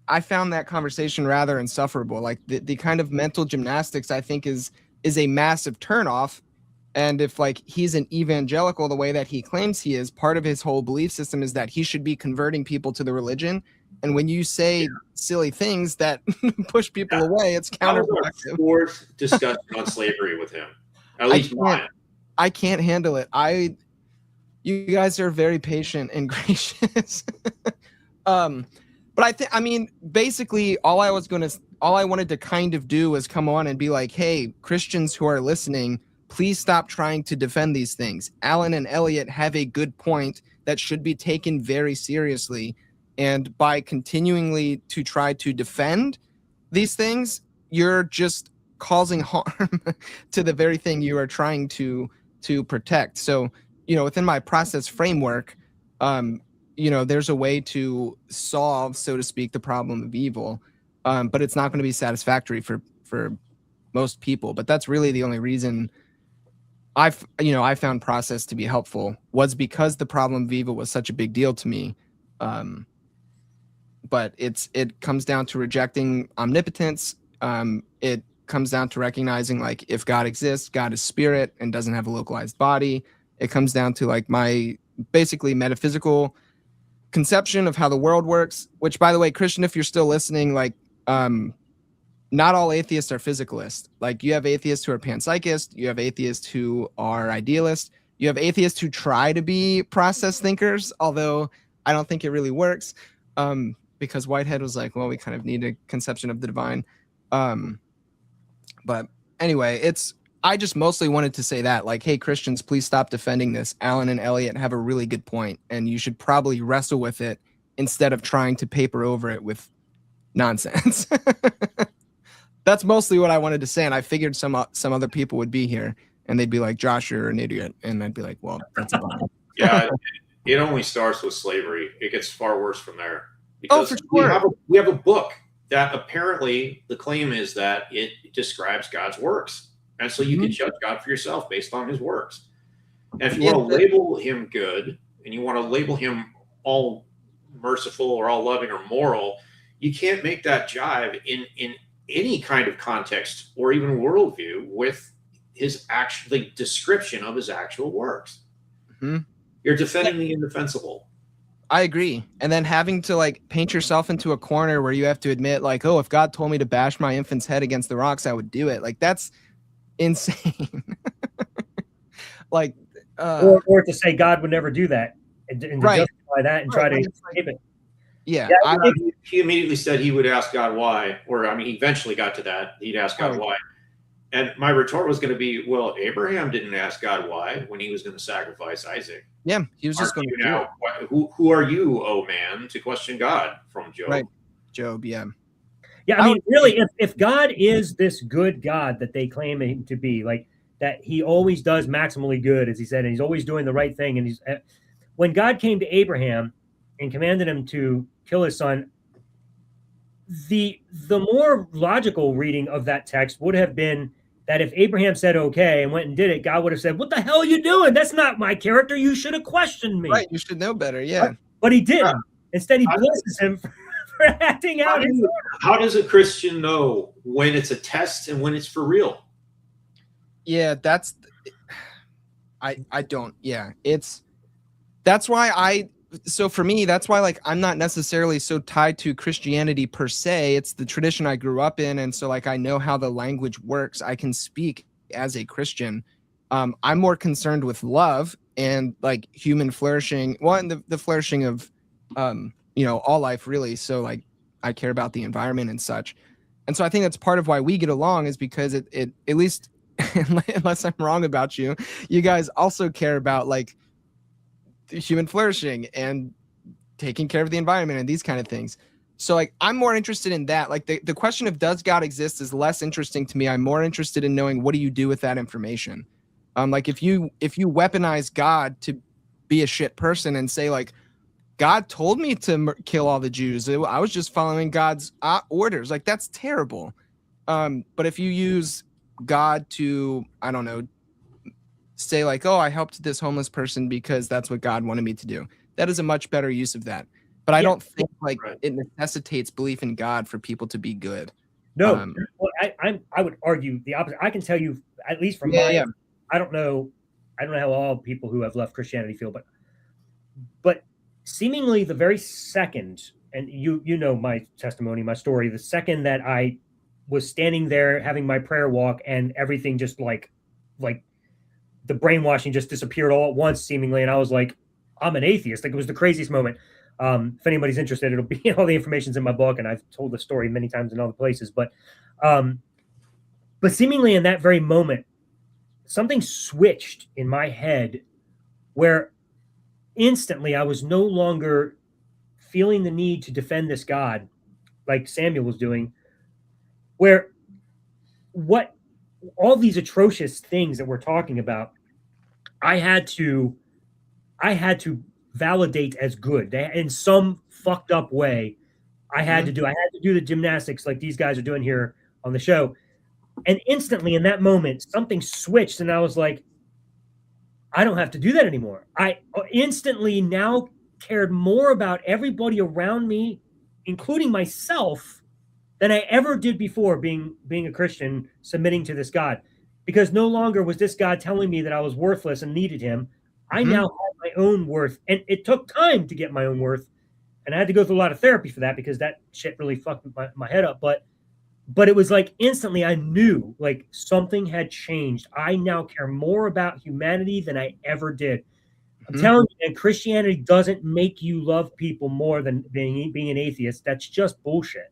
I found that conversation rather insufferable. Like the kind of mental gymnastics I think is a massive turnoff. And if like he's an evangelical the way that he claims he is, part of his whole belief system is that he should be converting people to the religion. And when you say silly things that push people away, it's counterproductive. Fourth discussion on slavery with him. At least one. I can't handle it. You guys are very patient and gracious. But basically all I wanted to kind of do was come on and be like, hey, Christians who are listening, please stop trying to defend these things. Alan and Elliott have a good point that should be taken very seriously. And by continually to try to defend these things, you're just causing harm to the very thing you are trying to protect. So, within my process framework, there's a way to solve, so to speak, the problem of evil. But it's not going to be satisfactory for most people. But that's really the only reason I found process to be helpful, was because the problem of evil was such a big deal to me. But it comes down to rejecting omnipotence. It comes down to recognizing, like, if God exists, God is spirit and doesn't have a localized body. It comes down to like my basically metaphysical conception of how the world works, which, by the way, Christian, if you're still listening, like, not all atheists are physicalists. Like, you have atheists who are panpsychists, you have atheists who are idealists, you have atheists who try to be process thinkers, although I don't think it really works, because Whitehead was like, well, we kind of need a conception of the divine. But anyway, I just mostly wanted to say that, like, hey, Christians, please stop defending this. Alan and Elliott have a really good point, and you should probably wrestle with it instead of trying to paper over it with nonsense. That's mostly what I wanted to say, and I figured some other people would be here, and they'd be like, Josh, you're an idiot. And I'd be like, well, that's a bummer. Yeah, it only starts with slavery. It gets far worse from there. Because for sure. we have a book that apparently the claim is that it describes God's works. And so you can judge God for yourself based on his works. And if you want to label him good and you want to label him all merciful or all loving or moral, you can't make that jive in any kind of context or even worldview with his actual description of his actual works. You're defending the indefensible. I agree. And then having to like paint yourself into a corner where you have to admit like, oh, if God told me to bash my infant's head against the rocks, I would do it. Like, that's insane. Like, or to say God would never do that and to justify that and try to escape it. Yeah. He immediately said he would ask God why, or I mean, he eventually got to that. He'd ask God why. And my retort was going to be, well, Abraham didn't ask God why when he was going to sacrifice Isaac. Yeah, he was just going to do it. Who are you, oh man, to question God? From Job. Right. Job, yeah. Yeah, I mean, really, if God is this good God that they claim him to be, like that he always does maximally good, as he said, and he's always doing the right thing. And he's when God came to Abraham and commanded him to kill his son, the more logical reading of that text would have been that if Abraham said okay and went and did it, God would have said, what the hell are you doing? That's not my character. You should have questioned me. Right, you should know better, yeah. But he didn't. Instead, he blesses him for acting out. How does a Christian know when it's a test and when it's for real? Yeah, I don't. Yeah, that's why so for me, that's why like I'm not necessarily so tied to Christianity per se. It's the tradition I grew up in. And so like I know how the language works. I can speak as a Christian. I'm more concerned with love and like human flourishing. Well, and the flourishing of all life really. So like I care about the environment and such. And so I think that's part of why we get along, is because it at least unless I'm wrong about you guys also care about like human flourishing and taking care of the environment and these kind of things. So like I'm more interested in that. Like the question of does God exist is less interesting to me. I'm more interested in knowing what do you do with that information. Like if you weaponize God to be a shit person and say like God told me to kill all the Jews, I was just following God's orders, like that's terrible. But if you use God to, I don't know, say like, oh, I helped this homeless person because that's what God wanted me to do, that is a much better use of that. But I don't think like it necessitates belief in God for people to be good. No, well, I would argue the opposite. I can tell you, at least from I don't know how all people who have left Christianity feel, but seemingly the very second, and you know my testimony, my story, the second that I was standing there having my prayer walk and everything just like the brainwashing just disappeared all at once seemingly, and I was like, I'm an atheist. Like it was the craziest moment. If anybody's interested, it'll be all the information's in my book, and I've told the story many times in other places. But seemingly in that very moment, something switched in my head where instantly I was no longer feeling the need to defend this God like Samuel was doing, where what all these atrocious things that we're talking about, I had to validate as good in some fucked up way. I had to do the gymnastics like these guys are doing here on the show. And instantly in that moment, something switched and I was like, I don't have to do that anymore. I instantly now cared more about everybody around me, including myself, than I ever did before being a Christian, submitting to this God. Because no longer was this God telling me that I was worthless and needed him. I now had my own worth. And it took time to get my own worth. And I had to go through a lot of therapy for that because that shit really fucked my head up. But it was like instantly I knew like something had changed. I now care more about humanity than I ever did. I'm telling you, and Christianity doesn't make you love people more than being an atheist. That's just bullshit.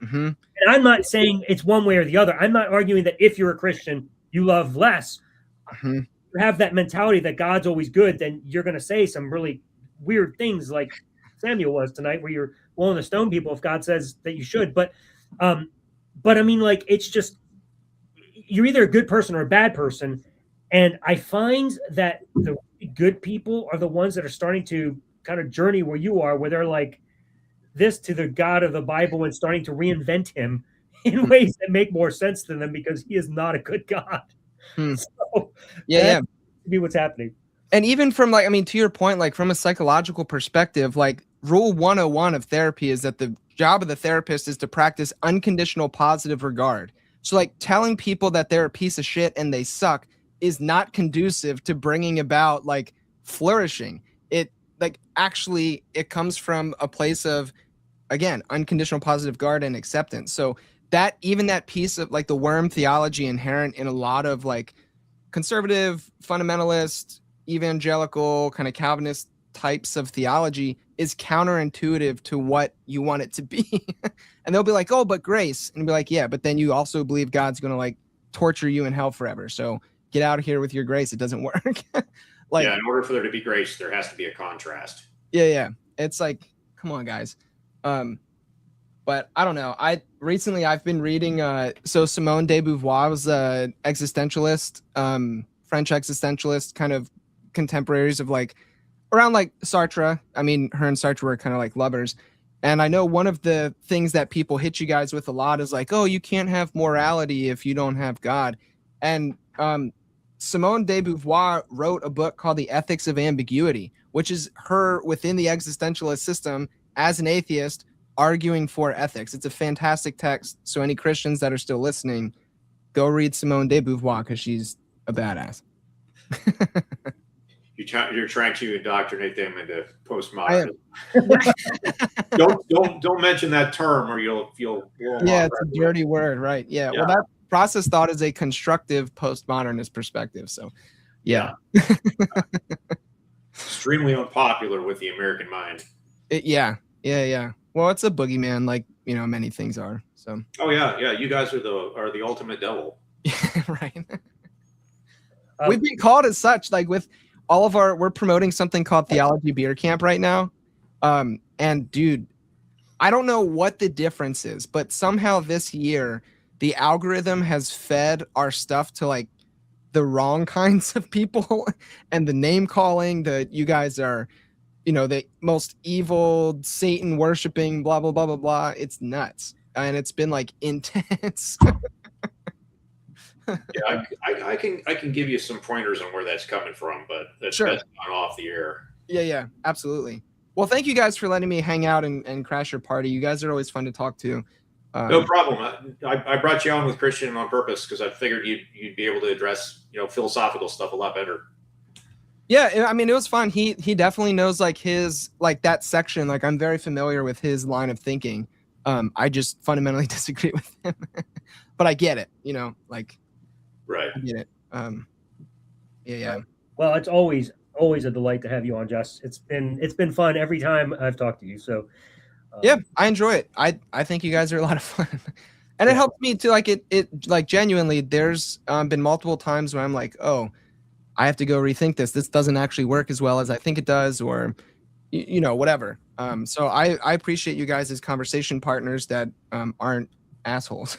And I'm not saying it's one way or the other. I'm not arguing that if you're a Christian, you love less. If you have that mentality that God's always good, then you're going to say some really weird things like Samuel was tonight, where you're willing to stone people if God says that you should. But I mean, like, it's just, you're either a good person or a bad person. And I find that the good people are the ones that are starting to kind of journey where you are, where they're like this to the God of the Bible and starting to reinvent him in ways that make more sense to them because he is not a good God. So Yeah. Be what's happening. And even from like, I mean, to your point, like from a psychological perspective, like rule 101 of therapy is that the job of the therapist is to practice unconditional positive regard. So like telling people that they're a piece of shit and they suck is not conducive to bringing about like flourishing. It like actually it comes from a place of, again, unconditional positive regard and acceptance. So that even that piece of like the worm theology inherent in a lot of like conservative, fundamentalist, evangelical, kind of Calvinist types of theology is counterintuitive to what you want it to be. And they'll be like, oh, but grace. And be like, yeah, but then you also believe God's going to like torture you in hell forever. So get out of here with your grace. It doesn't work. Like, yeah, in order for there to be grace, there has to be a contrast. Yeah. It's like, come on, guys. But I don't know. I've been reading, so Simone de Beauvoir was a existentialist, French existentialist, kind of contemporaries of like around like Sartre. I mean, her and Sartre were kind of like lovers. And I know one of the things that people hit you guys with a lot is like, oh, you can't have morality if you don't have God. And Simone de Beauvoir wrote a book called The Ethics of Ambiguity, which is her within the existentialist system as an atheist arguing for ethics. It's a fantastic text. So any Christians that are still listening, go read Simone de Beauvoir because she's a badass. You're trying to indoctrinate them into postmodernism. don't mention that term, or you'll feel. Yeah, it's a dirty word, right? Yeah. Well, that process thought is a constructive postmodernist perspective. So, yeah. Extremely unpopular with the American mind. Yeah. Well, it's a boogeyman, like many things are. So. Oh yeah. You guys are the ultimate devil. Right. We've been called as such, like with all of we're promoting something called Theology Beer Camp right now. And dude, I don't know what the difference is, but somehow this year the algorithm has fed our stuff to like the wrong kinds of people and the name calling that you guys are, the most evil Satan worshiping, blah, blah, blah, blah, blah. It's nuts. And it's been like intense. Yeah, I can give you some pointers on where that's coming from, but that's sure. Best gone off the air. Yeah, absolutely. Well, thank you guys for letting me hang out and crash your party. You guys are always fun to talk to. No problem. I brought you on with Christian on purpose because I figured you'd be able to address philosophical stuff a lot better. Yeah, I mean it was fun. He definitely knows like his like that section. Like I'm very familiar with his line of thinking. I just fundamentally disagree with him, but I get it. Like. Right. I get it. Yeah. Well, it's always a delight to have you on, Jess. It's been fun every time I've talked to you. So yeah, I enjoy it. I think you guys are a lot of fun, and it helps me to like it like genuinely. There's been multiple times where I'm like, oh, I have to go rethink this. This doesn't actually work as well as I think it does, or whatever. So I appreciate you guys as conversation partners that aren't assholes.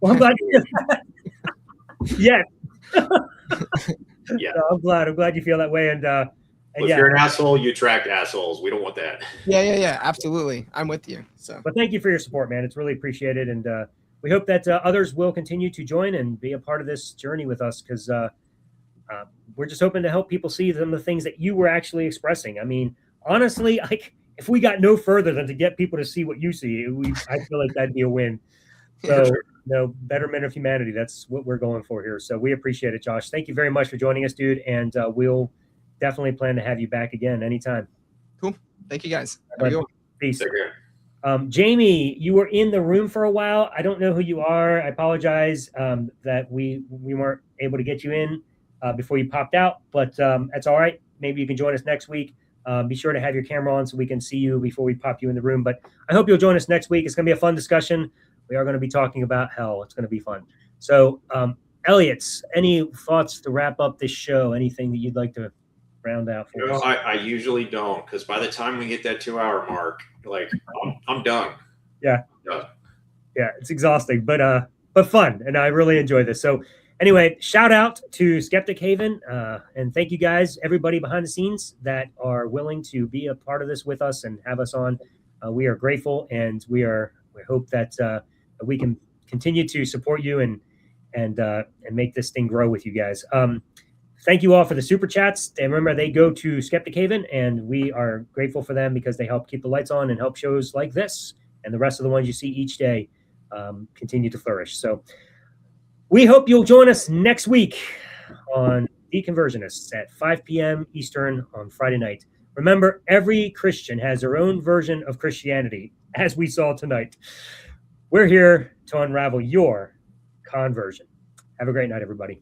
Well, I'm glad. Yeah. Yeah. So I'm glad you feel that way. And if you're an asshole, you attract assholes. We don't want that. Yeah. Absolutely. I'm with you. So, but thank you for your support, man. It's really appreciated. And we hope that others will continue to join and be a part of this journey with us. Cause we're just hoping to help people see some of the things that you were actually expressing. I mean, honestly, if we got no further than to get people to see what you see, I feel like that'd be a win. So, betterment of humanity. That's what we're going for here. So we appreciate it, Josh. Thank you very much for joining us, dude. And we'll definitely plan to have you back again anytime. Cool. Thank you, guys. Peace. Jamie, you were in the room for a while. I don't know who you are. I apologize that we weren't able to get you in before you popped out, but that's all right. Maybe you can join us next week. Be sure to have your camera on so we can see you before we pop you in the room. But I hope you'll join us next week. It's going to be a fun discussion. We are going to be talking about hell. It's going to be fun. So, Elliott, any thoughts to wrap up this show? Anything that you'd like to round out for us? I usually don't, because by the time we hit that 2-hour mark, like I'm done. Yeah. Yeah, it's exhausting, but fun, and I really enjoy this. So, Anyway, shout out to Skeptic Haven, and thank you guys, everybody behind the scenes that are willing to be a part of this with us and have us on. We are grateful, and we hope that we can continue to support you and make this thing grow with you guys. Thank you all for the super chats. And remember, they go to Skeptic Haven, and we are grateful for them because they help keep the lights on and help shows like this and the rest of the ones you see each day continue to flourish. So we hope you'll join us next week on Deconversionists at 5 p.m. Eastern on Friday night. Remember, every Christian has their own version of Christianity, as we saw tonight. We're here to unravel your conversion. Have a great night, everybody.